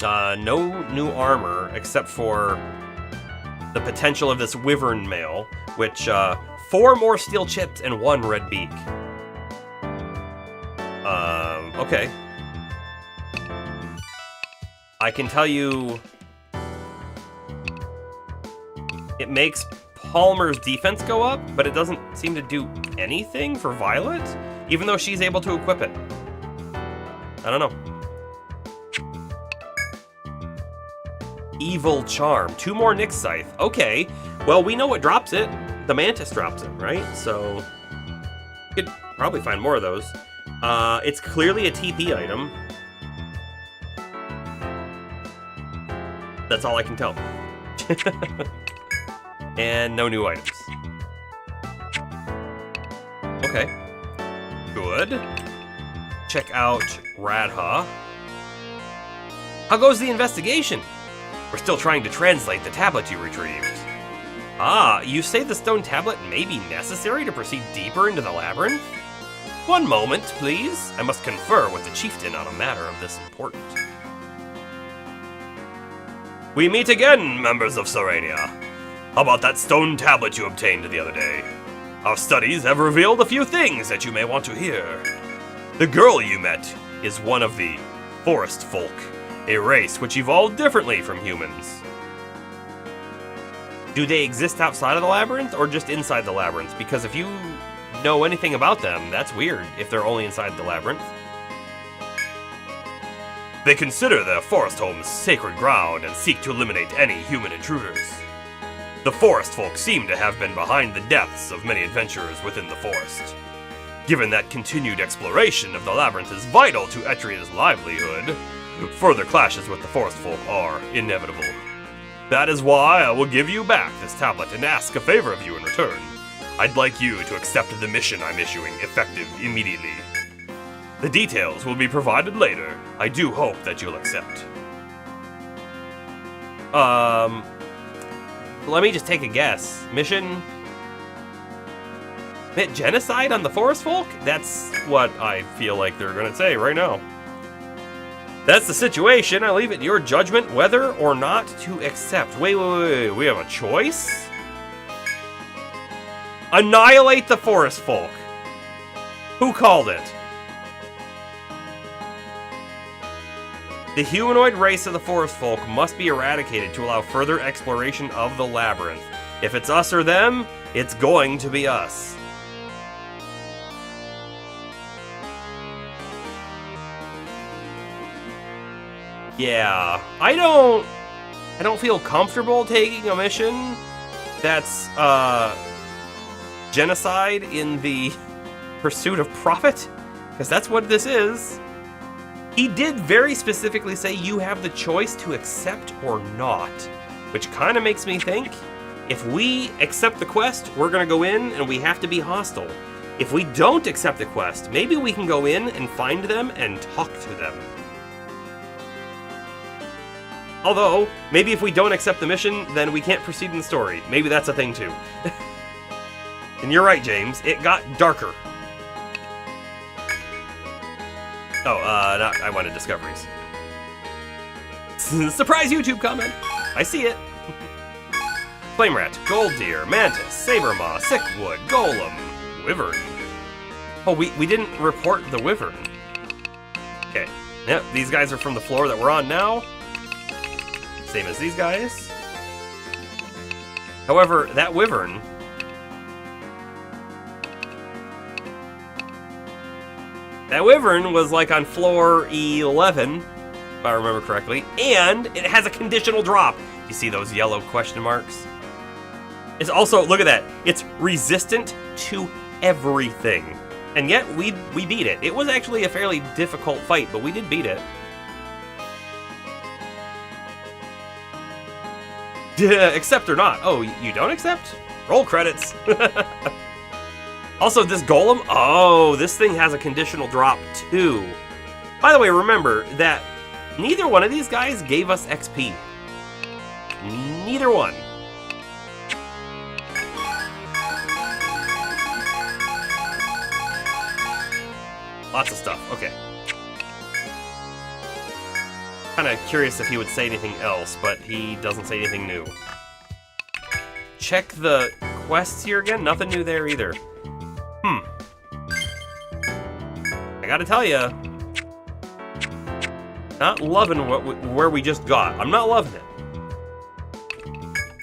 No new armor except for the potential of this Wyvern Mail, which 4 more steel chips and 1 red beak. Okay. I can tell you it makes Palmer's defense go up, but it doesn't seem to do anything for Violet, even though she's able to equip it. I don't know. Evil Charm. 2 more Nyx Scythe. Okay. Well, we know what drops it. The Mantis drops it, right? So you could probably find more of those. It's clearly a TP item. That's all I can tell. And no new items. Okay. Good. Check out Radha. How goes the investigation? We're still trying to translate the tablet you retrieved. Ah, you say the stone tablet may be necessary to proceed deeper into the labyrinth? One moment, please. I must confer with the chieftain on a matter of this importance. We meet again, members of Serenia. How about that stone tablet you obtained the other day? Our studies have revealed a few things that you may want to hear. The girl you met is one of the forest folk, a race which evolved differently from humans. Do they exist outside of the labyrinth or just inside the labyrinth? Because if you know anything about them, that's weird if they're only inside the labyrinth. They consider their forest homes sacred ground and seek to eliminate any human intruders. The forest folk seem to have been behind the deaths of many adventurers within the forest. Given that continued exploration of the labyrinth is vital to Etrian's livelihood, further clashes with the forest folk are inevitable. That is why I will give you back this tablet and ask a favor of you in return. I'd like you to accept the mission I'm issuing, effective immediately. The details will be provided later. I do hope that you'll accept. Let me just take a guess. Mission? Genocide on the forest folk? That's what I feel like they're gonna say right now. That's the situation. I leave it to your judgment whether or not to accept. Wait. We have a choice? Annihilate the forest folk. Who called it? The humanoid race of the forest folk must be eradicated to allow further exploration of the labyrinth. If it's us or them, it's going to be us. Yeah, I don't feel comfortable taking a mission that's genocide in the pursuit of profit, because that's what this is. He did very specifically say you have the choice to accept or not, which kind of makes me think if we accept the quest, we're going to go in and we have to be hostile. If we don't accept the quest, maybe we can go in and find them and talk to them. Although, maybe if we don't accept the mission, then we can't proceed in the story. Maybe that's a thing too. And you're right, James. It got darker. Oh, I wanted discoveries. Surprise YouTube comment! I see it. Flame rat, gold deer, mantis, saber maw, sickwood, golem, wyvern. Oh, we didn't report the wyvern. Okay. Yep, these guys are from the floor that we're on now. Same as these guys. However, that wyvern... That wyvern was like on floor 11, if I remember correctly, and it has a conditional drop. You see those yellow question marks? It's also, look at that, it's resistant to everything. And yet, we beat it. It was actually a fairly difficult fight, but we did beat it. Accept or not? Oh, you don't accept? Roll credits. Also, this golem, oh, this thing has a conditional drop too. By the way, remember that neither one of these guys gave us XP. Neither one. Lots of stuff, okay. Kind of curious if he would say anything else, but he doesn't say anything new. Check the quests here again, nothing new there either. I gotta tell you, not loving where we just got. I'm not loving it.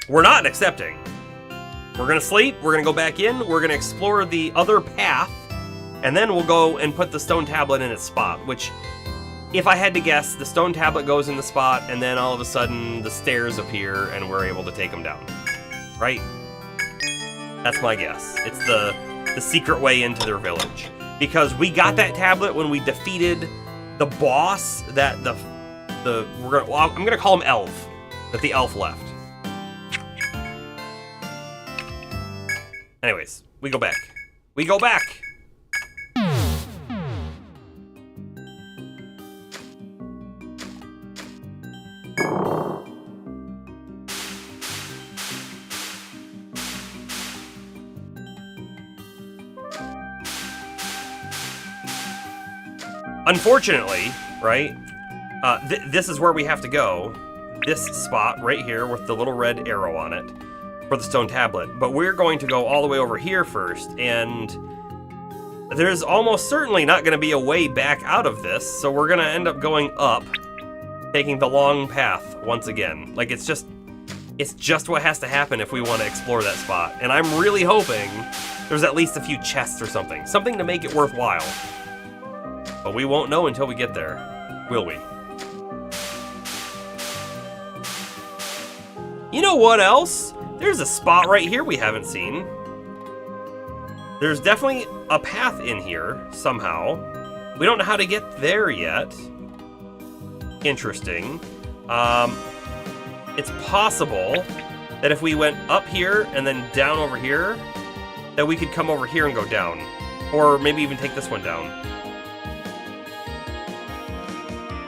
We're not accepting. We're gonna sleep, we're gonna go back in, we're gonna explore the other path, and then we'll go and put the stone tablet in its spot, which, if I had to guess, the stone tablet goes in the spot, and then all of a sudden the stairs appear and we're able to take them down. Right? That's my guess. It's the secret way into their village. Because we got that tablet when we defeated the boss that I'm gonna call him Elf, that the elf left. Anyways, we go back. We go back! Unfortunately, right, this is where we have to go. This spot right here with the little red arrow on it for the stone tablet. But we're going to go all the way over here first, and there's almost certainly not going to be a way back out of this, so we're going to end up going up, taking the long path once again. Like, it's just what has to happen if we want to explore that spot. And I'm really hoping there's at least a few chests or something to make it worthwhile. But we won't know until we get there, will we? You know what else? There's a spot right here we haven't seen. There's definitely a path in here, somehow. We don't know how to get there yet. Interesting. It's possible that if we went up here and then down over here, that we could come over here and go down. Or maybe even take this one down.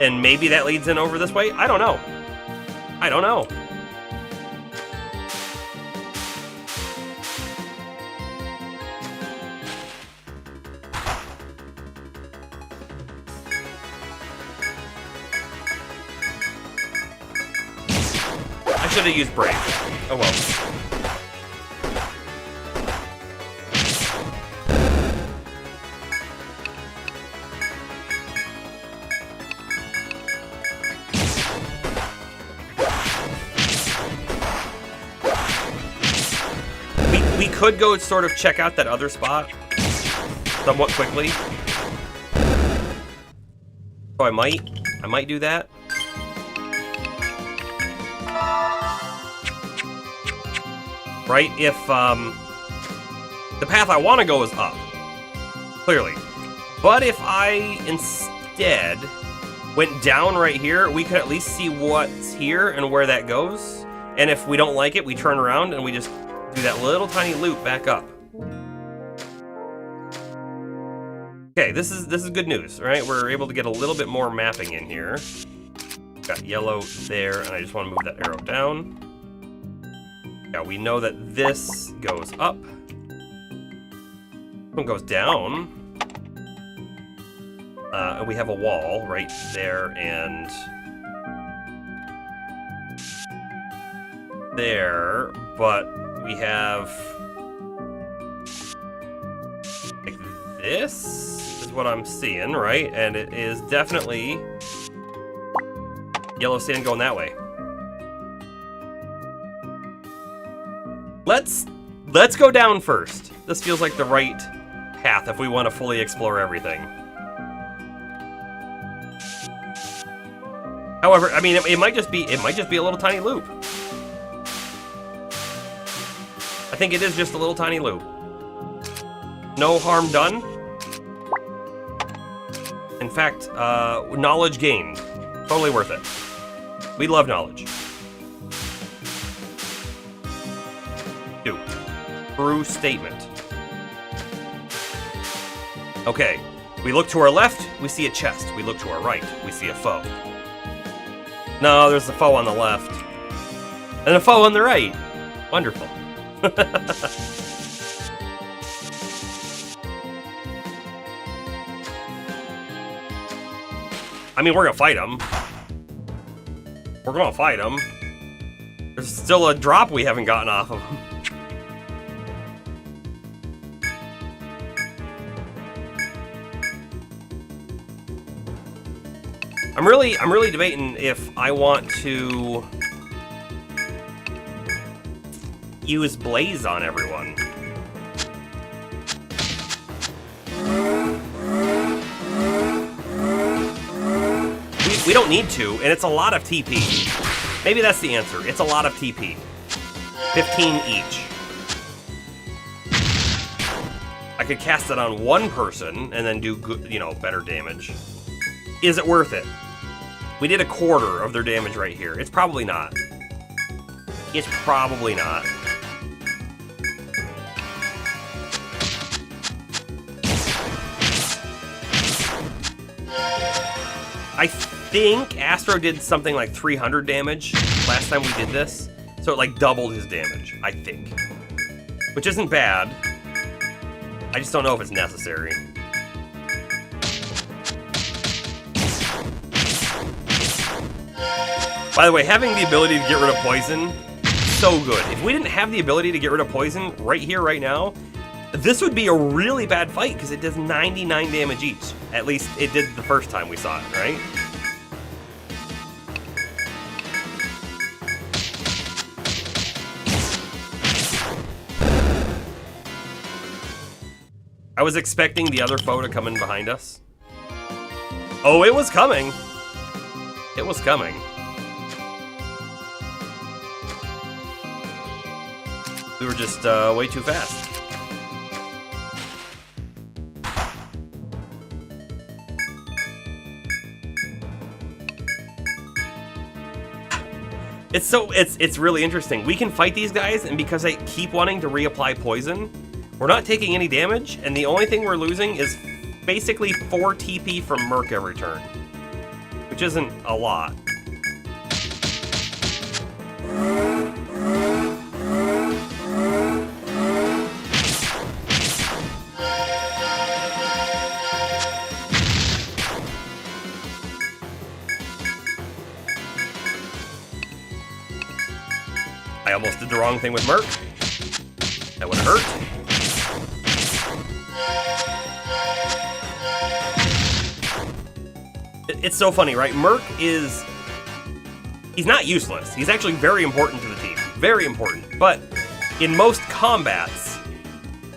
And maybe that leads in over this way? I don't know. I don't know. I should have used Brave. Oh well. We could go sort of check out that other spot somewhat quickly. So I might do that. Right? If the path I want to go is up, clearly. But if I instead went down right here, we could at least see what's here and where that goes. And if we don't like it, we turn around and we just do that little tiny loop back up. Okay, this is good news, right? We're able to get a little bit more mapping in here. Got yellow there, and I just want to move that arrow down. Yeah, we know that this goes up. This one goes down. And we have a wall right there and there, but we have like this is what I'm seeing, right? And it is definitely yellow sand going that way. Let's go down first. This feels like the right path if we want to fully explore everything. However, I mean, it might just be a little tiny loop. I think it is just a little tiny loop. No harm done. In fact, knowledge gained. Totally worth it. We love knowledge. 2. True statement. Okay. We look to our left, we see a chest. We look to our right, we see a foe. No, there's a foe on the left. And a foe on the right. Wonderful. I mean, we're gonna fight them. We're gonna fight them. There's still a drop we haven't gotten off of them. I'm really debating if I want to use Blaze on everyone. We don't need to, and it's a lot of TP. Maybe that's the answer. It's a lot of TP. 15 each. I could cast it on one person and then do good, better damage. Is it worth it? We did a quarter of their damage right here. It's probably not. It's probably not. I think Astro did something like 300 damage last time we did this. So it like doubled his damage, I think. Which isn't bad. I just don't know if it's necessary. By the way, having the ability to get rid of poison, so good. If we didn't have the ability to get rid of poison right here, right now, this would be a really bad fight because it does 99 damage each. At least it did the first time we saw it, right? I was expecting the other foe to come in behind us. Oh, it was coming. It was coming. We were just way too fast. It's really interesting. We can fight these guys, and because I keep wanting to reapply poison, we're not taking any damage, and the only thing we're losing is basically 4 TP from Merc every turn, which isn't a lot. I almost did the wrong thing with Merc. That would hurt. It's so funny, right? Merc is... He's not useless. He's actually very important to the team. Very important. But in most combats,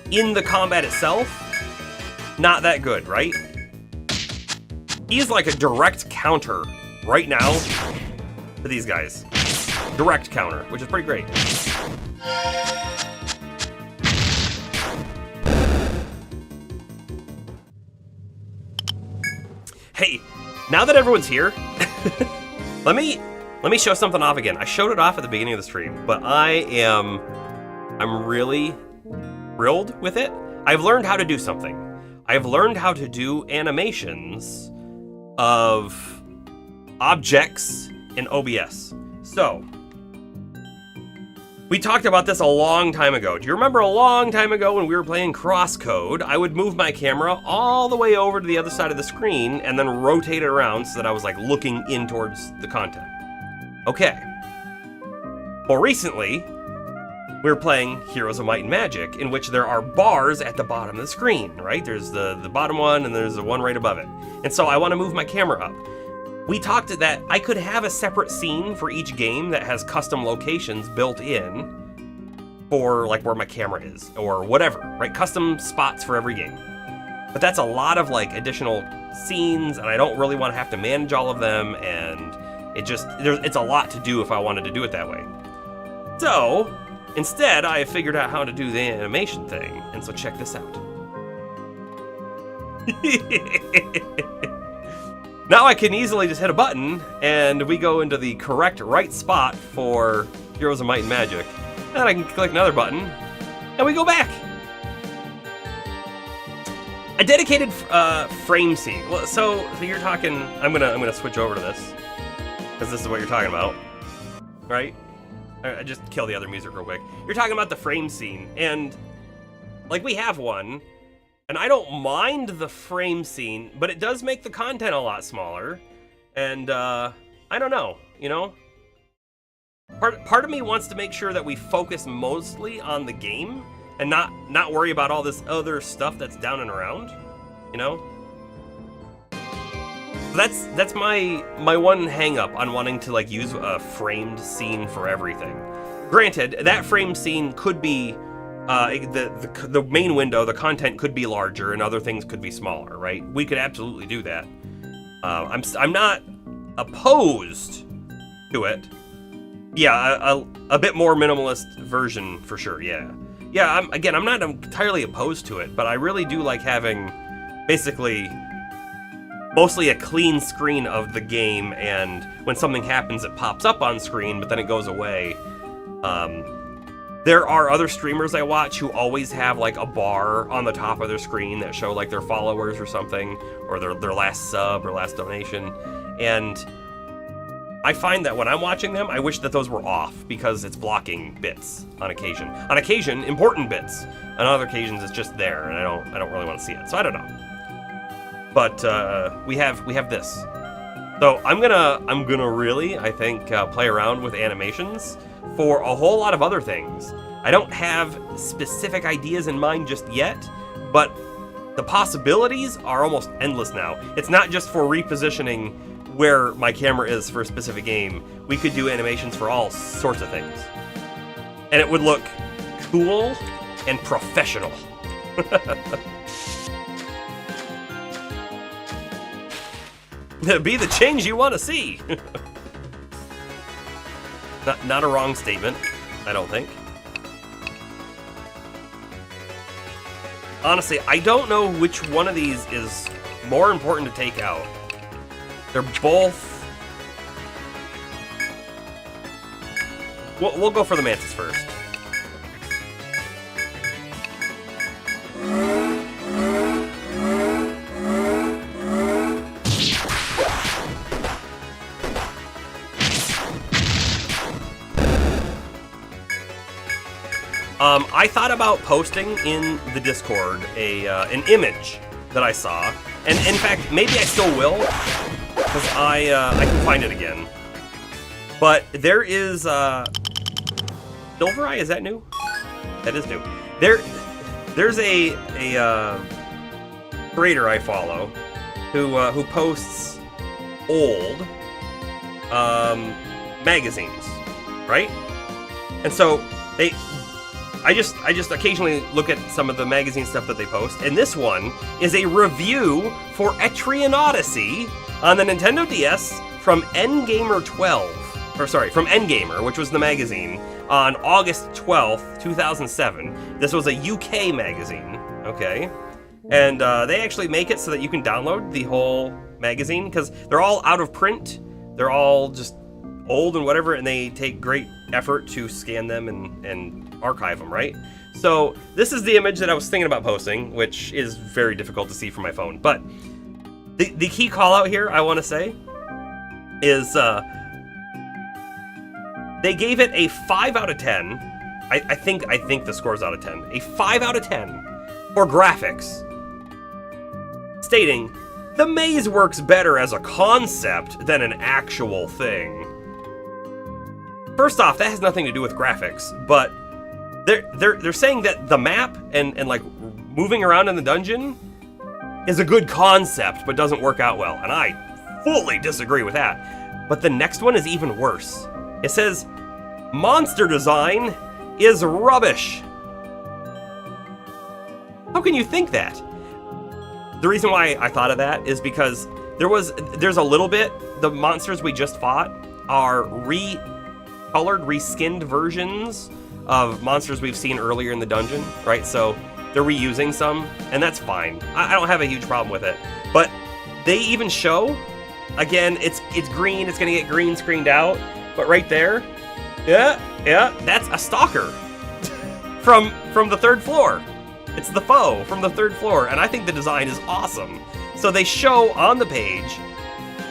in the combat itself, not that good, right? He's like a direct counter right now to these guys. Direct counter, which is pretty great. Hey, now that everyone's here, let me show something off again. I showed it off at the beginning of the stream, but I'm really thrilled with it. I've learned how to do something. I've learned how to do animations of objects in OBS. So, we talked about this a long time ago. Do you remember a long time ago when we were playing Crosscode, I would move my camera all the way over to the other side of the screen and then rotate it around so that I was like looking in towards the content. Okay. Well, recently, we were playing Heroes of Might and Magic, in which there are bars at the bottom of the screen, right? There's the bottom one and there's the one right above it. And so I want to move my camera up. We talked that I could have a separate scene for each game that has custom locations built in for like where my camera is or whatever, right? Custom spots for every game. But that's a lot of like additional scenes, and I don't really want to have to manage all of them, and it's a lot to do if I wanted to do it that way. So instead, I figured out how to do the animation thing, and so check this out. Now I can easily just hit a button, and we go into the correct right spot for Heroes of Might and Magic. And then I can click another button, and we go back. A dedicated frame scene. Well, so you're talking. I'm gonna switch over to this because this is what you're talking about, right? I just kill the other music real quick. You're talking about the frame scene, and like we have one. And I don't mind the frame scene, but it does make the content a lot smaller. And I don't know, you know? Part of me wants to make sure that we focus mostly on the game and not worry about all this other stuff that's down and around, you know? That's my one hang up on wanting to like use a framed scene for everything. Granted, that framed scene could be the main window, the content could be larger and other things could be smaller, right? We could absolutely do that. I'm not opposed to it. Yeah, a bit more minimalist version for sure, yeah. Yeah, I'm not entirely opposed to it, but I really do like having basically mostly a clean screen of the game, and when something happens it pops up on screen, but then it goes away. There are other streamers I watch who always have like a bar on the top of their screen that show like their followers or something, or their last sub or last donation. And I find that when I'm watching them, I wish that those were off because it's blocking bits on occasion. On occasion, important bits. On other occasions, it's just there, and I don't really want to see it. So I don't know. But we have this. So I'm gonna really, I think, play around with animations for a whole lot of other things. I don't have specific ideas in mind just yet, but the possibilities are almost endless now. It's not just for repositioning where my camera is for a specific game. We could do animations for all sorts of things. And it would look cool and professional. Be the change you want to see. Not a wrong statement, I don't think. honestly, I don't know which one of these is more important to take out. They're both... We'll go for the Mantis first. I thought about posting in the Discord an image that I saw, and in fact, maybe I still will, because I can find it again. But there is Silvereye. Is that new? That is new. There's a creator I follow who posts old magazines, right? And so I just occasionally look at some of the magazine stuff that they post, and this one is a review for Etrian Odyssey on the Nintendo DS from N-Gamer 12, or sorry, from N-Gamer, which was the magazine, on August 12th, 2007. This was a UK magazine, okay? And they actually make it so that you can download the whole magazine, because they're all out of print, they're all just old and whatever, and they take great effort to scan them and archive them, right? So this is the image that I was thinking about posting, which is very difficult to see from my phone. But the key call out here, I want to say, is they gave it a 5 out of 10. I think the score's out of 10. A 5 out of 10 for graphics, stating the maze works better as a concept than an actual thing. First off, that has nothing to do with graphics, but they're saying that the map and like moving around in the dungeon is a good concept, but doesn't work out well, and I fully disagree with that. But the next one is even worse. It says, monster design is rubbish. How can you think that? The reason why I thought of that is because there's a little bit, the monsters we just fought are recolored, reskinned versions of monsters we've seen earlier in the dungeon, right? So they're reusing some, and that's fine. I don't have a huge problem with it. But they even show, again, it's green, it's gonna get green screened out, but right there, yeah, that's a stalker from the 3rd floor. It's the F.O.E from the 3rd floor, and I think the design is awesome. So they show on the page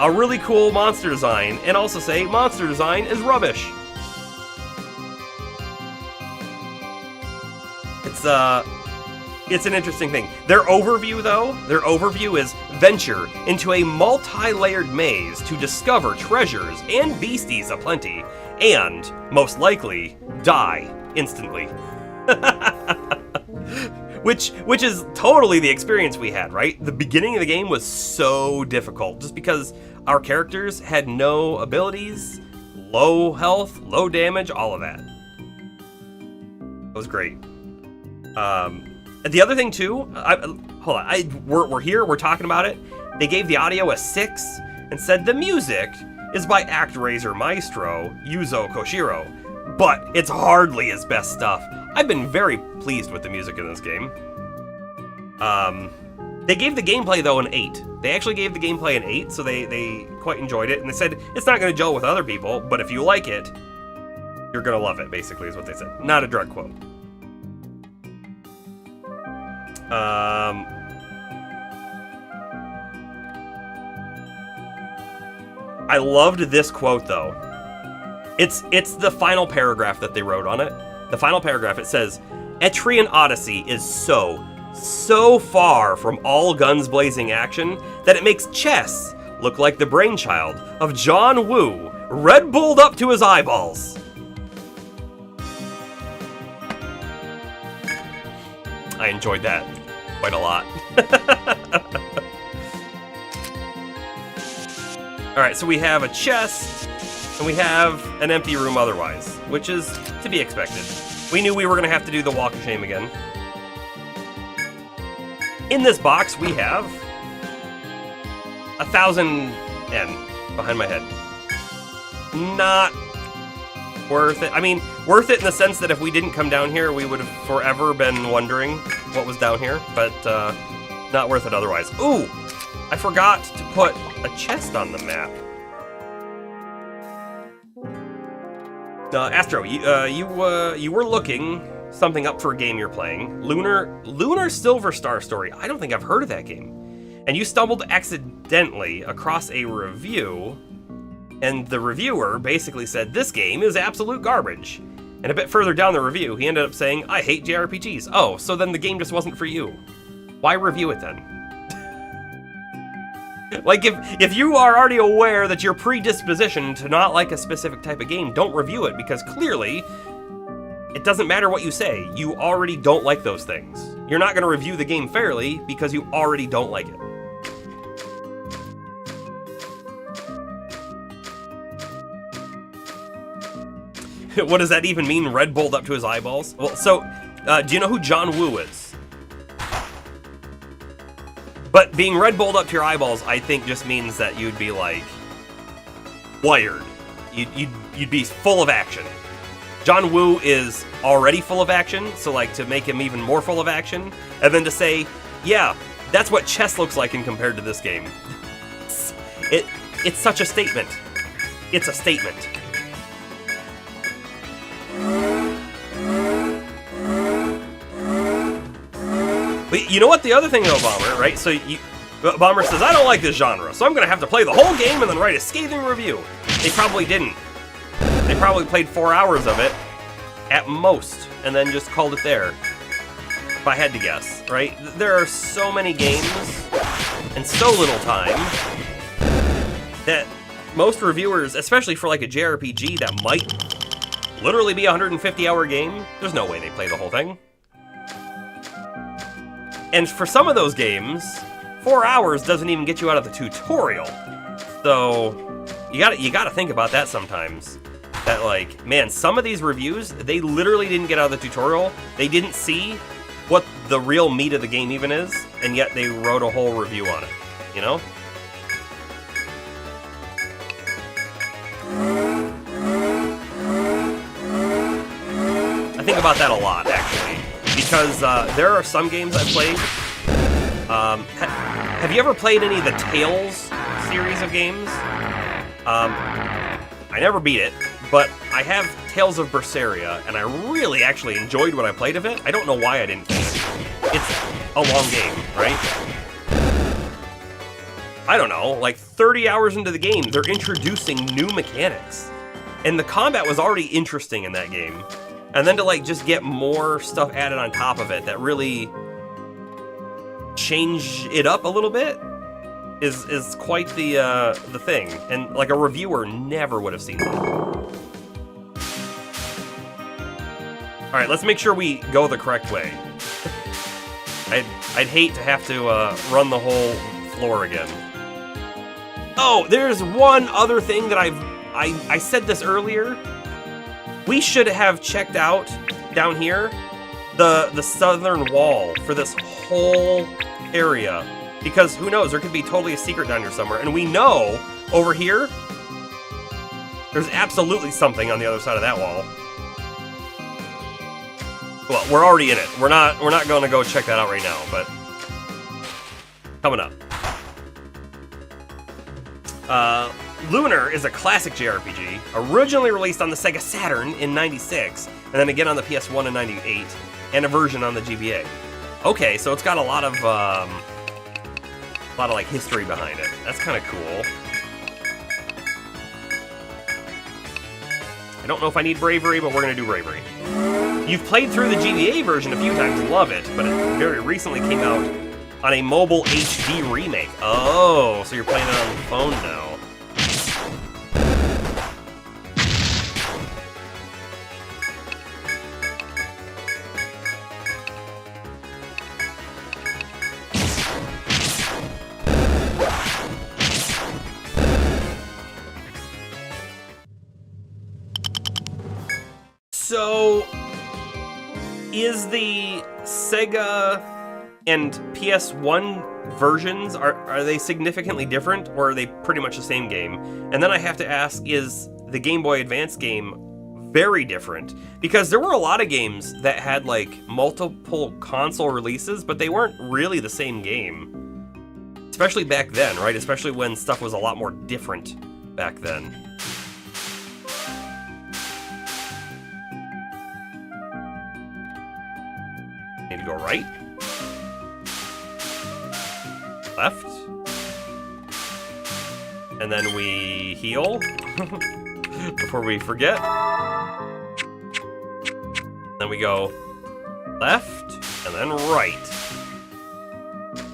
a really cool monster design, and also say monster design is rubbish. It's an interesting thing. Their overview is venture into a multi-layered maze to discover treasures and beasties aplenty, and, most likely, die instantly. Which is totally the experience we had, right? The beginning of the game was so difficult, just because our characters had no abilities, low health, low damage, all of that. It was great. The other thing too, hold on, we're here, we're talking about it. They gave the audio a 6 and said the music is by ActRaiser maestro Yuzo Koshiro, but it's hardly his best stuff. I've been very pleased with the music in this game. They gave the gameplay though an 8. They actually gave the gameplay an 8, so they quite enjoyed it, and they said it's not going to gel with other people, but if you like it, you're going to love it, basically is what they said. Not a direct quote. I loved this quote though. It's the final paragraph that they wrote on it. The final paragraph, it says, Etrian Odyssey is so far from all guns blazing action that it makes chess look like the brainchild of John Woo, Red Bulled up to his eyeballs. I enjoyed that quite a lot. Alright, so we have a chest, and we have an empty room otherwise, which is to be expected. We knew we were going to have to do the Walk of Shame again. In this box, we have 1,000 N behind my head. Worth it. I mean, worth it in the sense that if we didn't come down here, we would have forever been wondering what was down here, but not worth it otherwise. Ooh, I forgot to put a chest on the map. Astro, you were looking something up for a game you're playing. Lunar Silver Star Story. I don't think I've heard of that game. And you stumbled accidentally across a review, and the reviewer basically said, this game is absolute garbage. And a bit further down the review, he ended up saying, I hate JRPGs. Oh, so then the game just wasn't for you. Why review it then? Like, if you are already aware that you're predispositioned to not like a specific type of game, don't review it, because clearly, it doesn't matter what you say, you already don't like those things. You're not going to review the game fairly because you already don't like it. What does that even mean, Red Bulled up to his eyeballs? Well, so, do you know who John Woo is? But being Red Bulled up to your eyeballs, I think just means that you'd be, like, wired. You'd be full of action. John Woo is already full of action, so, like, to make him even more full of action, and then to say, yeah, that's what chess looks like in compared to this game. It's such a statement. It's a statement. But you know what? The other thing though, Bomber, right? So Bomber says, I don't like this genre, so I'm going to have to play the whole game and then write a scathing review. They probably didn't. They probably played 4 hours of it, at most, and then just called it there. If I had to guess, right? There are so many games, and so little time, that most reviewers, especially for like a JRPG that might literally be a 150-hour game, there's no way they play the whole thing. And for some of those games, 4 hours doesn't even get you out of the tutorial. So you gotta think about that sometimes. That, like, man, some of these reviews, they literally didn't get out of the tutorial. They didn't see what the real meat of the game even is, and yet they wrote a whole review on it, you know? I think about that a lot, actually. Because there are some games I've played. Have you ever played any of the Tales series of games? I never beat it, but I have Tales of Berseria, and I really actually enjoyed what I played of it. I don't know why I didn't finish it. It's a long game, right? I don't know, like 30 hours into the game, they're introducing new mechanics. And the combat was already interesting in that game. And then to like just get more stuff added on top of it that really change it up a little bit is quite the thing. And like a reviewer never would have seen that. All right, let's make sure we go the correct way. I'd hate to have to run the whole floor again. Oh, there's one other thing that I said this earlier. We should have checked out, down here, the southern wall for this whole area. Because who knows, there could be totally a secret down here somewhere. And we know, over here, there's absolutely something on the other side of that wall. Well, we're already in it. We're not going to go check that out right now, but coming up. Lunar is a classic JRPG, originally released on the Sega Saturn in '96, and then again on the PS1 in '98, and a version on the GBA. Okay, so it's got a lot of like history behind it. That's kind of cool. I don't know if I need bravery, but we're gonna do bravery. You've played through the GBA version a few times and love it, but it very recently came out on a mobile HD remake. Oh, so you're playing it on the phone now. So, is the Sega and PS1 versions, are they significantly different, or are they pretty much the same game? And then I have to ask, is the Game Boy Advance game very different. Because there were a lot of games that had, like, multiple console releases, but they weren't really the same game. Especially back then, right? Especially when stuff was a lot more different back then. Need to go right. Left. And then we heal before we forget. Then we go left and then right.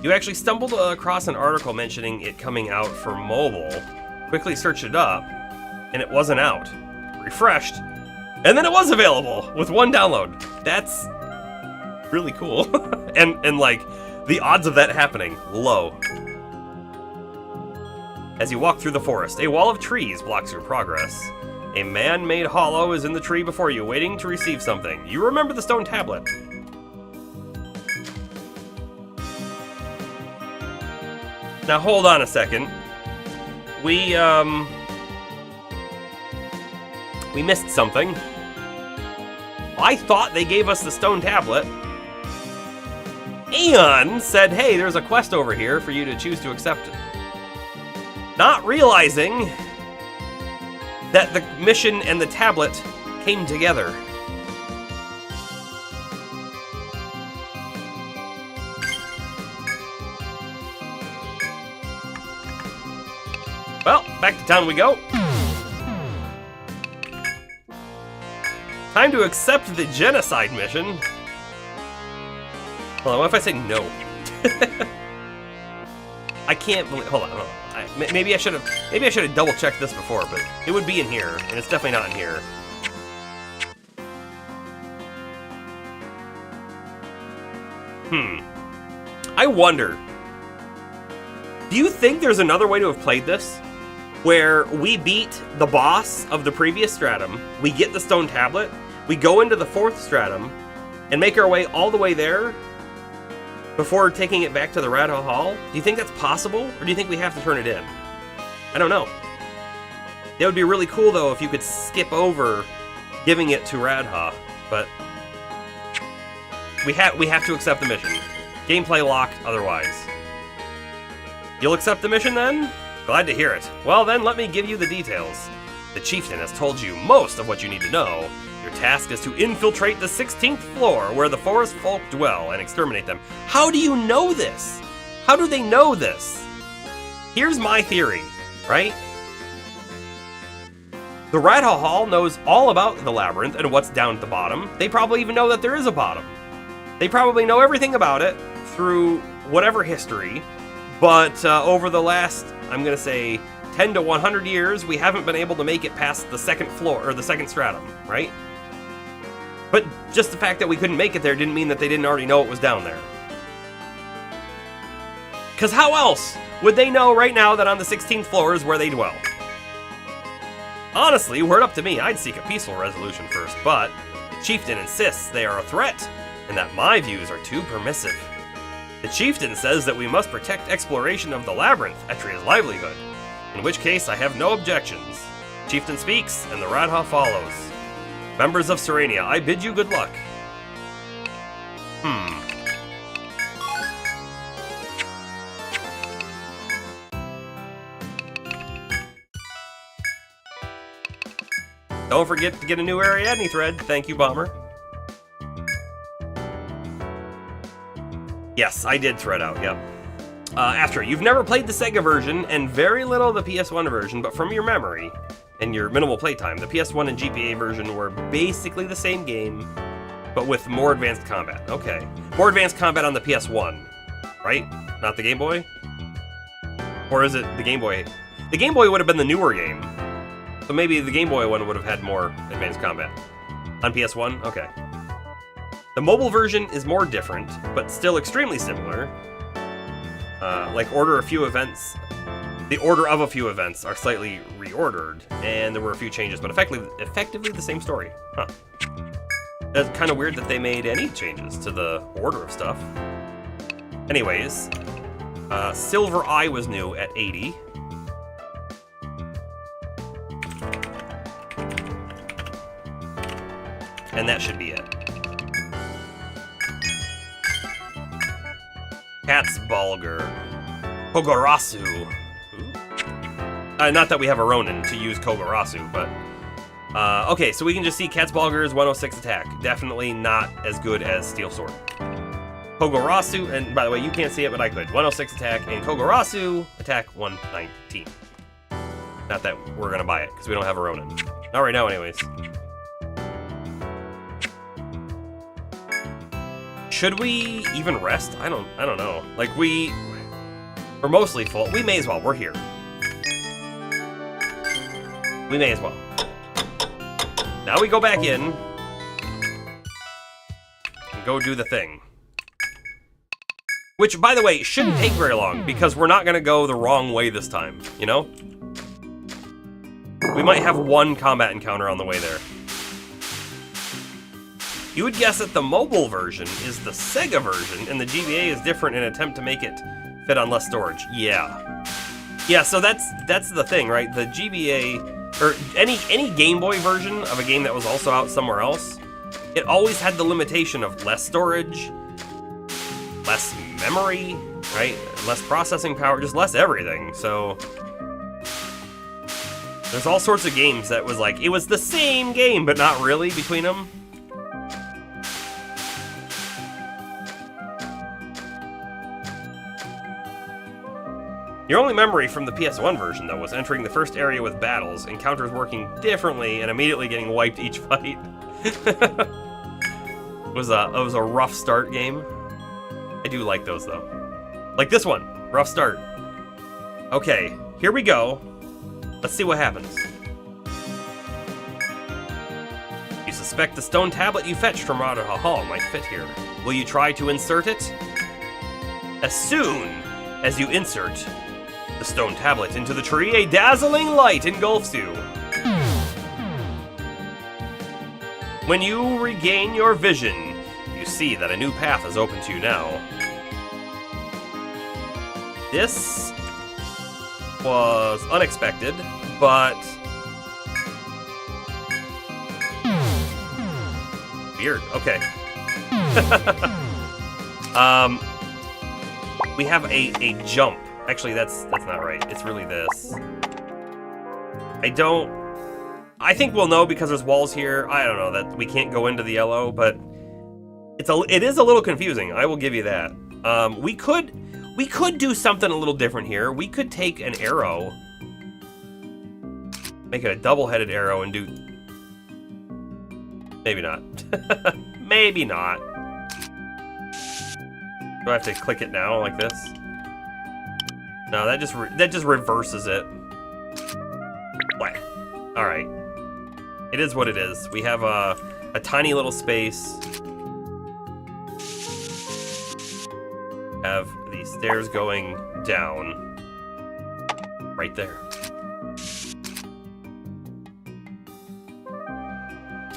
You actually stumbled across an article mentioning it coming out for mobile. Quickly searched it up, and it wasn't out. Refreshed, and then it was available with one download. That's really cool. and like, the odds of that happening, low. As you walk through the forest, a wall of trees blocks your progress. A man-made hollow is in the tree before you, waiting to receive something. You remember the stone tablet. Now hold on a second. We missed something. I thought they gave us the stone tablet and said, hey, there's a quest over here for you to choose to accept it. Not realizing that the mission and the tablet came together. Well, back to town we go. Time to accept the genocide mission. Hold on, what if I say no? I can't believe. Hold on. Maybe I should have double checked this before, but it would be in here, and it's definitely not in here. I wonder. Do you think there's another way to have played this? Where we beat the boss of the previous stratum, we get the stone tablet, we go into the fourth stratum, and make our way all the way there before taking it back to the Radha Hall? Do you think that's possible, or do you think we have to turn it in? I don't know. That would be really cool, though, if you could skip over giving it to Radha, but we have to accept the mission. Gameplay locked otherwise. You'll accept the mission, then? Glad to hear it. Well, then, let me give you the details. The chieftain has told you most of what you need to know. Your task is to infiltrate the 16th floor where the forest folk dwell and exterminate them. How do you know this? How do they know this? Here's my theory, right? The Radha Hall knows all about the labyrinth and what's down at the bottom. They probably even know that there is a bottom. They probably know everything about it through whatever history, but over the last, I'm going to say, 10 to 100 years, we haven't been able to make it past the second floor, or the second stratum, right? But just the fact that we couldn't make it there didn't mean that they didn't already know it was down there. Because how else would they know right now that on the 16th floor is where they dwell? Honestly, were it up to me, I'd seek a peaceful resolution first, but the chieftain insists they are a threat, and that my views are too permissive. The chieftain says that we must protect exploration of the labyrinth, Etrian's livelihood, in which case I have no objections. Chieftain speaks, and the Radha follows. Members of Serenia, I bid you good luck. Don't forget to get a new Ariadne thread. Thank you, Bomber. Yes, I did thread out, yep. After, you've never played the Sega version and very little of the PS1 version, but from your memory and your minimal playtime, the PS1 and GBA version were basically the same game, but with more advanced combat. Okay. More advanced combat on the PS1, right? Not the Game Boy? Or is it the Game Boy? The Game Boy would have been the newer game, so maybe the Game Boy one would have had more advanced combat. On PS1? Okay. The mobile version is more different, but still extremely similar. Like the order of a few events are slightly reordered, and there were a few changes, but effectively the same story. Huh. That's kind of weird that they made any changes to the order of stuff. Anyways, Silver Eye was new at 80. and that should be it. Katzbalger. Kogarasu. Not that we have a Ronin to use Kogarasu, but... okay, so we can just see Katzbalger's 106 attack. Definitely not as good as Steel Sword. Kogarasu, and by the way, you can't see it, but I could. 106 attack, and Kogarasu attack 119. Not that we're gonna buy it, because we don't have a Ronin. Not right now, anyways. Should we even rest? I don't know. Like, we're mostly full. We may as well. We're here. We may as well. Now we go back in and go do the thing. Which, by the way, shouldn't take very long, because we're not going to go the wrong way this time, you know? We might have one combat encounter on the way there. You would guess that the mobile version is the Sega version, and the GBA is different in an attempt to make it fit on less storage. Yeah. Yeah, so that's the thing, right? The GBA, or any Game Boy version of a game that was also out somewhere else, it always had the limitation of less storage, less memory, right? Less processing power, just less everything. So there's all sorts of games that was like, it was the same game, but not really between them. Your only memory from the PS1 version, though, was entering the first area with battles, encounters working differently, and immediately getting wiped each fight. It was a rough start game. I do like those, though. Like this one, rough start. Okay, here we go. Let's see what happens. You suspect the stone tablet you fetched from Radaha Hall might fit here. Will you try to insert it? As soon as you insert the stone tablet into the tree, a dazzling light engulfs you. When you regain your vision, you see that a new path is open to you now. This was unexpected, but weird. Okay. We have a jump. Actually, that's not right. It's really this. I think we'll know because there's walls here. I don't know that we can't go into the yellow, but it is a little confusing. I will give you that. We could do something a little different here. We could take an arrow, make it a double-headed arrow, and do. Maybe not. Maybe not. Do I have to click it now like this? No, that just reverses it. What? All right. It is what it is. We have a tiny little space. Have the stairs going down. Right there.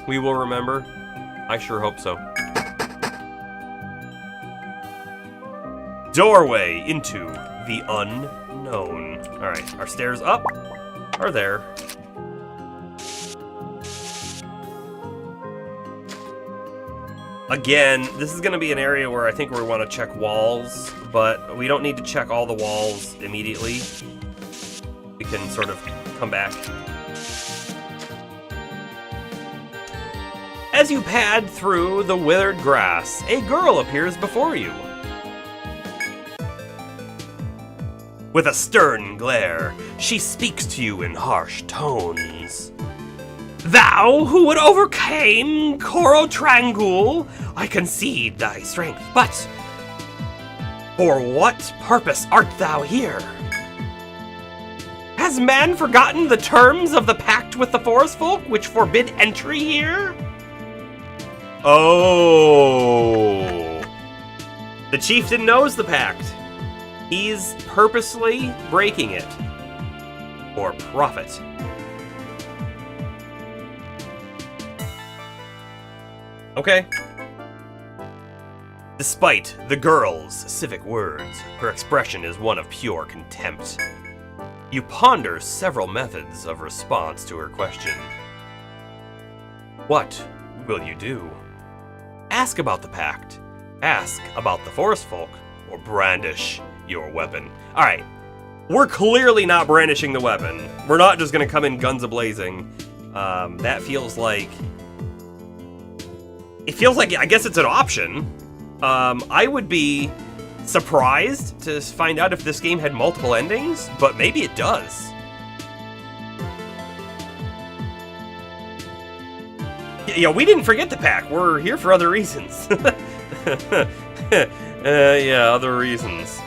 We will remember. I sure hope so. Doorway into the unknown. All right, our stairs up are there. Again, this is going to be an area where I think we want to check walls, but we don't need to check all the walls immediately. We can sort of come back. As you pad through the withered grass, a girl appears before you. With a stern glare, she speaks to you in harsh tones. Thou who would overcame Koro Trangul, I concede thy strength, but for what purpose art thou here? Has man forgotten the terms of the pact with the forest folk, which forbid entry here? Oh. The chieftain knows the pact. He's purposely breaking it for profit. Okay. Despite the girl's civic words, her expression is one of pure contempt. You ponder several methods of response to her question. What will you do? Ask about the pact, ask about the forest folk, or brandish your weapon. Alright, we're clearly not brandishing the weapon. We're not just gonna come in guns a-blazing. That feels like... It feels like, I guess it's an option. I would be surprised to find out if this game had multiple endings, but maybe it does. Yeah, we didn't forget the pack. We're here for other reasons. Yeah, other reasons.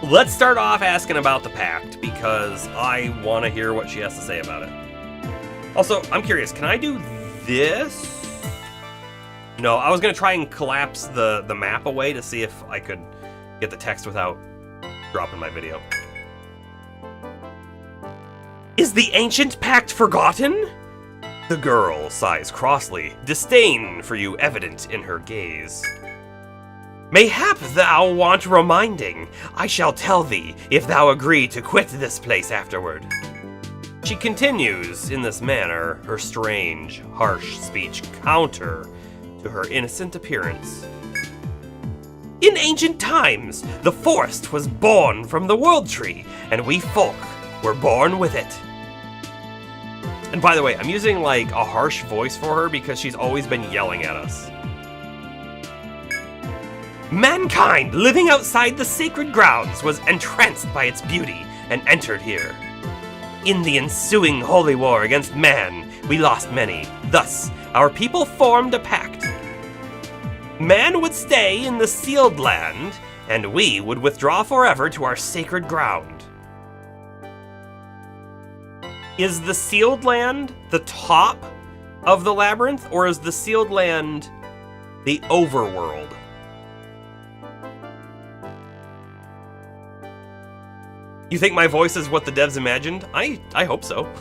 Let's start off asking about the pact, because I want to hear what she has to say about it. Also, I'm curious, can I do this? No, I was going to try and collapse the map away to see if I could get the text without dropping my video. Is the ancient pact forgotten? The girl sighs crossly, disdain for you evident in her gaze. Mayhap thou want reminding. I shall tell thee, if thou agree to quit this place afterward. She continues in this manner, her strange, harsh speech counter to her innocent appearance. In ancient times, the forest was born from the world tree, and we folk were born with it. And by the way, I'm using like a harsh voice for her because she's always been yelling at us. Mankind living outside the sacred grounds was entranced by its beauty and entered here. In the ensuing holy war against man, we lost many. Thus, our people formed a pact. Man would stay in the sealed land, and we would withdraw forever to our sacred ground. Is the sealed land the top of the labyrinth, or is the sealed land the overworld? You think my voice is what the devs imagined? I hope so.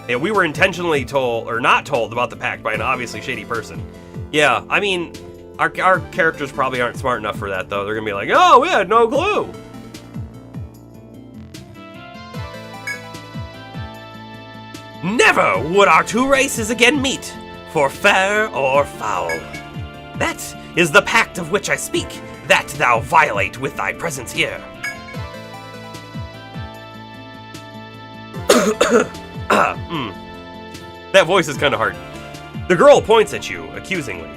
Yeah, we were intentionally told, or not told, about the pact by an obviously shady person. Yeah, I mean, our characters probably aren't smart enough for that, though. They're gonna be like, oh, we had no clue. Never would our two races again meet, for fair or foul. That is the pact of which I speak, that thou violate with thy presence here. That voice is kind of hard. The girl points at you, accusingly.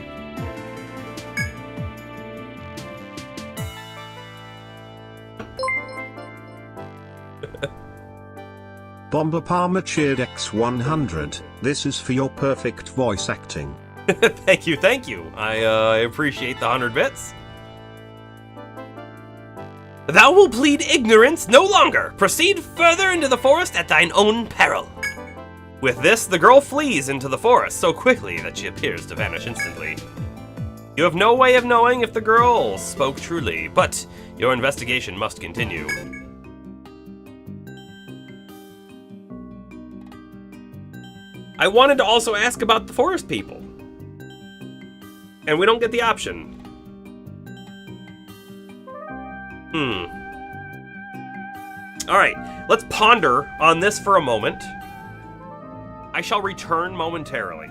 Bomber Palmer cheered X100. This is for your perfect voice acting.
Thank you, thank you. I appreciate the 100 bits. Thou will plead ignorance no longer. Proceed further into the forest at thine own peril. With this, the girl flees into the forest so quickly that she appears to vanish instantly. You have no way of knowing if the girl spoke truly, but your investigation must continue. I wanted to also ask about the forest people, and we don't get the option. Alright, let's ponder on this for a moment. I shall return momentarily.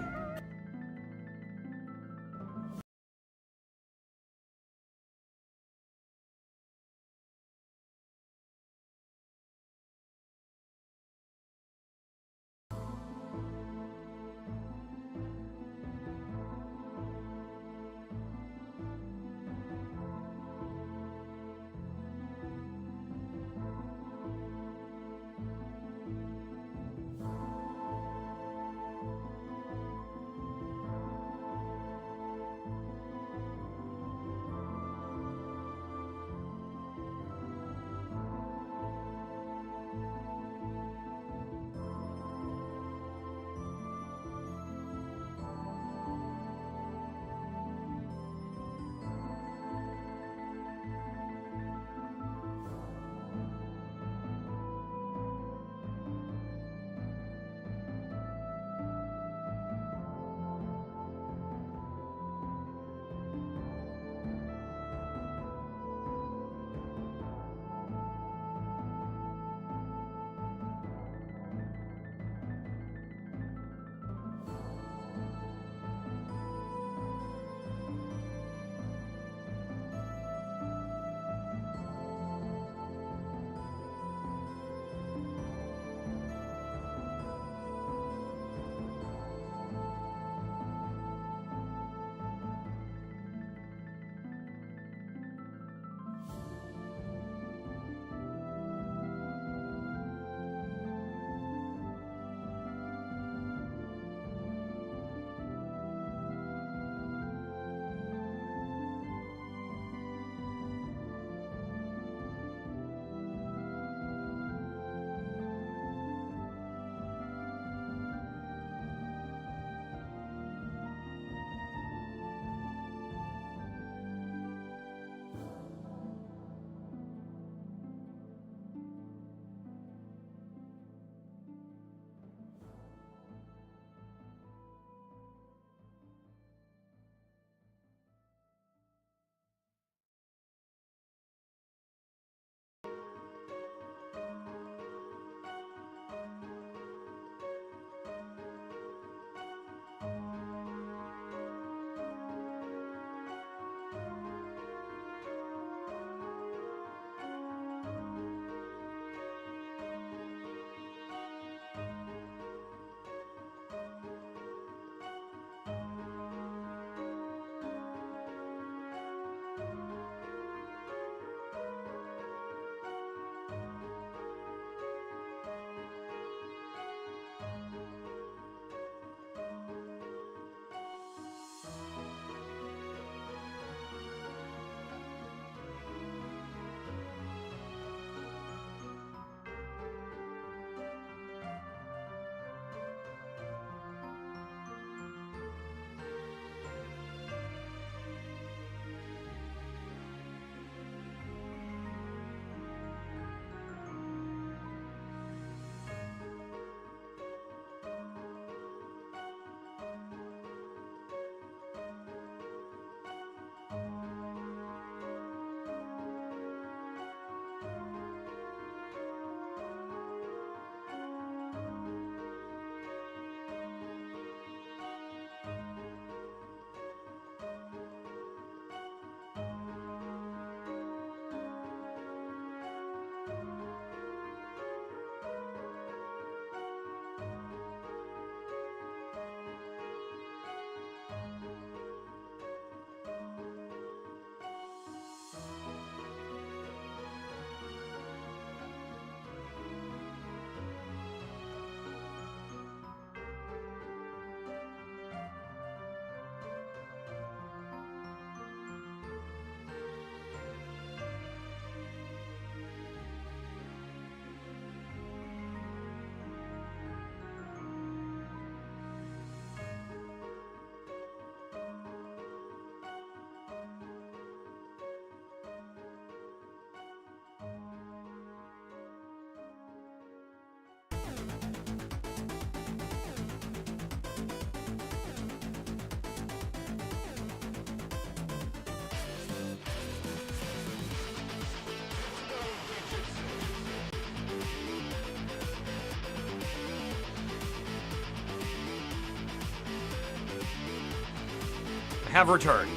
have returned.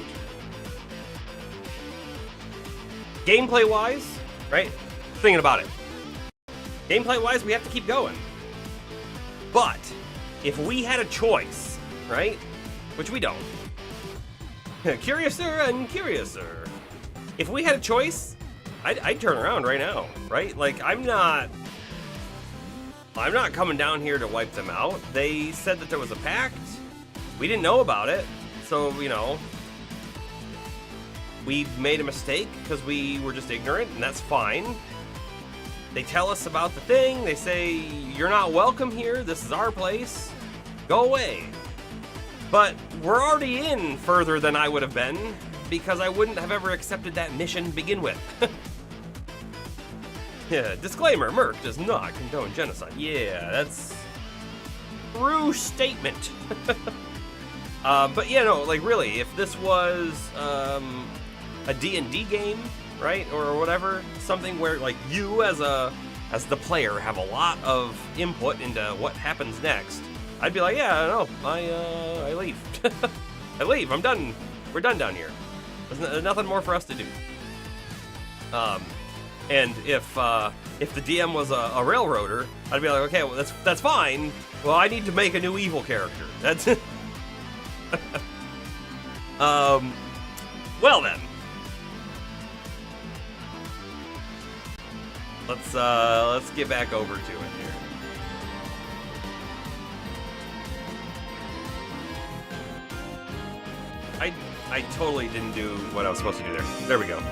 Gameplay-wise, right? Thinking about it. Gameplay-wise, we have to keep going. But if we had a choice, right? Which we don't. Curiouser and curiouser. If we had a choice, I'd turn around right now, right? Like, I'm not coming down here to wipe them out. They said that there was a pact. We didn't know about it. So, you know, we made a mistake because we were just ignorant, and that's fine. They tell us about the thing. They say, you're not welcome here. This is our place. Go away. But we're already in further than I would have been because I wouldn't have ever accepted that mission to begin with. Yeah, disclaimer, Merc does not condone genocide. Yeah, that's a true statement. But yeah, no, like really, if this was a D&D game, right, or whatever, something where like you as the player have a lot of input into what happens next, I'd be like, yeah, no, I leave. I leave. I'm done. We're done down here. There's nothing more for us to do. And if the DM was a railroader, I'd be like, okay, well that's fine. Well, I need to make a new evil character. That's it. Well then. Let's get back over to it here. I totally didn't do what I was supposed to do there. There we go.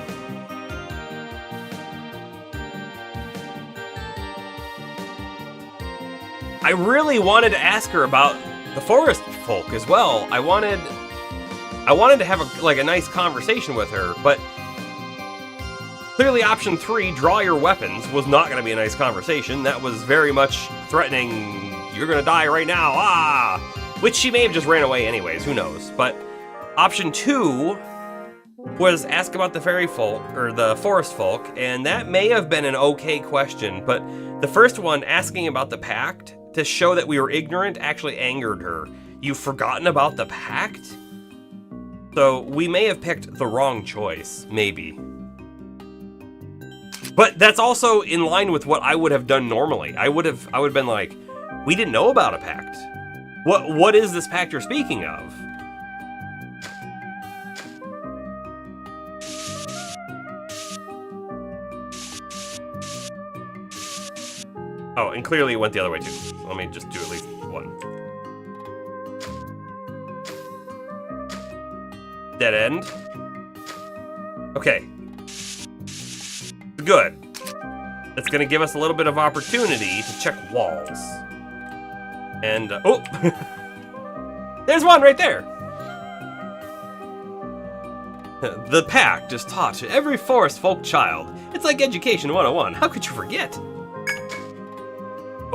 I really wanted to ask her about the forest folk as well. I wanted to have a nice conversation with her, but clearly option 3, draw your weapons, was not going to be a nice conversation. That was very much threatening, you're going to die right now, which she may have just ran away anyways, who knows. But option 2 was ask about the fairy folk, or the forest folk, and that may have been an okay question, but the first one, asking about the pact, to show that we were ignorant, actually angered her. You've forgotten about the pact? So we may have picked the wrong choice, maybe. But that's also in line with what I would have done normally. I would have been like, we didn't know about a pact. What is this pact you're speaking of? Oh, and clearly it went the other way too. Let me just do at least one. Dead end. Okay. Good. That's gonna give us a little bit of opportunity to check walls. And, oh! There's one right there! The pact is taught to every forest folk child. It's like Education 101. How could you forget?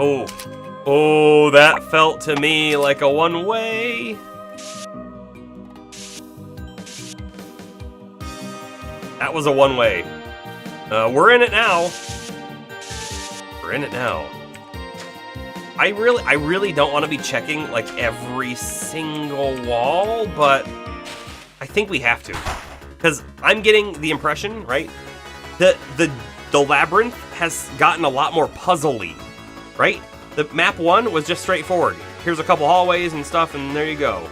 Oh, that felt to me like a one-way. That was a one-way. We're in it now. We're in it now. I really don't want to be checking like every single wall, but I think we have to. Because I'm getting the impression, right, that the labyrinth has gotten a lot more puzzly. Right? The map 1 was just straightforward. Here's a couple hallways and stuff, and there you go.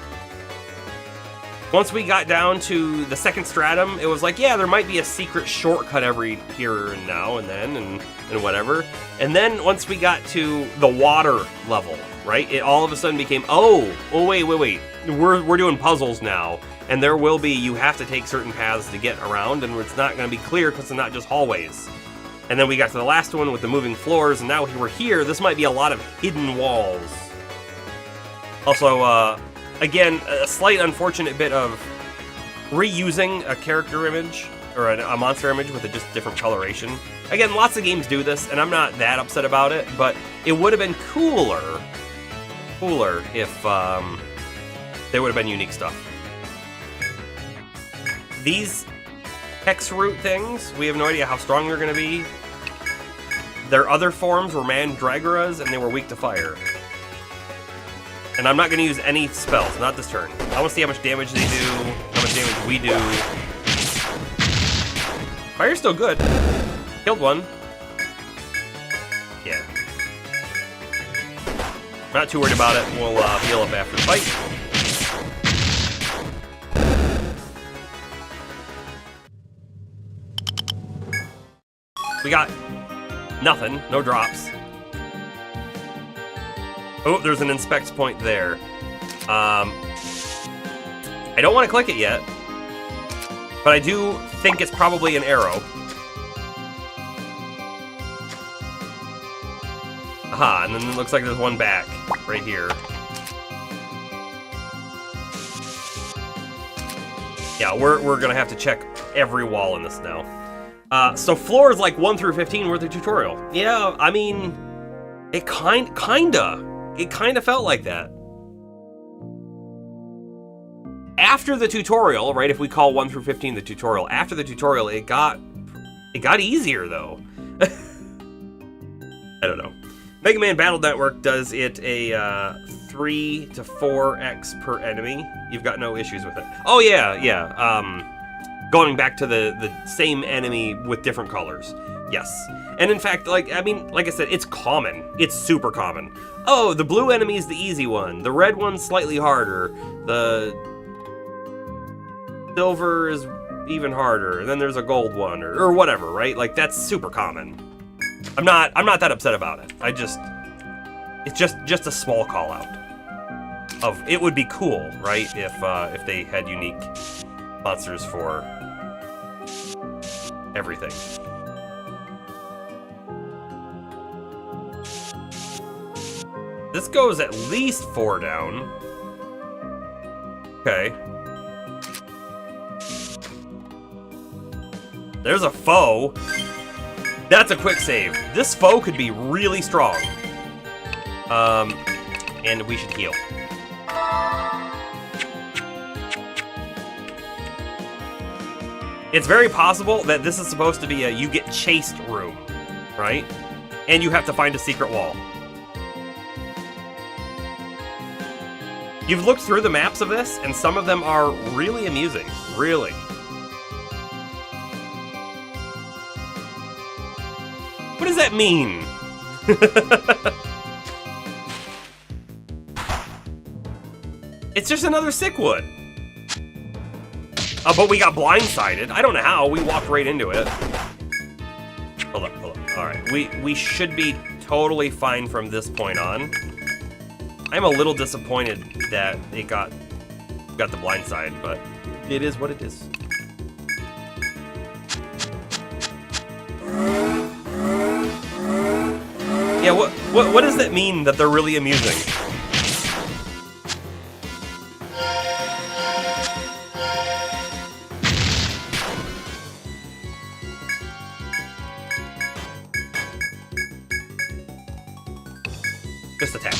Once we got down to the second stratum, it was like, yeah, there might be a secret shortcut every here and now and then, and whatever. And then once we got to the water level, right, it all of a sudden became, oh wait. We're doing puzzles now, and there will be, you have to take certain paths to get around, and it's not going to be clear because they're not just hallways. And then we got to the last one with the moving floors, and now we're here. This might be a lot of hidden walls. Also, again, a slight unfortunate bit of reusing a character image, or a monster image with a just different coloration. Again, lots of games do this, and I'm not that upset about it, but it would have been cooler if there would have been unique stuff. These hex root things, we have no idea how strong they're going to be. Their other forms were mandragoras, and they were weak to fire. And I'm not going to use any spells, not this turn. I want to see how much damage they do. how much damage we do. Fire's still good. Killed one. Yeah. Not too worried about it. We'll heal up after the fight. We got nothing. No drops. Oh, there's an inspect point there. I don't want to click it yet, but I do think it's probably an arrow. Aha, and then it looks like there's one back, right here. Yeah, we're gonna have to check every wall in this now. So floors like 1 through 15 were the tutorial. Yeah, I mean, it kinda felt like that. After the tutorial, right, if we call 1 through 15 the tutorial, after the tutorial, it got easier, though. I don't know. Mega Man Battle Network does it a 3 to 4x per enemy. You've got no issues with it. Oh, yeah. Going back to the same enemy with different colors. Yes. And in fact, like I said, it's common. It's super common. Oh, the blue enemy is the easy one. The red one's slightly harder. The silver is even harder. And then there's a gold one or whatever, right? Like, that's super common. I'm not that upset about it. It's just a small call out of it would be cool, right? If they had unique monsters for everything. This goes at least 4 down. Okay. There's a F.O.E. That's a quick save. This F.O.E. could be really strong. And we should heal. It's very possible that this is supposed to be a you get chased room, right? And you have to find a secret wall. You've looked through the maps of this, and some of them are really amusing. Really. What does that mean? It's just another Sickwood. But we got blindsided. I don't know how. We walked right into it. Hold up. All right. We should be totally fine from this point on. I'm a little disappointed that it got the blindside, but it is what it is. Yeah, what does that mean that they're really amusing? Just attack.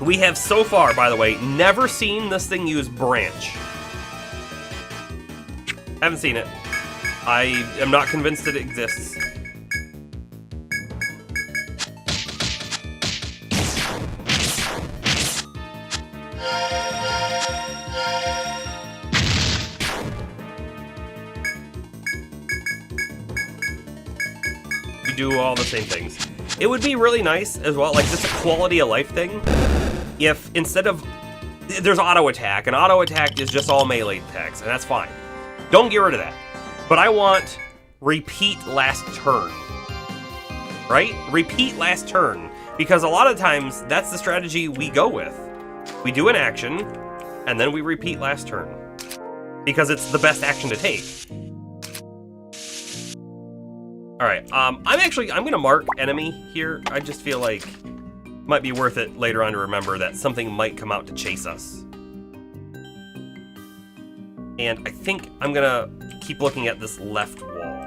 We have so far, by the way, never seen this thing use branch. Haven't seen it. I am not convinced that it exists. You do all the same things. It would be really nice as well, like just a quality of life thing, if instead of there's auto attack, and auto attack is just all melee attacks, and that's fine. Don't get rid of that. But I want repeat last turn. Right? Repeat last turn. Because a lot of times, that's the strategy we go with. We do an action, and then we repeat last turn. Because it's the best action to take. Alright, I'm gonna mark enemy here. I just feel like it might be worth it later on to remember that something might come out to chase us. And I think I'm gonna keep looking at this left wall.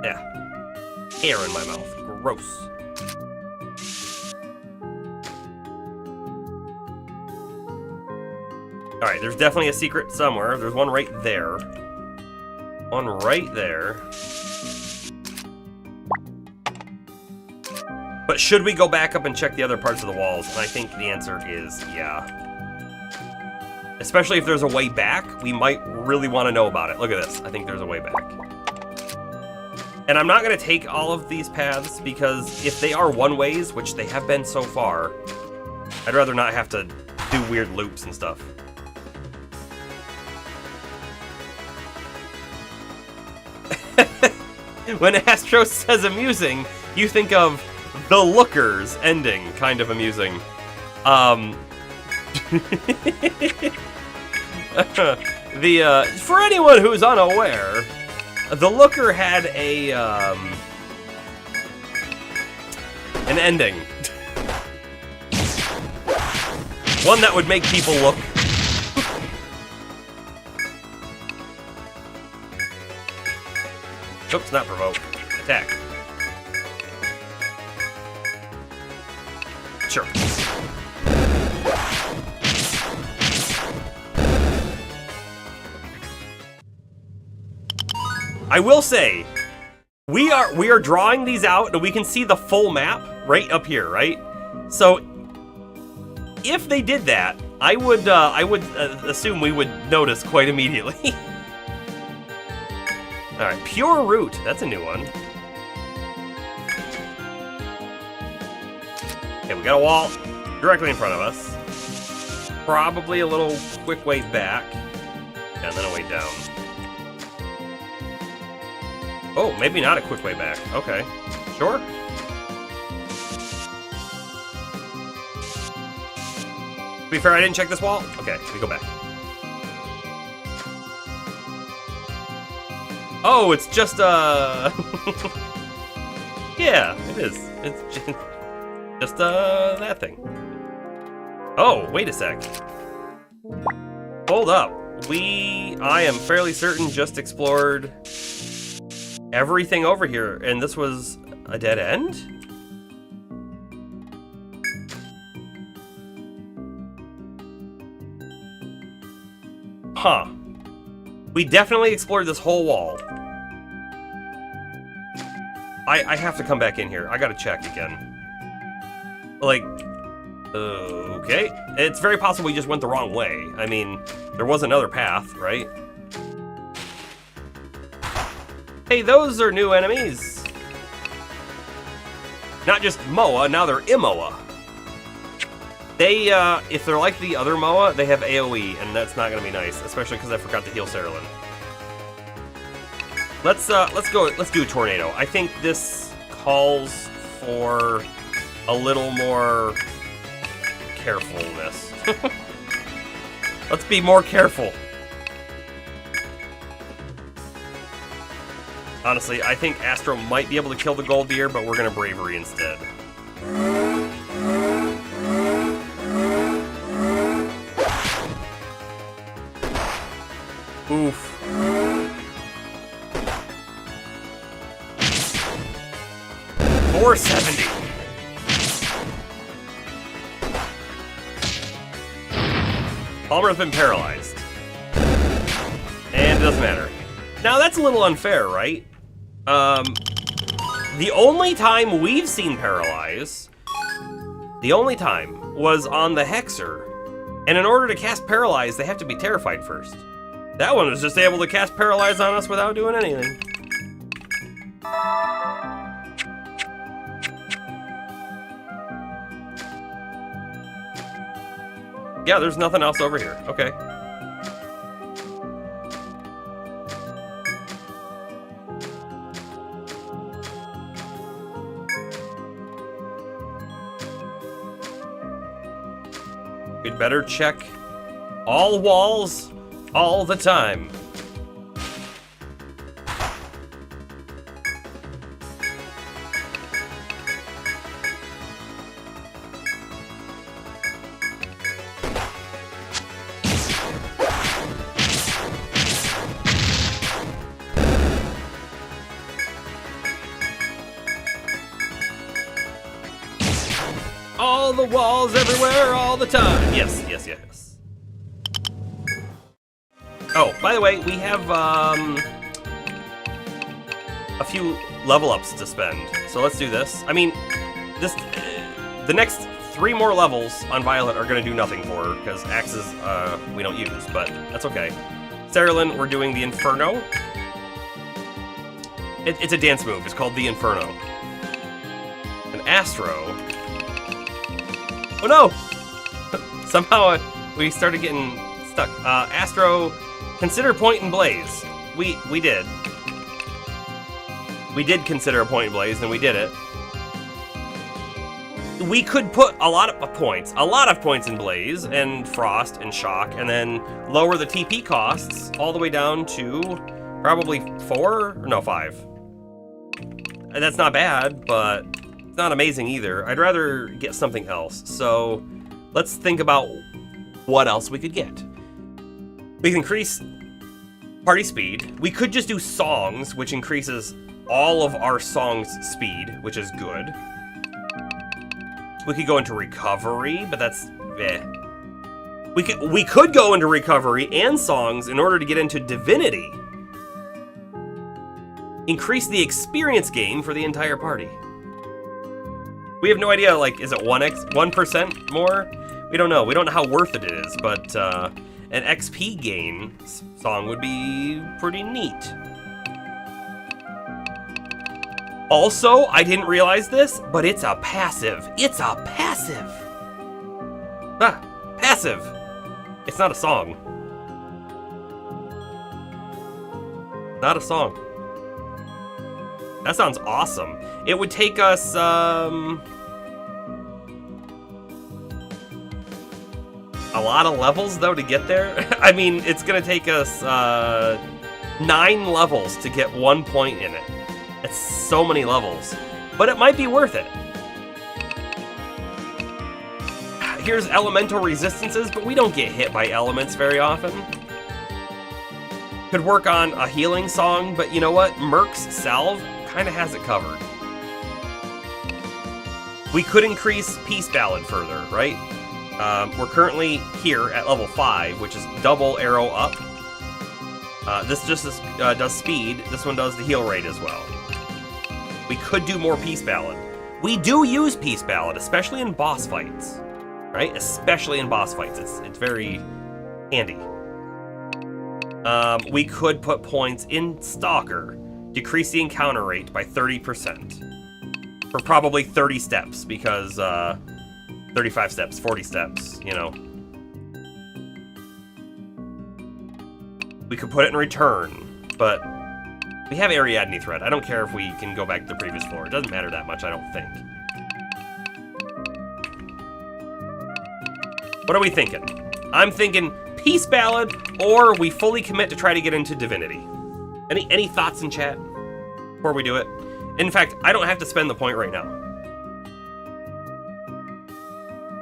Yeah. Air in my mouth. Gross. Alright, there's definitely a secret somewhere. There's one right there. One right there. But should we go back up and check the other parts of the walls? And I think the answer is yeah. Especially if there's a way back, we might really want to know about it. Look at this. I think there's a way back. And I'm not going to take all of these paths because if they are one-ways, which they have been so far, I'd rather not have to do weird loops and stuff. When Astro says amusing, you think of The Lookers ending, kind of amusing. For anyone who's unaware, The Looker had a an ending. One that would make people look. Oops, not provoke. Attack. Sure. I will say, we are drawing these out, and we can see the full map right up here, right? So, if they did that, I would assume we would notice quite immediately. All right, Pure Root. That's a new one. Okay, we got a wall directly in front of us. Probably a little quick way back, and then a way down. Oh, maybe not a quick way back. Okay, sure. To be fair, I didn't check this wall. Okay, we go back. Oh, it's just yeah, it is. It's just that thing. Oh, wait a sec. Hold up. I am fairly certain, just explored everything over here, and this was a dead end? Huh. We definitely explored this whole wall. I have to come back in here. I gotta check again. Like, okay. It's very possible we just went the wrong way. I mean, there was another path, right? Hey, those are new enemies. Not just Moa, now they're Imoa. They, if they're like the other Moa, they have AoE, and that's not gonna be nice, especially because I forgot to heal Cerulean. Let's do Tornado. I think this calls for a little more carefulness. Let's be more careful. Honestly, I think Astro might be able to kill the gold deer, but we're gonna Bravery instead. Oof. $470. Palmer's been paralyzed. And it doesn't matter. Now that's a little unfair, right? The only time we've seen Paralyze, the only time, was on the Hexer. And in order to cast Paralyze, they have to be terrified first. That one was just able to cast Paralyze on us without doing anything. Yeah, there's nothing else over here. Okay. We'd better check all walls all the time. All the walls everywhere all the time. Yes, yes, yes. Oh, by the way, we have a few level ups to spend. So let's do this. I mean, the next 3 more levels on Violet are going to do nothing for her, because axes we don't use, but that's okay. Cerulean, we're doing the Inferno. It's a dance move. It's called the Inferno. And Astro... Oh no! Somehow we started getting stuck. Astro, consider Point and Blaze. We did. We did consider a Point and Blaze, and we did it. We could put a lot of points in Blaze and Frost and Shock, and then lower the TP costs all the way down to probably 4? No, 5. And that's not bad, but it's not amazing either. I'd rather get something else. So let's think about what else we could get. We can increase party speed. We could just do songs, which increases all of our songs' speed, which is good. We could go into recovery, but that's eh. We could go into recovery and songs in order to get into divinity. Increase the experience gain for the entire party. We have no idea, like, is it 1% more? We don't know. We don't know how worth it is, but an XP gain song would be pretty neat. Also, I didn't realize this, but it's a passive. It's a passive. Ah, passive. It's not a song. Not a song. That sounds awesome. It would take us, a lot of levels, though, to get there. I mean, it's gonna take us, 9 levels to get 1 point in it. It's so many levels, but it might be worth it. Here's elemental resistances, but we don't get hit by elements very often. Could work on a healing song, but you know what? Merc's Salve kind of has it covered. We could increase Peace Ballad further, right? We're currently here at level 5, which is double arrow up. This just does speed. This one does the heal rate as well. We could do more Peace Ballad. We do use Peace Ballad, especially in boss fights, right? Especially in boss fights. It's very handy. We could put points in Stalker, decrease the encounter rate by 30%. For probably 30 steps, because 35 steps, 40 steps, you know. We could put it in Return, but we have Ariadne Thread. I don't care if we can go back to the previous floor. It doesn't matter that much, I don't think. What are we thinking? I'm thinking Peace Ballad, or we fully commit to try to get into Divinity. Any thoughts in chat before we do it? In fact, I don't have to spend the point right now,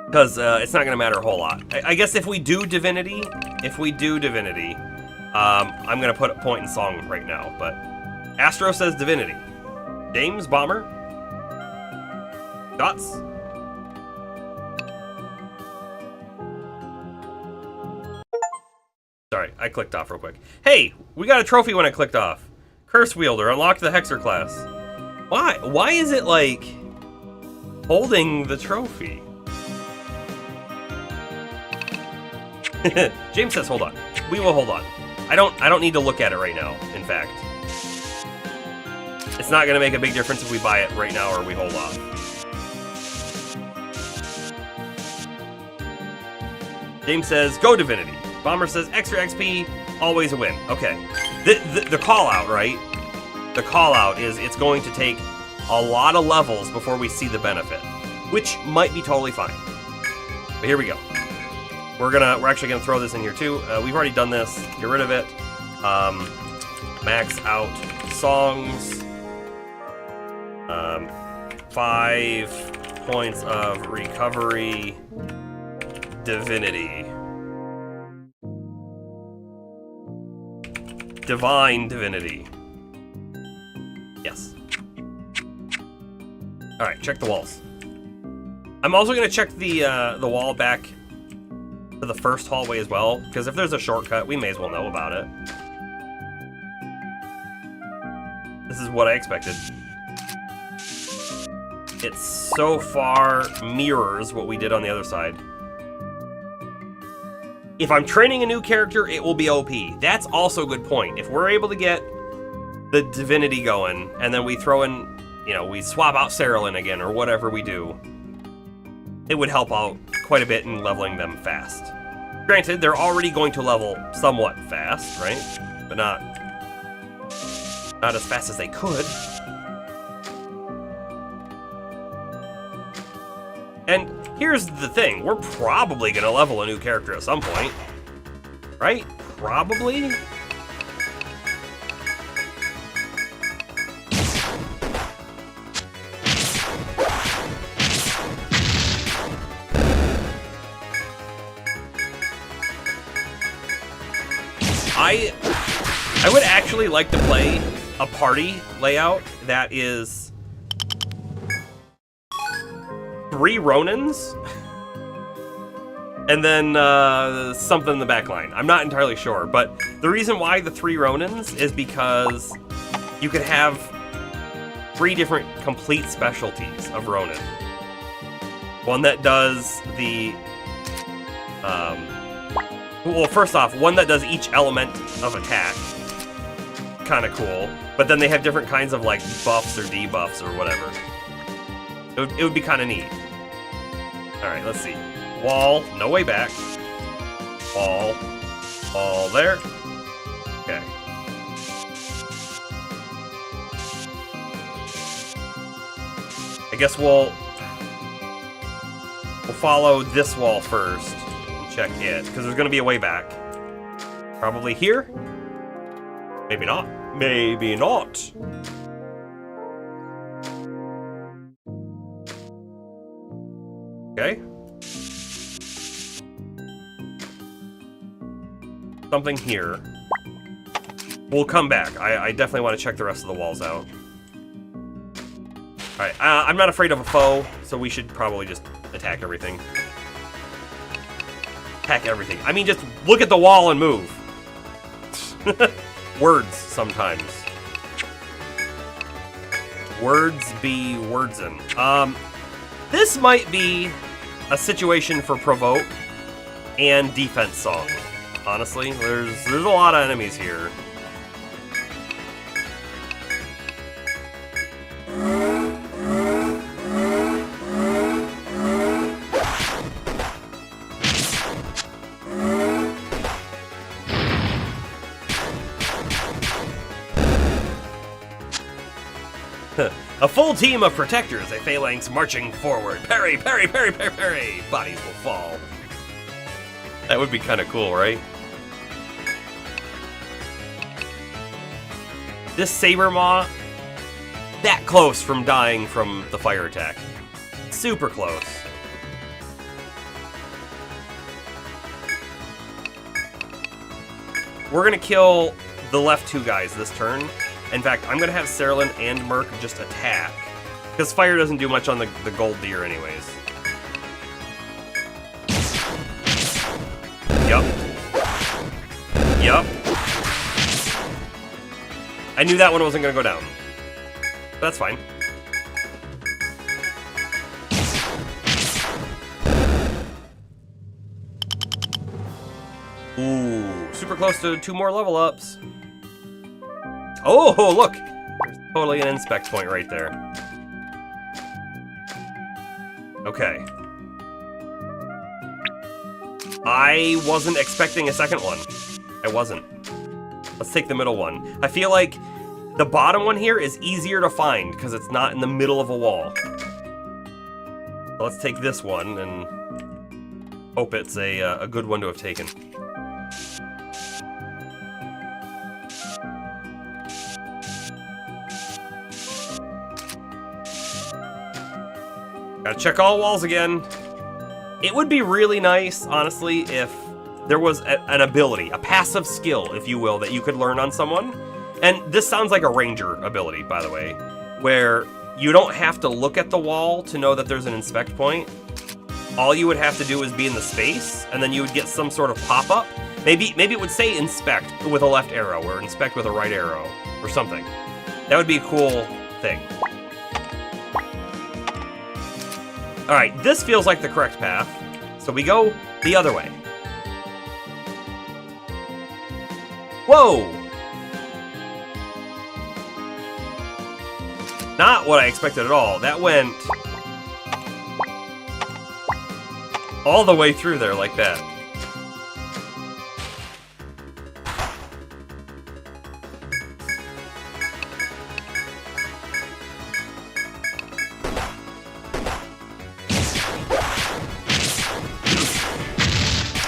because it's not going to matter a whole lot. I guess if we do Divinity, I'm going to put a point in song right now, but Astro says Divinity. James, Bomber? Thoughts? Sorry, I clicked off real quick. Hey, we got a trophy when I clicked off. Curse Wielder, unlocked the Hexer class. Why? Why is it, like, holding the trophy? James says, hold on. We will hold on. I don't need to look at it right now, in fact. It's not gonna make a big difference if we buy it right now or we hold off. James says, go Divinity. Bomber says, extra XP, always a win. Okay. The call out, right? The call out is it's going to take a lot of levels before we see the benefit, which might be totally fine. But here we go. We're actually gonna throw this in here too. We've already done this. Get rid of it. Max out songs. 5 points of recovery. Divinity. Divine Divinity. Yes. Alright, check the walls. I'm also gonna check the wall back for the first hallway as well, because if there's a shortcut, we may as well know about it. This is what I expected. It so far mirrors what we did on the other side. If I'm training a new character, it will be OP. That's also a good point. If we're able to get the divinity going, and then we throw in, you know, we swap out Cerulean again, or whatever we do, it would help out quite a bit in leveling them fast. Granted, they're already going to level somewhat fast, right? But not as fast as they could. And here's the thing, we're probably gonna level a new character at some point, right? Probably? I would actually like to play a party layout that is 3 Ronins and then something in the back line. I'm not entirely sure, but the reason why the 3 Ronins is because you could have 3 different complete specialties of Ronin. One that does the well, first off, one that does each element of attack. Kind of cool. But then they have different kinds of like buffs or debuffs or whatever. It would be kind of neat. Alright, let's see. Wall, no way back. Wall. Wall there. Okay. I guess we'll follow this wall first. Check it, because there's going to be a way back. Probably here? Maybe not. Maybe not. Okay. Something here. We'll come back. I definitely want to check the rest of the walls out. Alright, I'm not afraid of a foe, so we should probably just attack everything. Attack everything. I mean, just look at the wall and move. Words, sometimes. Words be wordsin'. This might be a situation for provoke and defense song. Honestly, there's a lot of enemies here. A full team of protectors, a phalanx marching forward. Parry, parry, parry, parry, parry. Bodies will fall. That would be kind of cool, right? This Saber Maw, that close from dying from the fire attack. Super close. We're gonna kill the left 2 guys this turn. In fact, I'm gonna have Cerulean and Merc just attack, because fire doesn't do much on the gold deer anyways. Yup. Yup. I knew that one wasn't gonna go down. That's fine. Ooh, super close to 2 more level ups. Oh, look! There's totally an inspect point right there. Okay. I wasn't expecting a second one. I wasn't. Let's take the middle one. I feel like the bottom one here is easier to find because it's not in the middle of a wall. So let's take this one and hope it's a good one to have taken. Gotta check all walls again. It would be really nice, honestly, if there was an ability, a passive skill, if you will, that you could learn on someone. And this sounds like a ranger ability, by the way, where you don't have to look at the wall to know that there's an inspect point. all you would have to do is be in the space, and then you would get some sort of pop-up. Maybe it would say inspect with a left arrow, or inspect with a right arrow, or something. That would be a cool thing. Alright, this feels like the correct path, so we go the other way. Whoa! Not what I expected at all. That went all the way through there like that.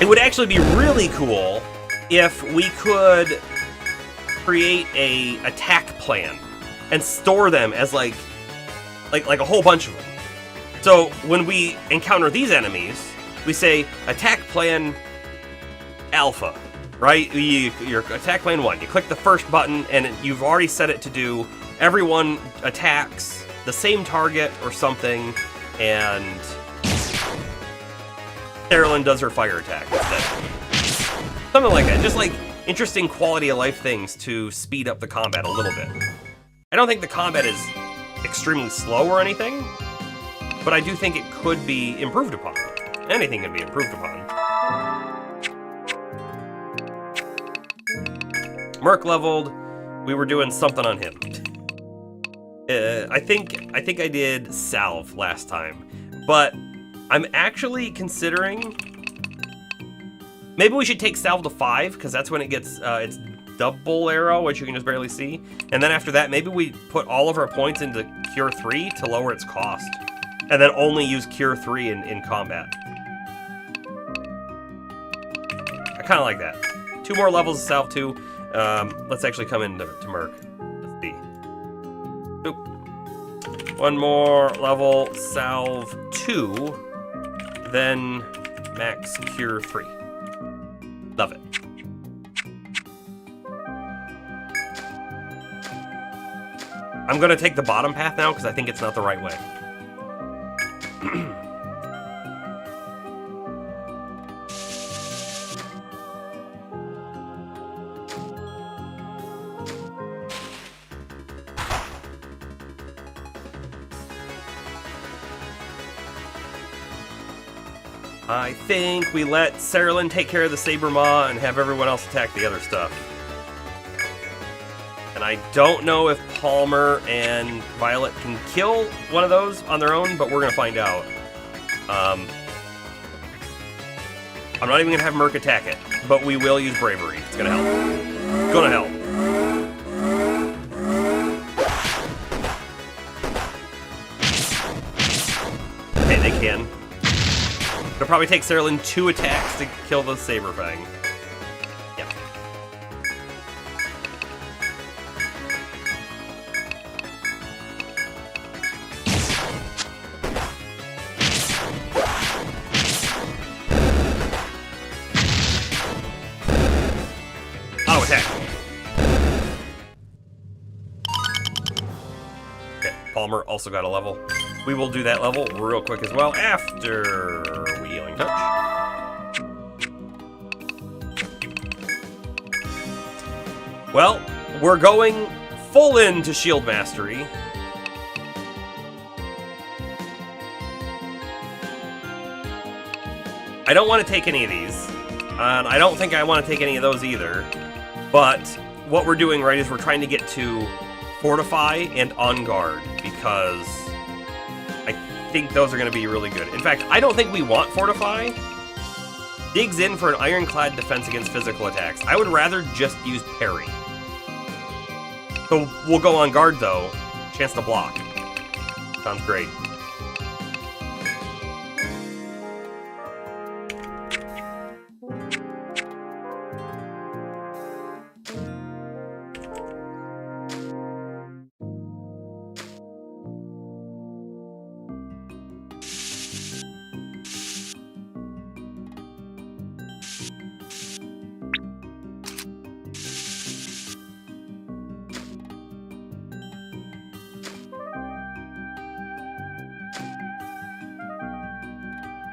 It would actually be really cool if we could create a attack plan and store them as like a whole bunch of them. So when we encounter these enemies, we say attack plan alpha, right? Your attack plan 1. You click the first button and you've already set it to do everyone attacks the same target or something, and Carolyn does her fire attack instead. Something like that. Just like interesting quality of life things to speed up the combat a little bit. I don't think the combat is extremely slow or anything, but I do think it could be improved upon. Anything can be improved upon. Merc leveled. We were doing something on him. I think I did salve last time, but I'm actually considering maybe we should take salve to 5, because that's when it gets its double arrow, which you can just barely see. And then after that, maybe we put all of our points into Cure 3 to lower its cost, and then only use Cure 3 in combat. I kind of like that. 2 more levels of salve 2. Let's actually come into Merc. Let's see. Oop. 1 more level salve 2. Then max Cure 3. Love it. I'm gonna take the bottom path now because I think it's not the right way. I think we let Saralyn take care of the Saber Maw and have everyone else attack the other stuff. And I don't know if Palmer and Violet can kill one of those on their own, but we're gonna find out. I'm not even gonna have Merc attack it, but we will use Bravery. It's gonna help. It's gonna help. Okay, they can. It'll probably take Saralyn 2 attacks to kill the Saber Fang. Yeah. Auto attack. Okay, Palmer also got a level. We will do that level real quick as well after Healing Touch. Well, we're going full into Shield Mastery. I don't want to take any of these, and I don't think I want to take any of those either, but what we're doing, right, is we're trying to get to Fortify and On Guard, because I think those are going to be really good. In fact, I don't think we want Fortify. Digs in for an ironclad defense against physical attacks. I would rather just use Parry. So we'll go On Guard, though. Chance to block. Sounds great.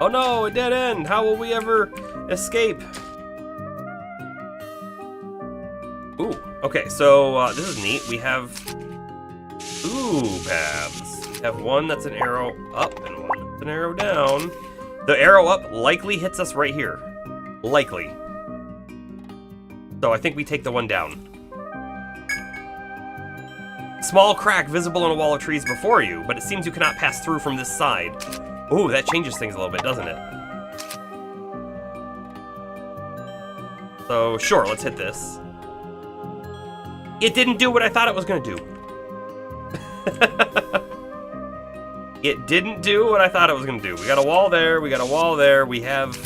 no, a dead end. How will we ever escape? Ooh, okay, so this is neat. We have paths. We have one that's an arrow up and one that's an arrow down. The arrow up likely hits us right here. Likely. So I think we take the one down. Small crack visible in a wall of trees before you, but it seems you cannot pass through from this side. Ooh, that changes things a little bit, doesn't it? So, sure, let's hit this. It didn't do what I thought it was gonna do. It didn't do what I thought it was gonna do. We got a wall there, we got a wall there, we have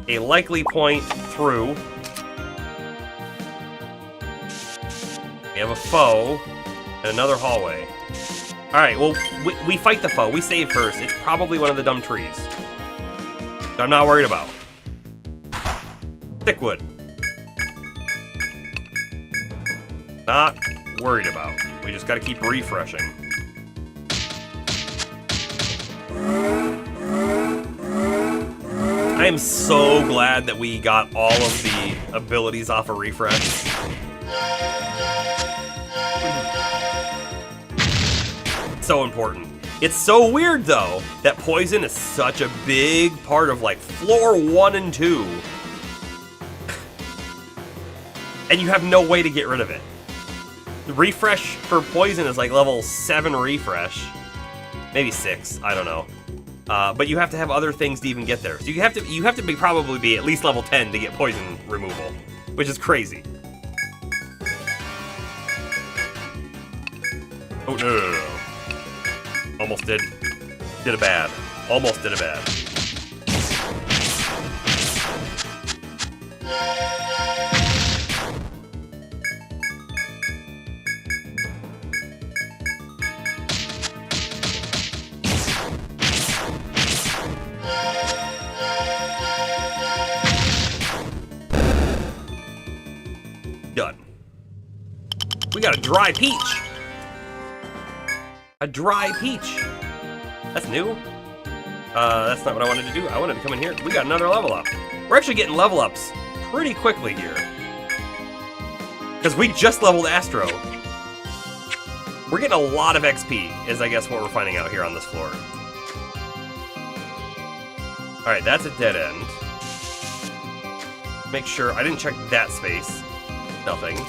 a likely point through. We have a foe and another hallway. Alright, well, we fight the foe. We save first. It's probably one of the dumb trees. So I'm not worried about. Thickwood. Not worried about. We just gotta keep refreshing. I am so glad that we got all of the abilities off a refresh. So important. It's so weird though that poison is such a big part of like floor 1 and 2. And you have no way to get rid of it. The refresh for poison is like level 7 refresh. Maybe 6, I don't know. But you have to have other things to even get there. So you have to probably be at least level 10 to get poison removal, which is crazy. Oh no. Almost did a bad. Almost did a bad. Done. We got a dry peach. A dry peach. That's new. That's not what I wanted to do. I wanted to come in here. We got another level up. We're actually getting level ups pretty quickly here. Because we just leveled Astro. We're getting a lot of XP, is I guess what we're finding out here on this floor. Alright, that's a dead end. Make sure, I didn't check that space. Nothing.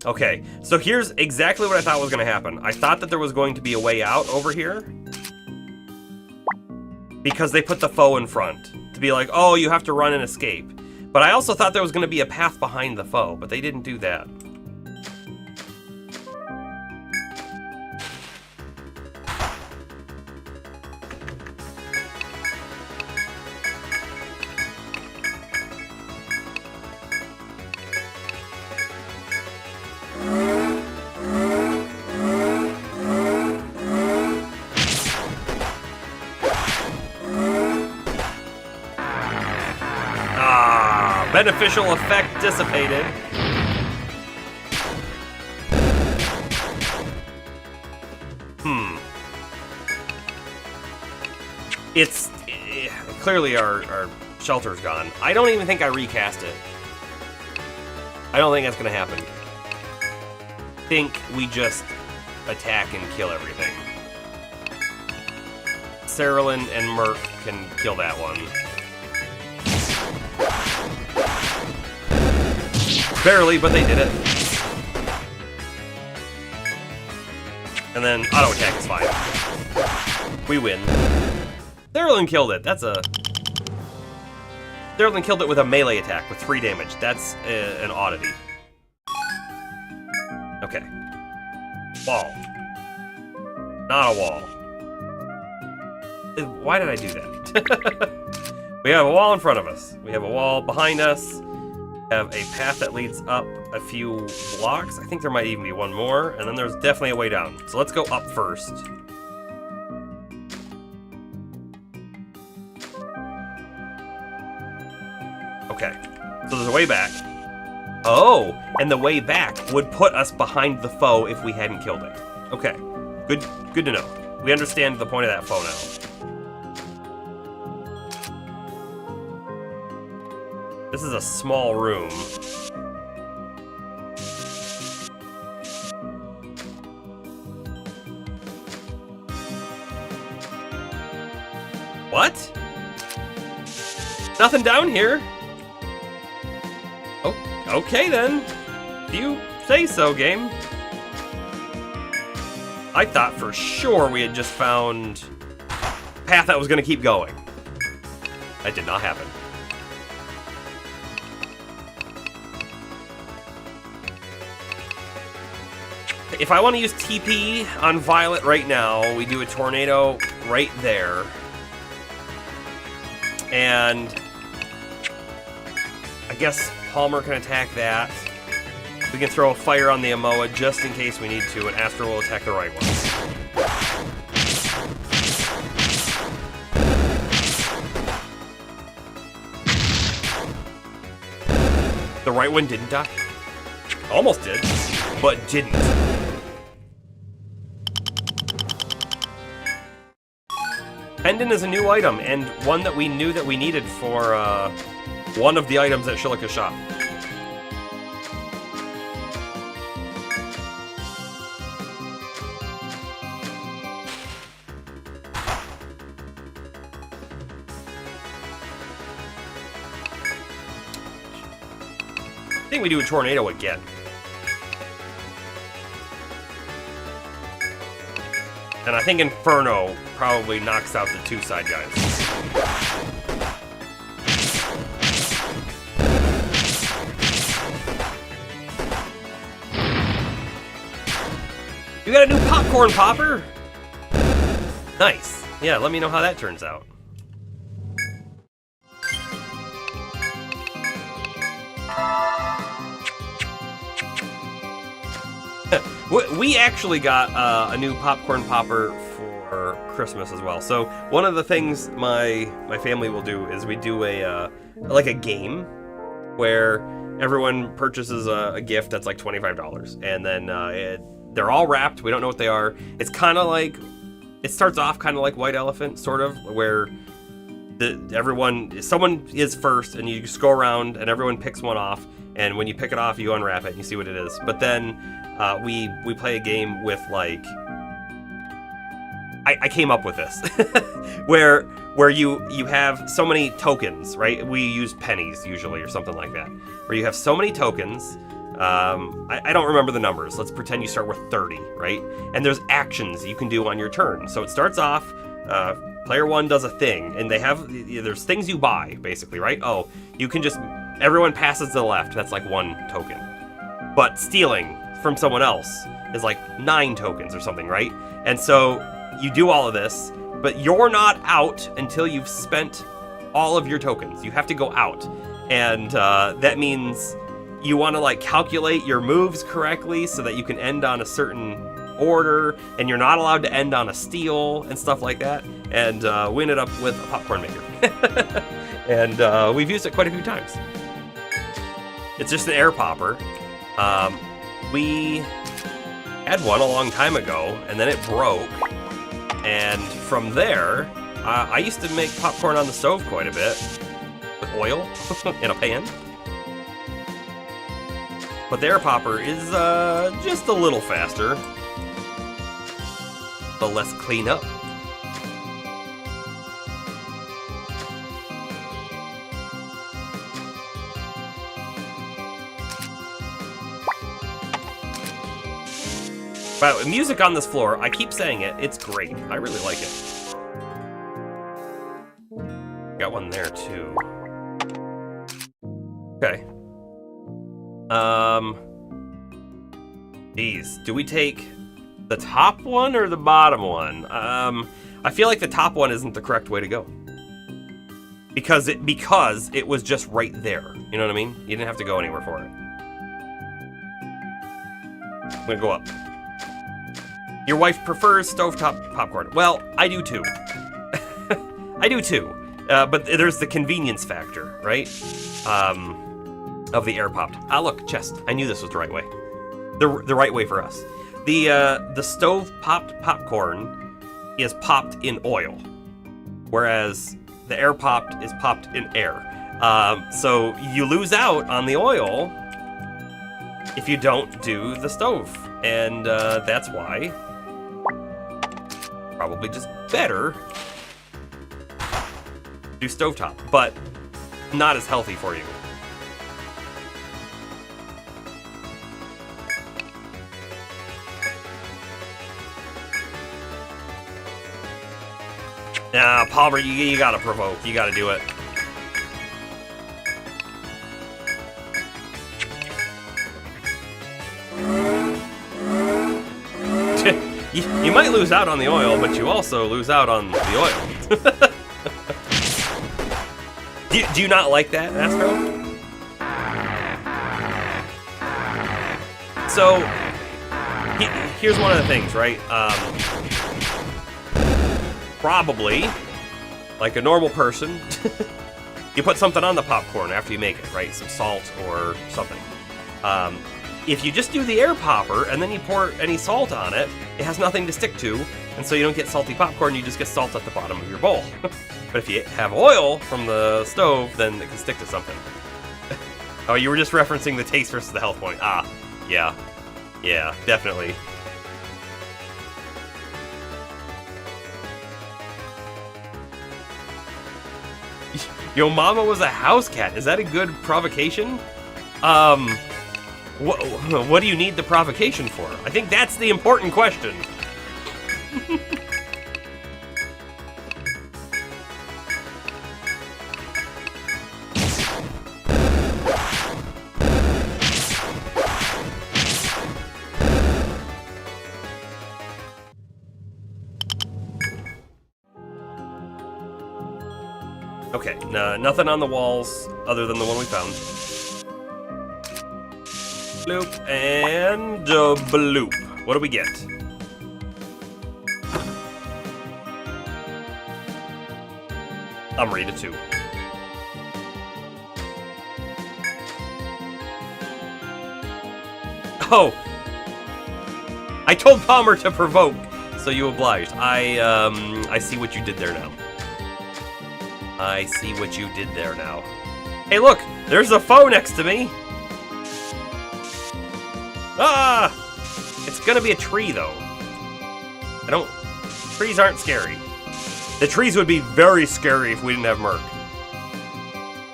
Okay, so here's exactly what I thought was going to happen. I thought that there was going to be a way out over here. Because they put the foe in front. To be like, oh, you have to run and escape. But I also thought there was going to be a path behind the foe, but they didn't do that. Beneficial effect dissipated. It's clearly our shelter's gone. I don't even think I recast it. I don't think that's gonna happen. I think we just attack and kill everything. Cerulean and Merc can kill that one. Barely, but they did it. And then auto attack is fine. We win. Cerulean killed it. That's a... Cerulean killed it with a melee attack with 3 damage. That's an oddity. Okay. Wall. Not a wall. Why did I do that? We have a wall in front of us. We have a wall behind us. We have a path that leads up a few blocks. I think there might even be one more. And then there's definitely a way down. So let's go up first. Okay. So there's a way back. Oh, and the way back would put us behind the foe if we hadn't killed it. Okay, good to know. We understand the point of that foe now. This is a small room. What? Nothing down here. Oh, okay then. If you say so, game. I thought for sure we had just found a path that was going to keep going. That did not happen. If I want to use TP on Violet right now, we do a tornado right there. And I guess Palmer can attack that. We can throw a fire on the Amoa just in case we need to, and Astro will attack the right one. The right one didn't die. Almost did, but didn't. Pendant is a new item, and one that we knew that we needed for one of the items at Shilika's shop. I think we do a tornado again. And I think Inferno probably knocks out the two side guys. You got a new popcorn popper? Nice. Yeah, let me know how that turns out. We actually got a new popcorn popper for Christmas as well. So one of the things my family will do is we do a like a game where everyone purchases a gift that's like $25, and then they're all wrapped. We don't know what they are. It's kind of like, it starts off kind of like White Elephant, sort of, where someone is first, and you just go around and everyone picks one off, and when you pick it off, you unwrap it and you see what it is. But then we play a game with, like, I came up with this where you have so many tokens, right? We use pennies usually or something like that, where you have so many tokens. I don't remember the numbers. Let's pretend you start with 30, right? And there's actions you can do on your turn. So it starts off, player one does a thing, and there's things you buy, basically, right? Oh, you can just, everyone passes to the left. That's like 1 token. But stealing from someone else is like 9 tokens or something, right? And so you do all of this, but you're not out until you've spent all of your tokens. You have to go out. And that means you want to, like, calculate your moves correctly so that you can end on a certain order, and you're not allowed to end on a steal and stuff like that. And we ended up with a popcorn maker. And we've used it quite a few times. It's just an air popper. We had one a long time ago, and then it broke. And from there, I used to make popcorn on the stove quite a bit with oil in a pan. But the air popper is just a little faster, but less cleanup. Wow, music on this floor, I keep saying it, it's great. I really like it. Got one there too. Okay. Geez, do we take the top one or the bottom one? I feel like the top one isn't the correct way to go. Because it was just right there. You know what I mean? You didn't have to go anywhere for it. I'm gonna go up. Your wife prefers stovetop popcorn. Well, I do too. I do too. But there's the convenience factor, right? of the air popped. Ah, look, chest. I knew this was the right way. The right way for us. The stove popped popcorn is popped in oil, whereas the air popped is popped in air. So you lose out on the oil if you don't do the stove, and that's why probably just better do stovetop, but not as healthy for you. Nah, Palmer, you gotta provoke. You gotta do it. You might lose out on the oil, but you also lose out on the oil. do you not like that, Astro? So, here's one of the things, right? Probably, like a normal person, you put something on the popcorn after you make it, right? Some salt or something. If you just do the air popper and then you pour any salt on it, it has nothing to stick to, and so you don't get salty popcorn, you just get salt at the bottom of your bowl. But if you have oil from the stove, then it can stick to something. Oh, you were just referencing the taste versus the health point. Ah, yeah. Yeah, definitely. Yo, mama was a house cat. Is that a good provocation? What do you need the provocation for? I think that's the important question. Okay, nothing on the walls other than the one we found. Bloop and bloop. What do we get? I'm rated 2. Oh! I told Palmer to provoke, so you obliged. I see what you did there now. I see what you did there now. Hey, look! There's a F.O.E next to me! Ah! It's gonna be a tree, though. Trees aren't scary. The trees would be very scary if we didn't have Merc.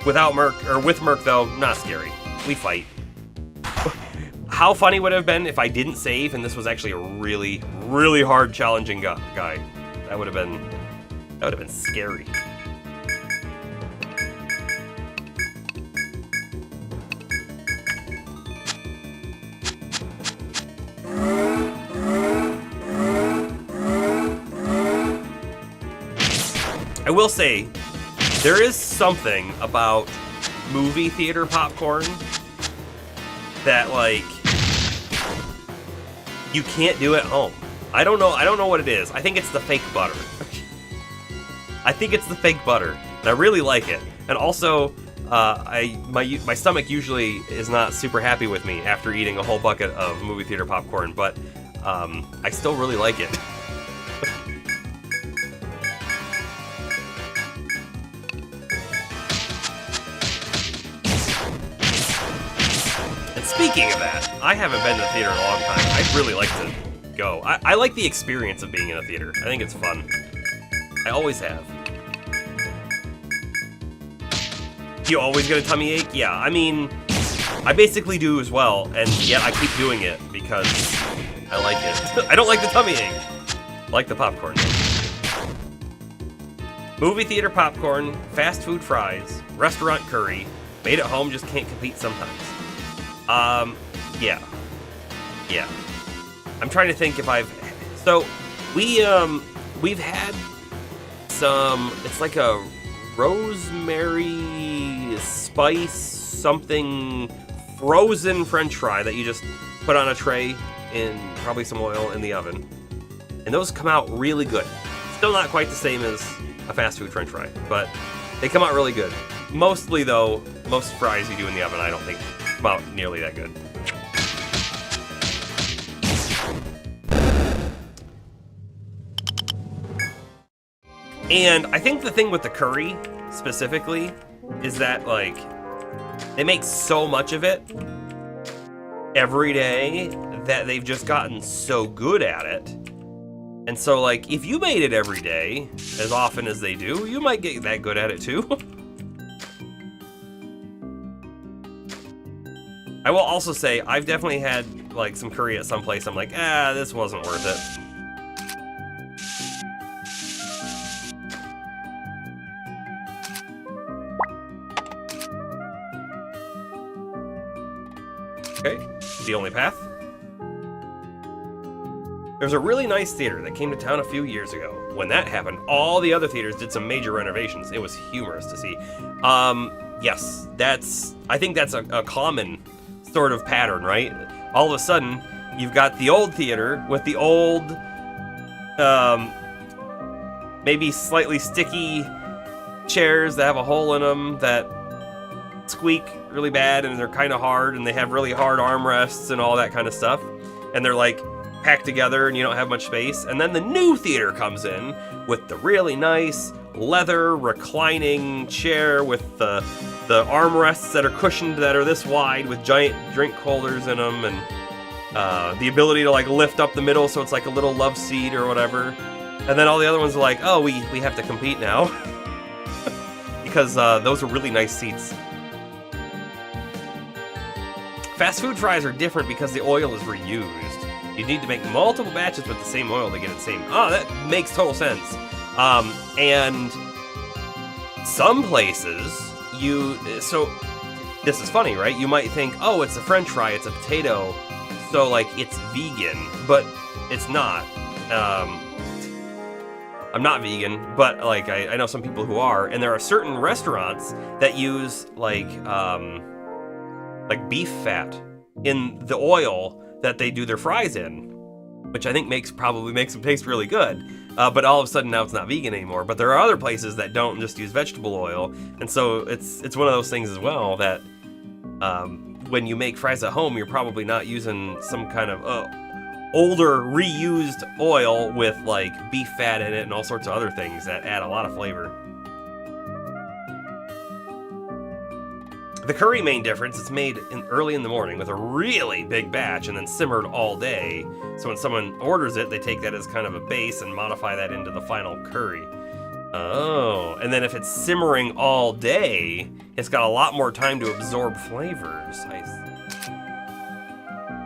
Without Merc, or with Merc, though, not scary. We fight. How funny would it have been if I didn't save and this was actually a really, really hard, challenging guy? That would have been scary. I will say, there is something about movie theater popcorn that, like, you can't do at home. I don't know what it is. I think it's the fake butter. I think it's the fake butter. And I really like it. And also, my stomach usually is not super happy with me after eating a whole bucket of movie theater popcorn, but I still really like it. Speaking of that, I haven't been to the theater in a long time. I'd really like to go. I like the experience of being in a theater. I think it's fun. I always have. You always get a tummy ache? Yeah, I mean, I basically do as well, and yet I keep doing it because I like it. I don't like the tummy ache. I like the popcorn. Movie theater popcorn, fast food fries, restaurant curry, made at home just can't compete sometimes. Yeah. I'm trying to think if so we've had some, it's like a rosemary spice something frozen french fry that you just put on a tray in probably some oil in the oven. And those come out really good. Still not quite the same as a fast food french fry, but they come out really good. Mostly, though, most fries you do in the oven, I don't think come out nearly that good. And I think the thing with the curry, specifically, is that, like, they make so much of it every day that they've just gotten so good at it. And so, like, if you made it every day, as often as they do, you might get that good at it, too. I will also say, I've definitely had, like, some curry at some place. I'm like, this wasn't worth it. Okay, the only path. There's a really nice theater that came to town a few years ago. When that happened, all the other theaters did some major renovations. It was humorous to see. Yes, I think that's a common sort of pattern, right? All of a sudden, you've got the old theater with the old, maybe slightly sticky chairs that have a hole in them that squeak really bad, and they're kind of hard, and they have really hard armrests and all that kind of stuff, and they're like packed together and you don't have much space. And then the new theater comes in with the really nice leather reclining chair with the armrests that are cushioned, that are this wide, with giant drink holders in them, and the ability to like lift up the middle so it's like a little love seat or whatever. And then all the other ones are like, oh, we have to compete now because those are really nice seats. Fast food fries are different because the oil is reused. You need to make multiple batches with the same oil to get it the same. Oh, that makes total sense. And some places, so this is funny, right? You might think, oh, it's a French fry, it's a potato, so like it's vegan, but it's not. I'm not vegan, but like I know some people who are, and there are certain restaurants that use like beef fat in the oil that they do their fries in, which I think probably makes them taste really good. But all of a sudden now it's not vegan anymore. But there are other places that don't, just use vegetable oil, and so it's one of those things as well that when you make fries at home, you're probably not using some kind of older reused oil with like beef fat in it and all sorts of other things that add a lot of flavor. The curry main difference, it's made early in the morning with a really big batch and then simmered all day. So when someone orders it, they take that as kind of a base and modify that into the final curry. Oh, and then if it's simmering all day, it's got a lot more time to absorb flavors.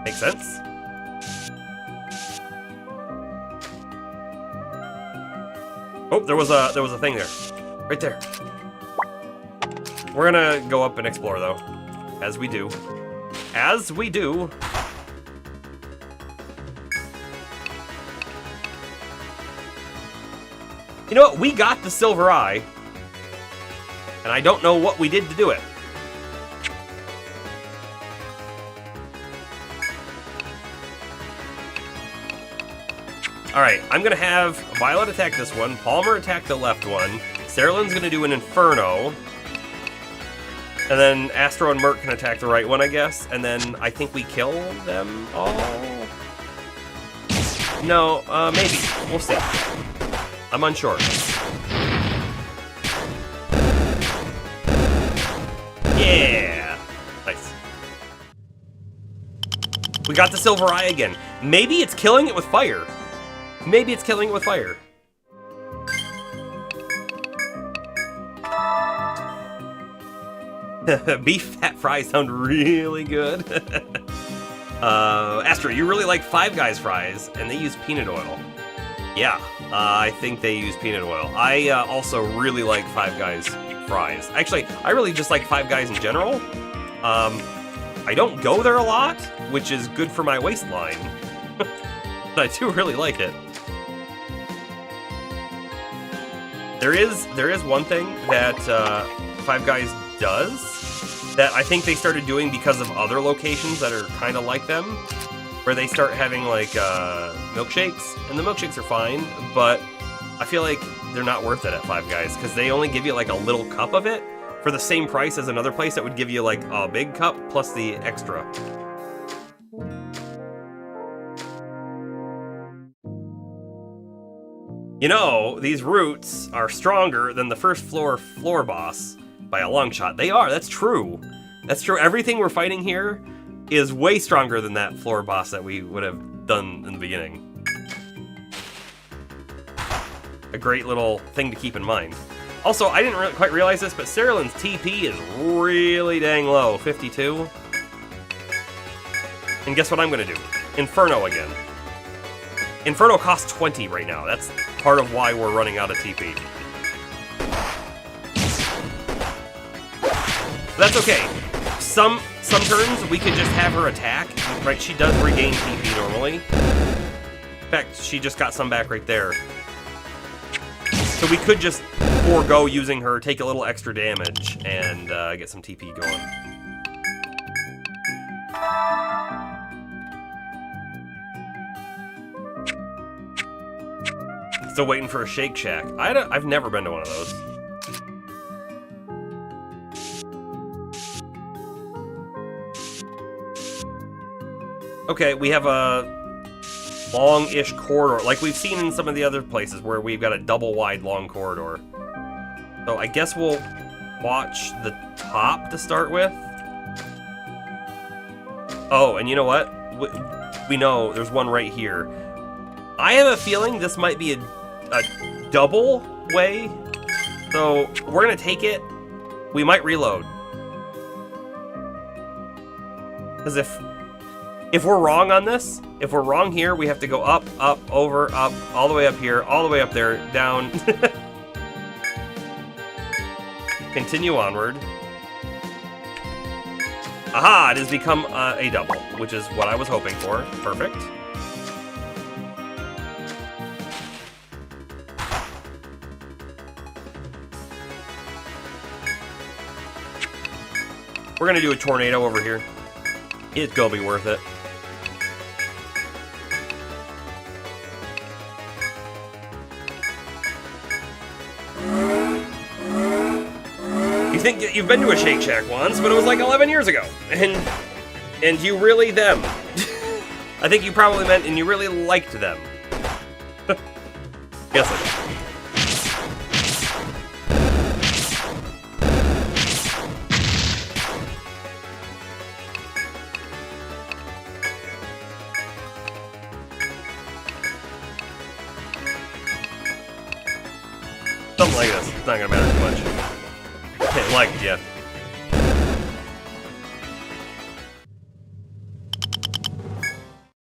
Makes sense? Oh, there was a thing there. Right there. We're gonna go up and explore, though, as we do. As we do. You know what? We got the silver eye, and I don't know what we did to do it. Alright, I'm gonna have Violet attack this one, Palmer attack the left one, Sarah-Lynn's gonna do an Inferno, and then Astro and Mert can attack the right one, I guess. And then I think we kill them all? No, maybe. We'll see. I'm unsure. Yeah! Nice. We got the silver eye again. Maybe it's killing it with fire. Maybe it's killing it with fire. Beef fat fries sound really good. Astro, you really like Five Guys fries, and they use peanut oil. Yeah, I think they use peanut oil. I also really like Five Guys fries. Actually, I really just like Five Guys in general. I don't go there a lot, which is good for my waistline. But I do really like it. There is one thing that Five Guys does that I think they started doing because of other locations that are kind of like them, where they start having like milkshakes, and the milkshakes are fine, but I feel like they're not worth it at Five Guys because they only give you like a little cup of it for the same price as another place that would give you like a big cup plus the extra. You know, these roots are stronger than the first floor boss by a long shot. They are, that's true. That's true. Everything we're fighting here is way stronger than that floor boss that we would have done in the beginning. A great little thing to keep in mind. Also, I didn't quite realize this, but Cerulean's TP is really dang low, 52. And guess what I'm gonna do? Inferno again. Inferno costs 20 right now. That's part of why we're running out of TP. But that's okay. Some turns we could just have her attack, right? She does regain TP normally. In fact, she just got some back right there. So we could just forego using her, take a little extra damage, and get some TP going. Still waiting for a Shake Shack. I've never been to one of those. Okay, we have a long-ish corridor, like we've seen in some of the other places where we've got a double-wide long corridor. So I guess we'll watch the top to start with. Oh, and you know what? We know there's one right here. I have a feeling this might be a double way, so we're gonna take it. We might reload, because if we're wrong on this, if we're wrong here, we have to go up, up, over, up, all the way up here, all the way up there, down. Continue onward. Aha! It has become a double, which is what I was hoping for. Perfect. We're gonna do a tornado over here. It's gonna be worth it. You think you've been to a Shake Shack once, but it was like 11 years ago. And you really them. I think you probably meant, and you really liked them. Yes, I did. Something like this. It's not gonna matter too much. Okay, like, yeah.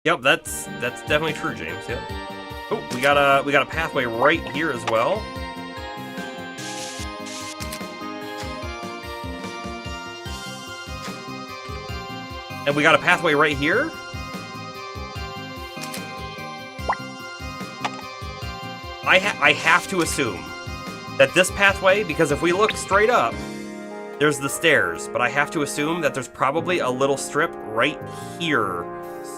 Yep, that's definitely true, James. Yep. Oh, we got a pathway right here as well. And we got a pathway right here. I have to assume that this pathway, because if we look straight up, there's the stairs, but I have to assume that there's probably a little strip right here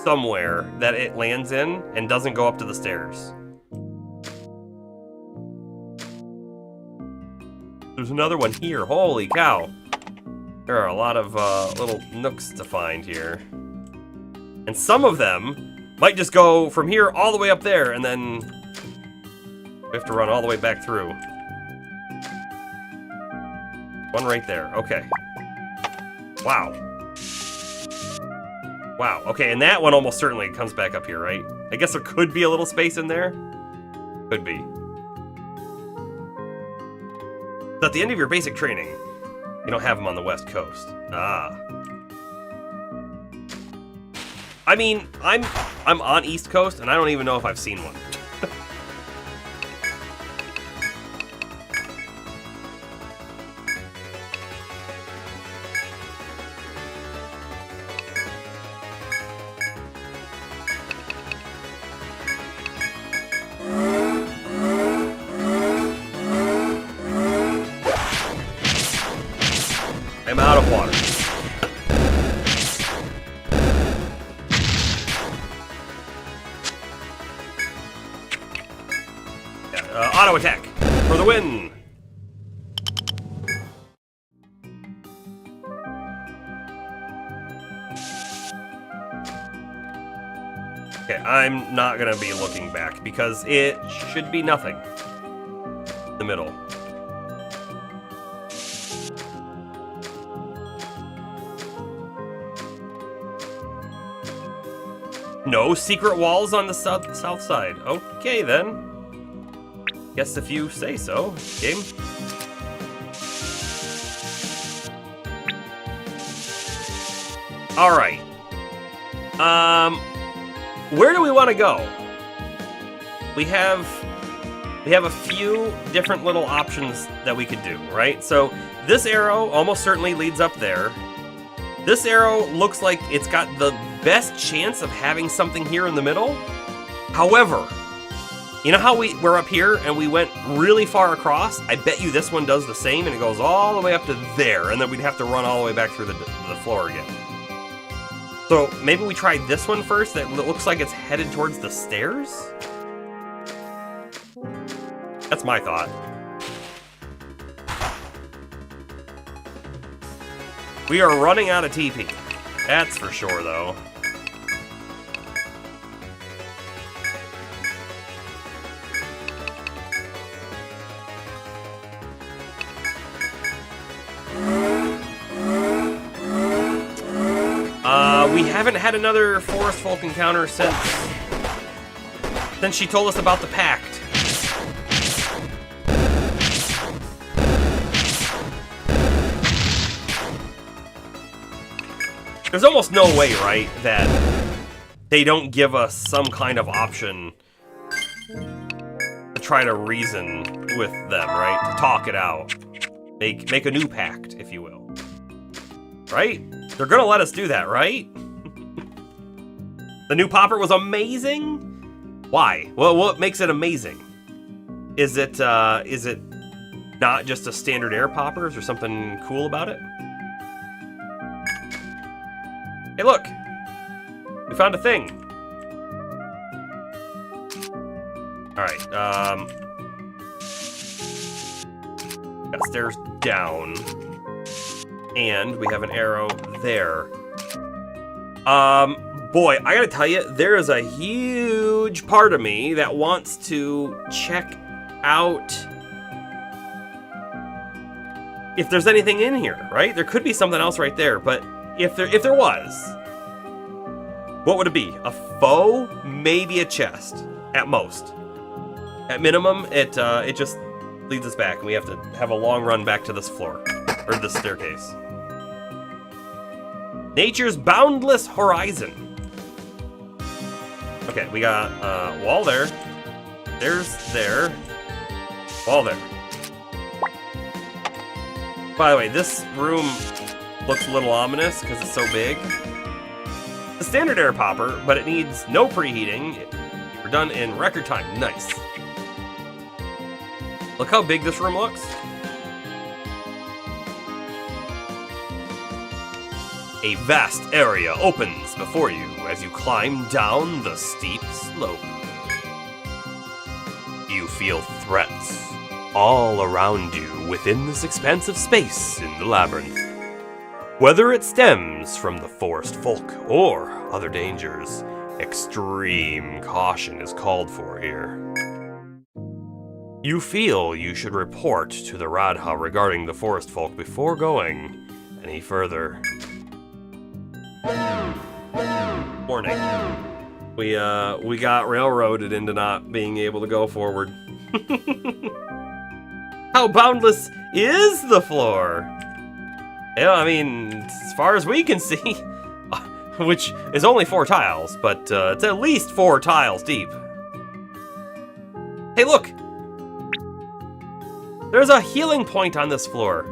somewhere that it lands in and doesn't go up to the stairs. There's another one here. Holy cow. There are a lot of little nooks to find here. And some of them might just go from here all the way up there, and then we have to run all the way back through. One right there. Okay. Wow. Wow. Okay, and that one almost certainly comes back up here, right? I guess there could be a little space in there. Could be. So at the end of your basic training, you don't have them on the West Coast. Ah. I mean, I'm on East Coast, and I don't even know if I've seen one. I'm out of water. Yeah, auto attack for the win. I'm not gonna be looking back because it should be nothing. In the middle. No secret walls on the south side. Okay, then. Guess if you say so, game. All right. Where do we want to go? We have a few different little options that we could do, right? So this arrow almost certainly leads up there. This arrow looks like it's got the best chance of having something here in the middle. However, you know how we're up here and we went really far across? I bet you this one does the same and it goes all the way up to there, and then we'd have to run all the way back through the floor again. So maybe we try this one first that looks like it's headed towards the stairs? That's my thought. We are running out of TP. That's for sure, though. We haven't had another Forest Folk encounter since she told us about the pact. There's almost no way, right, that they don't give us some kind of option to try to reason with them, right? To talk it out. Make a new pact, if you will. Right? They're gonna let us do that, right? The new popper was amazing? Why? Well, what makes it amazing? Is it not just a standard air popper? Is there something cool about it? Hey, look! We found a thing. Alright, got stairs down. And we have an arrow there. Boy, I gotta tell you, there is a huge part of me that wants to check out if there's anything in here, right? There could be something else right there, but if there was, what would it be? A F.O.E? Maybe a chest, at most. At minimum, it just leads us back, and we have to have a long run back to this floor, or this staircase. Nature's boundless horizon. Okay, we got wall there. There's there. Wall there. By the way, this room looks a little ominous because it's so big. It's a standard air popper, but it needs no preheating. We're done in record time. Nice. Look how big this room looks. A vast area opens before you as you climb down the steep slope. You feel threats all around you within this expansive space in the labyrinth. Whether it stems from the forest folk or other dangers, extreme caution is called for here. You feel you should report to the Radha regarding the forest folk before going any further. Warning. We got railroaded into not being able to go forward. How boundless is the floor? Yeah, I mean, as far as we can see, which is only 4 tiles, but it's at least 4 tiles deep. Hey, look! There's a healing point on this floor.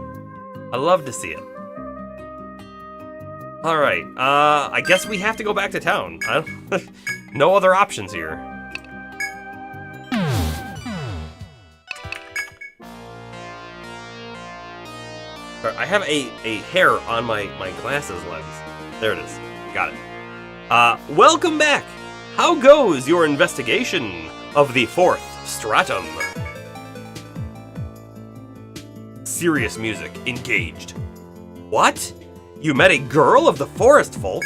I love to see it. Alright, I guess we have to go back to town. No other options here. I have a hair on my glasses lens. There it is. Got it. Welcome back! How goes your investigation of the Fourth Stratum? Serious music. Engaged. What? You met a girl of the forest folk?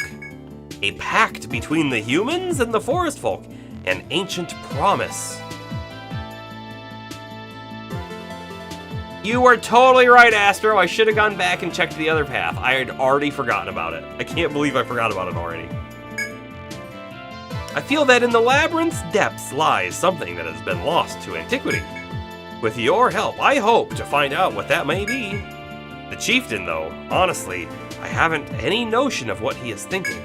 A pact between the humans and the forest folk. An ancient promise. You are totally right, Astro. I should have gone back and checked the other path. I had already forgotten about it. I can't believe I forgot about it already. I feel that in the labyrinth's depths lies something that has been lost to antiquity. With your help, I hope to find out what that may be. The chieftain, though, honestly, I haven't any notion of what he is thinking.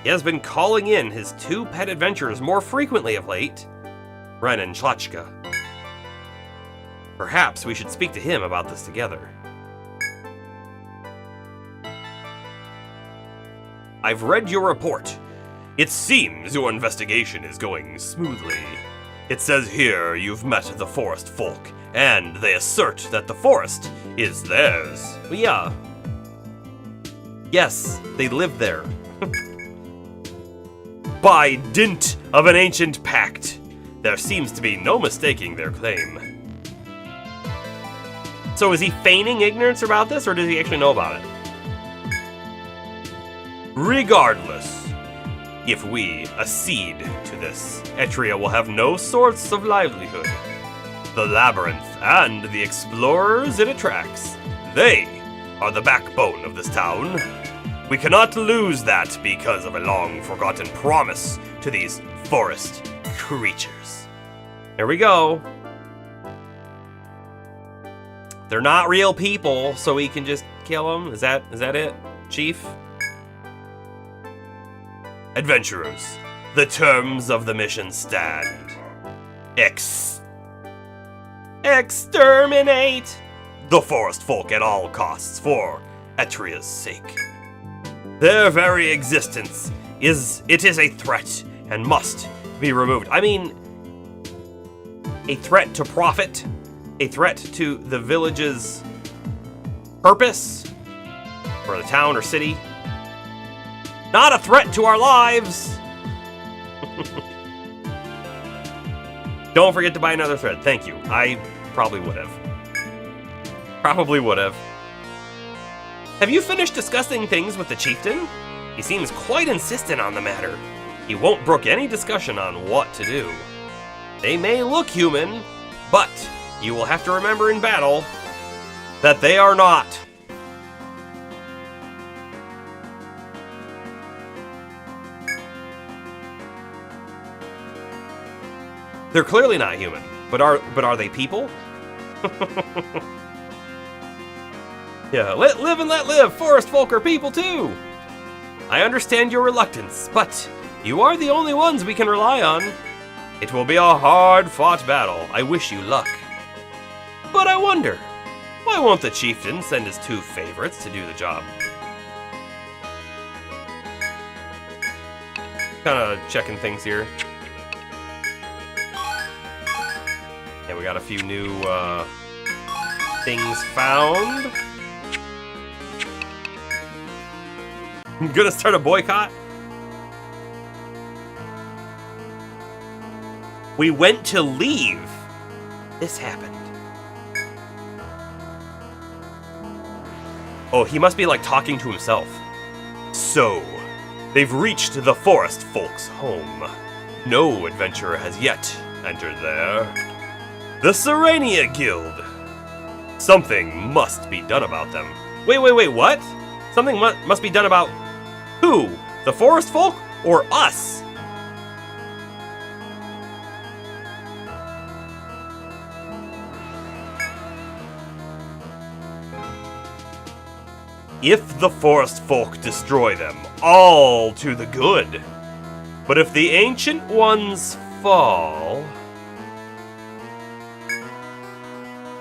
He has been calling in his 2 pet adventurers more frequently of late, Ren and Chlachka. Perhaps we should speak to him about this together. I've read your report. It seems your investigation is going smoothly. It says here you've met the forest folk, and they assert that the forest is theirs. Yeah. Yes, they live there. By dint of an ancient pact, there seems to be no mistaking their claim. So is he feigning ignorance about this, or does he actually know about it? Regardless, if we accede to this, Etria will have no source of livelihood. The labyrinth and the explorers it attracts, they are the backbone of this town. We cannot lose that because of a long-forgotten promise to these forest creatures. There we go. They're not real people, so we can just kill them. Is that it, Chief? Adventurers, the terms of the mission stand. Exterminate the forest folk at all costs for Etria's sake. Their very existence is a threat and must be removed. I mean, a threat to profit, a threat to the village's purpose, or the town or city. Not a threat to our lives! Don't forget to buy another thread. Thank you. I probably would have. Have you finished discussing things with the chieftain? He seems quite insistent on the matter. He won't brook any discussion on what to do. They may look human, but you will have to remember in battle that they are not. They're clearly not human, but are they people? Yeah, live and let live. Forest folk are people too. I understand your reluctance, but you are the only ones we can rely on. It will be a hard-fought battle. I wish you luck. But I wonder, why won't the chieftain send his 2 favorites to do the job? Kinda checking things here. Yeah, we got a few new things found. I'm gonna start a boycott. We went to leave. This happened. Oh, he must be like talking to himself. So, they've reached the forest folks' home. No adventurer has yet entered there. The Serenia Guild. Something must be done about them. Wait, what? Something must be done about who? The forest folk or us? If the forest folk destroy them, all to the good. But if the ancient ones fall,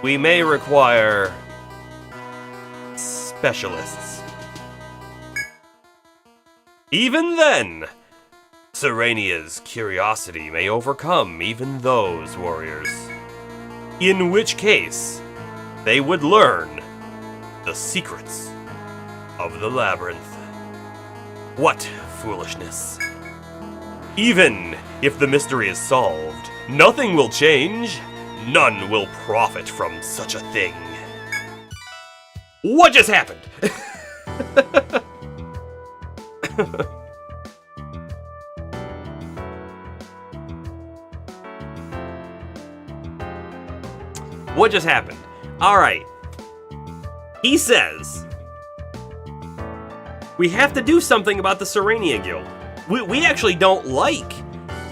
we may require specialists. Even then, Serenia's curiosity may overcome even those warriors. In which case, they would learn the secrets of the labyrinth. What foolishness. Even if the mystery is solved, nothing will change. None will profit from such a thing. What just happened? What just happened? Alright. He says, we have to do something about the Serenia Guild. We actually don't like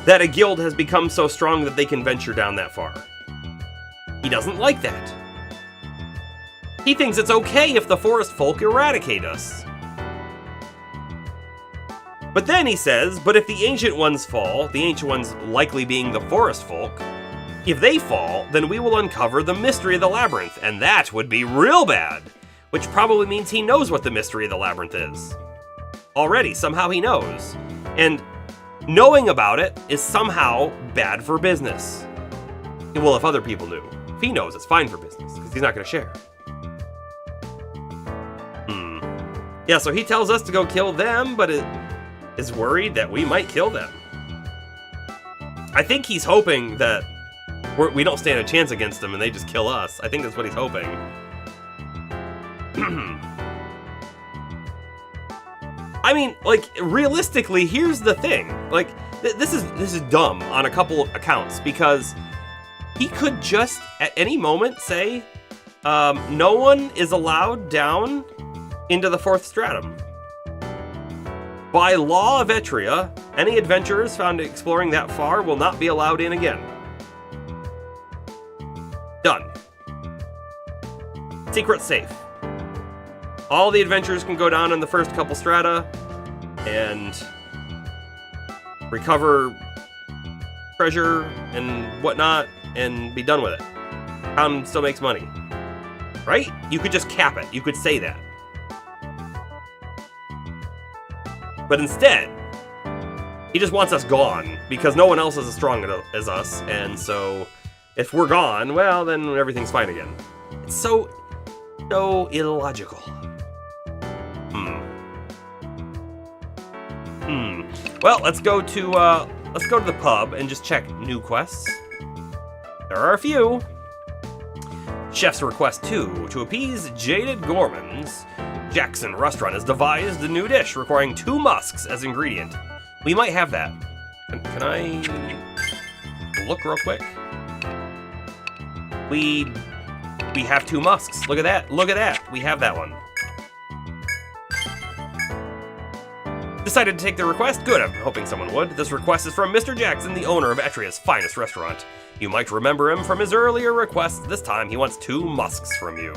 that a guild has become so strong that they can venture down that far. He doesn't like that. He thinks it's okay if the forest folk eradicate us. But then he says, but if the Ancient Ones fall, the Ancient Ones likely being the forest folk, if they fall, then we will uncover the mystery of the labyrinth, and that would be real bad. Which probably means he knows what the mystery of the labyrinth is. Already, somehow he knows. And knowing about it is somehow bad for business. Well, if other people knew. If he knows, it's fine for business, because he's not going to share. Yeah, so he tells us to go kill them, but is worried that we might kill them. I think he's hoping that we don't stand a chance against them and they just kill us. I think that's what he's hoping. I mean, like, realistically, here's the thing. Like, this is dumb on a couple of accounts, because he could just, at any moment, say, no one is allowed down into the Fourth Stratum. By law of Etria, any adventurers found exploring that far will not be allowed in again. Done. Secret safe. All the adventurers can go down in the first couple strata and recover treasure and whatnot and be done with it. Town still makes money. Right? You could just cap it. You could say that. But instead, he just wants us gone, because no one else is as strong as us, and so if we're gone, well, then everything's fine again. It's so illogical. Well, let's go to the pub and just check new quests. There are a few. Chef's request 2. To appease jaded gourmands, Jackson Restaurant has devised a new dish requiring 2 musks as ingredient. We might have that. Can I look real quick? We have 2 musks. Look at that. Look at that. We have that one. Decided to take the request? Good, I'm hoping someone would. This request is from Mr. Jackson, the owner of Etria's finest restaurant. You might remember him from his earlier request. This time he wants 2 musks from you.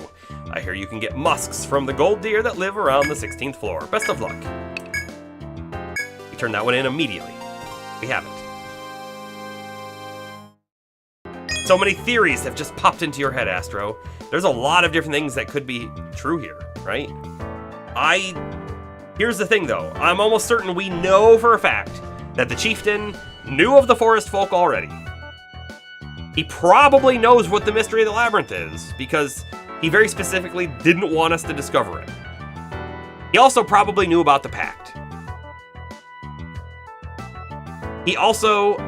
I hear you can get musks from the gold deer that live around the 16th floor. Best of luck. We turn that one in immediately. We have it. So many theories have just popped into your head, Astro. There's a lot of different things that could be true here, right? Here's the thing, though. I'm almost certain we know for a fact that the chieftain knew of the forest folk already. He probably knows what the mystery of the labyrinth is, because he very specifically didn't want us to discover it. He also probably knew about the pact. He also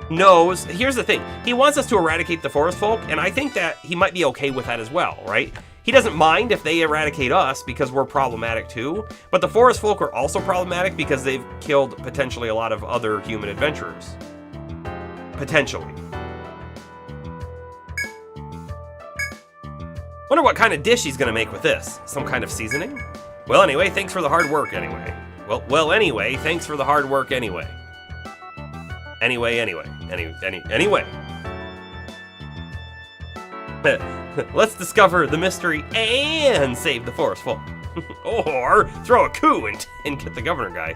knows, here's the thing, he wants us to eradicate the forest folk, and I think that he might be okay with that as well, right? He doesn't mind if they eradicate us because we're problematic too, but the forest folk are also problematic because they've killed potentially a lot of other human adventurers. Potentially. Wonder what kind of dish he's gonna make with this. Some kind of seasoning? Well, anyway, thanks for the hard work anyway. Anyway, thanks for the hard work anyway. Anyway. Let's discover the mystery and save the forest folk. Or throw a coup and get the governor guy.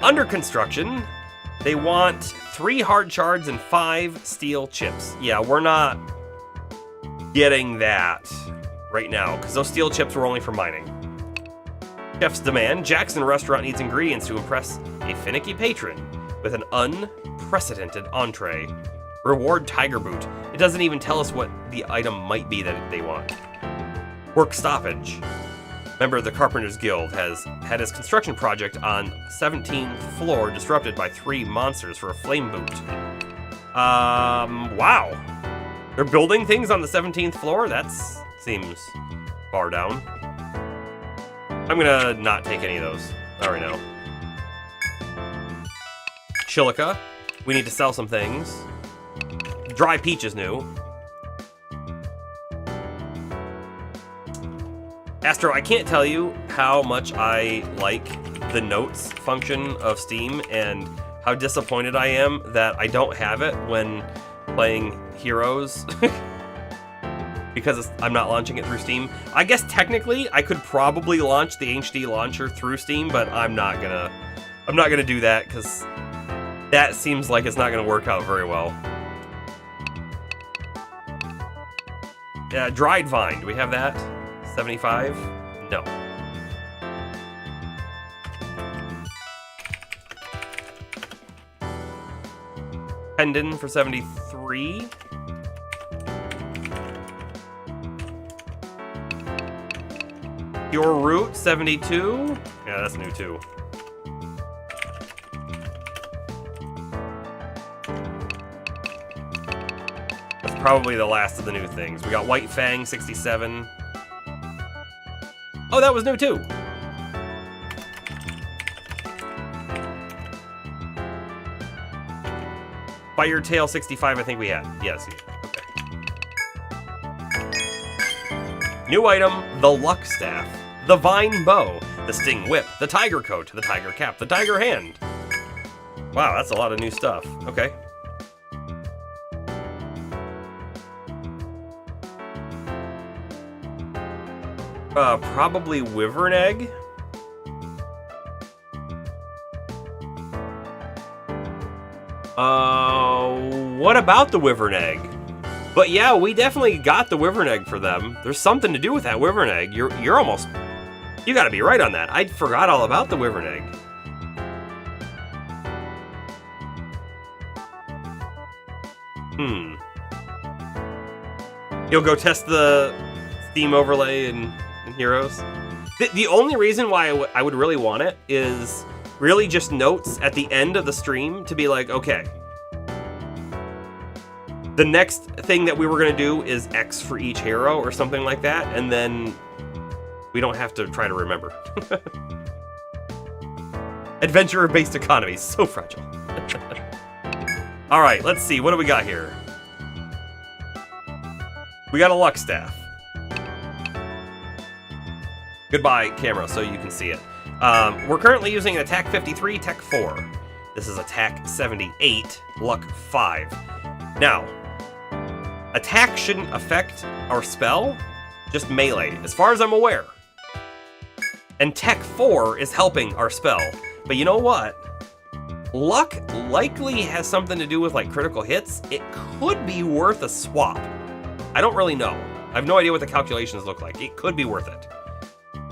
Under construction, they want 3 hard shards and 5 steel chips. Yeah, we're not getting that right now, because those steel chips were only for mining. Chef's demand, Jackson Restaurant needs ingredients to impress a finicky patron with an unprecedented entree. Reward Tiger Boot. It doesn't even tell us what the item might be that they want. Work stoppage. Member of the Carpenters Guild has had his construction project on 17th floor disrupted by 3 monsters for a flame boot. Wow. They're building things on the 17th floor? That seems far down. I'm gonna not take any of those. Not right now. Chilica. We need to sell some things. Dry Peach is new. Astro, I can't tell you how much I like the notes function of Steam and how disappointed I am that I don't have it when playing Heroes because I'm not launching it through Steam. I guess technically I could probably launch the HD launcher through Steam, but I'm not gonna do that because that seems like it's not gonna work out very well. Dried Vine, do we have that? 75? No. Pendant for 73. Pure Root, 72. Yeah, that's new too. That's probably the last of the new things. We got White Fang, 67. Oh, that was new too. Firetail 65, I think we had. Yes. Okay. New item, the Luck Staff, the Vine Bow, the Sting Whip, the Tiger Coat, the Tiger Cap, the Tiger Hand. Wow, that's a lot of new stuff. Okay. Probably Wyvern Egg. What about the Wyvern Egg? But yeah, we definitely got the Wyvern Egg for them. There's something to do with that Wyvern Egg. You're almost... You gotta be right on that. I forgot all about the Wyvern Egg. You'll go test the Steam overlay in Heroes. The only reason why I would really want it is really just notes at the end of the stream to be like, okay, the next thing that we were going to do is X for each hero or something like that, and then we don't have to try to remember. Adventurer-based economy, so fragile. All right, let's see. What do we got here? We got a Luck Staff. Goodbye, camera, so you can see it. We're currently using an Attack 53, Tech 4. This is Attack 78, Luck 5. Now, attack shouldn't affect our spell, just melee, as far as I'm aware. And Tech 4 is helping our spell. But you know what? Luck likely has something to do with like critical hits. It could be worth a swap. I don't really know. I have no idea what the calculations look like. It could be worth it.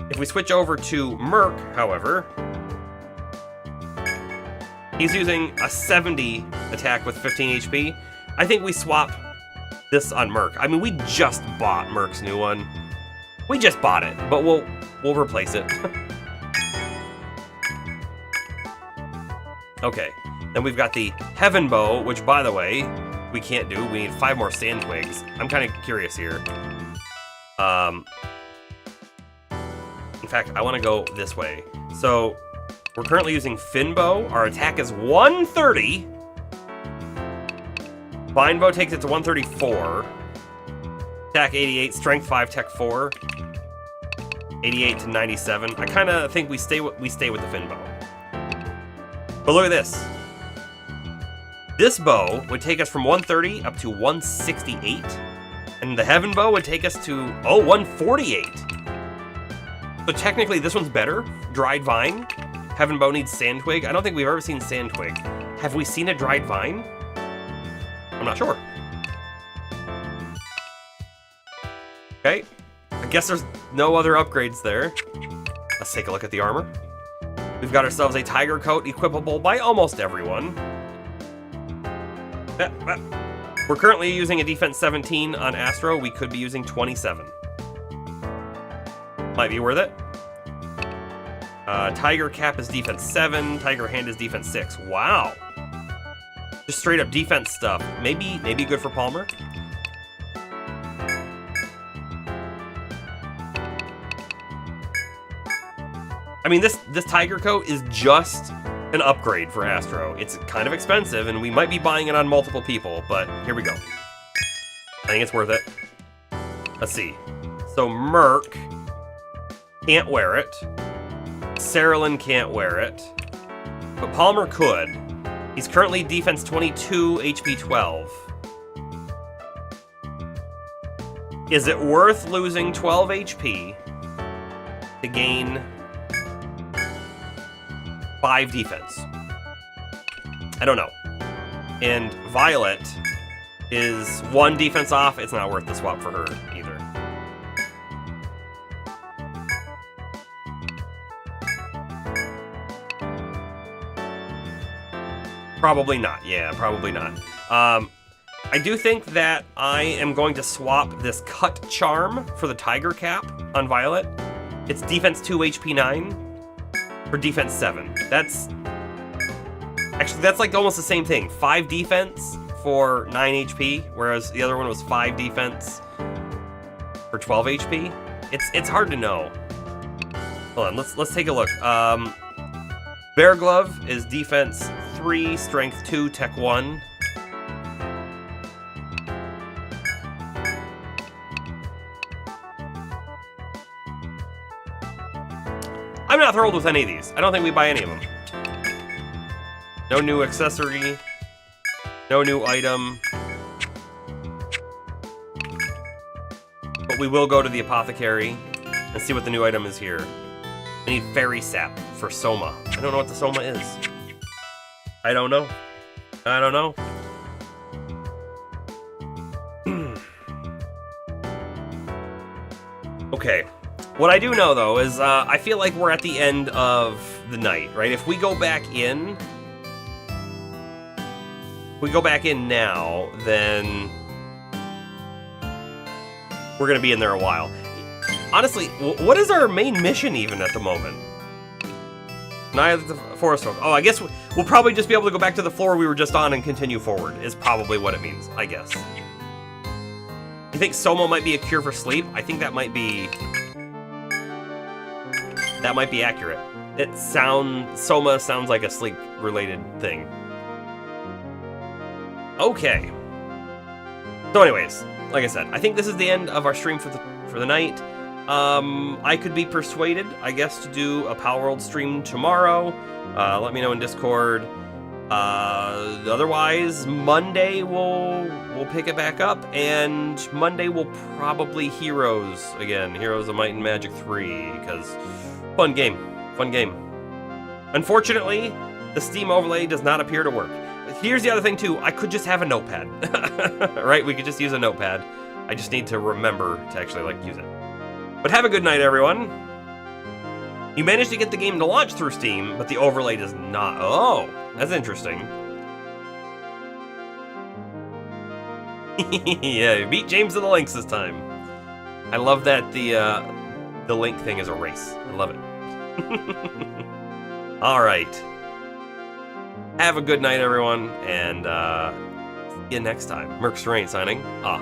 If we switch over to Merc, however, he's using a 70 attack with 15 HP. I think we swap this on Merc. I mean, we just bought Merc's new one. We just bought it, but we'll replace it. Okay, then we've got the Heaven Bow, which, by the way, we can't do. We need 5 more Sand Twigs. I'm kind of curious here. In fact, I want to go this way. So, we're currently using Fin Bow. Our attack is 130. Vine Bow takes it to 134. Attack 88, Strength 5, Tech 4. 88 to 97. I kind of think we stay with the Fin Bow. But look at this. This bow would take us from 130 up to 168. And the Heaven Bow would take us to, 148. So technically this one's better. Dried Vine. Heaven Bow needs Sand Twig. I don't think we've ever seen Sand Twig. Have we seen a Dried Vine? I'm not sure. Okay. I guess there's no other upgrades there. Let's take a look at the armor. We've got ourselves a Tiger Coat, equipable by almost everyone. We're currently using a defense 17 on Astro. We could be using 27. Might be worth it. Tiger Cap is defense 7. Tiger Hand is defense 6. Wow. Just straight up defense stuff. Maybe good for Palmer. I mean, this Tiger Coat is just an upgrade for Astro. It's kind of expensive, and we might be buying it on multiple people, but here we go. I think it's worth it. Let's see. So Merc can't wear it. Saralyn can't wear it. But Palmer could. He's currently defense 22, HP 12. Is it worth losing 12 HP to gain 5 defense? I don't know. And Violet is 1 defense off. It's not worth the swap for her either. Probably not. Yeah, probably not. I do think that I am going to swap this Cut Charm for the Tiger Cap on Violet. It's defense 2, HP 9 for defense 7. That's like almost the same thing. 5 defense for 9 HP, whereas the other one was 5 defense for 12 HP. It's hard to know. Hold on, let's take a look. Bear Glove is defense 3, strength 2, tech 1. I'm not thrilled with any of these. I don't think we buy any of them. No new accessory. No new item. But we will go to the apothecary and see what the new item is here. I need fairy sap for Soma. I don't know what the Soma is. I don't know. I don't know. Okay. What I do know, though, is I feel like we're at the end of the night, right? If we go back in... now, then... we're going to be in there a while. Honestly, what is our main mission even at the moment? Night of the Forest Folk. Oh, I guess we'll probably just be able to go back to the floor we were just on and continue forward, is probably what it means, I guess. You think Soma might be a cure for sleep? I think that might be... that might be accurate. Soma sounds like a sleep-related thing. Okay. So anyways, like I said, I think this is the end of our stream for the night. I could be persuaded, I guess, to do a Power World stream tomorrow. Let me know in Discord. Otherwise, Monday we'll pick it back up, and Monday we'll probably Heroes again. Heroes of Might and Magic 3, because fun game. Fun game. Unfortunately, the Steam overlay does not appear to work. Here's the other thing, too. I could just have a notepad. Right? We could just use a notepad. I just need to remember to actually, use it. But have a good night, everyone. You managed to get the game to launch through Steam, but the overlay does not. Oh, that's interesting. Yeah, beat James of the Links this time. I love that the link thing is a race. I love it. All right. Have a good night, everyone, and see you next time. Merc's Rain signing off.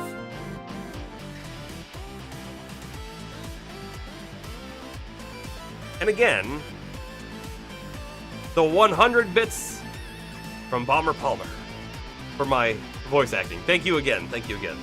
And again, the 100 bits from Bomber Palmer for my voice acting. Thank you again. Thank you again.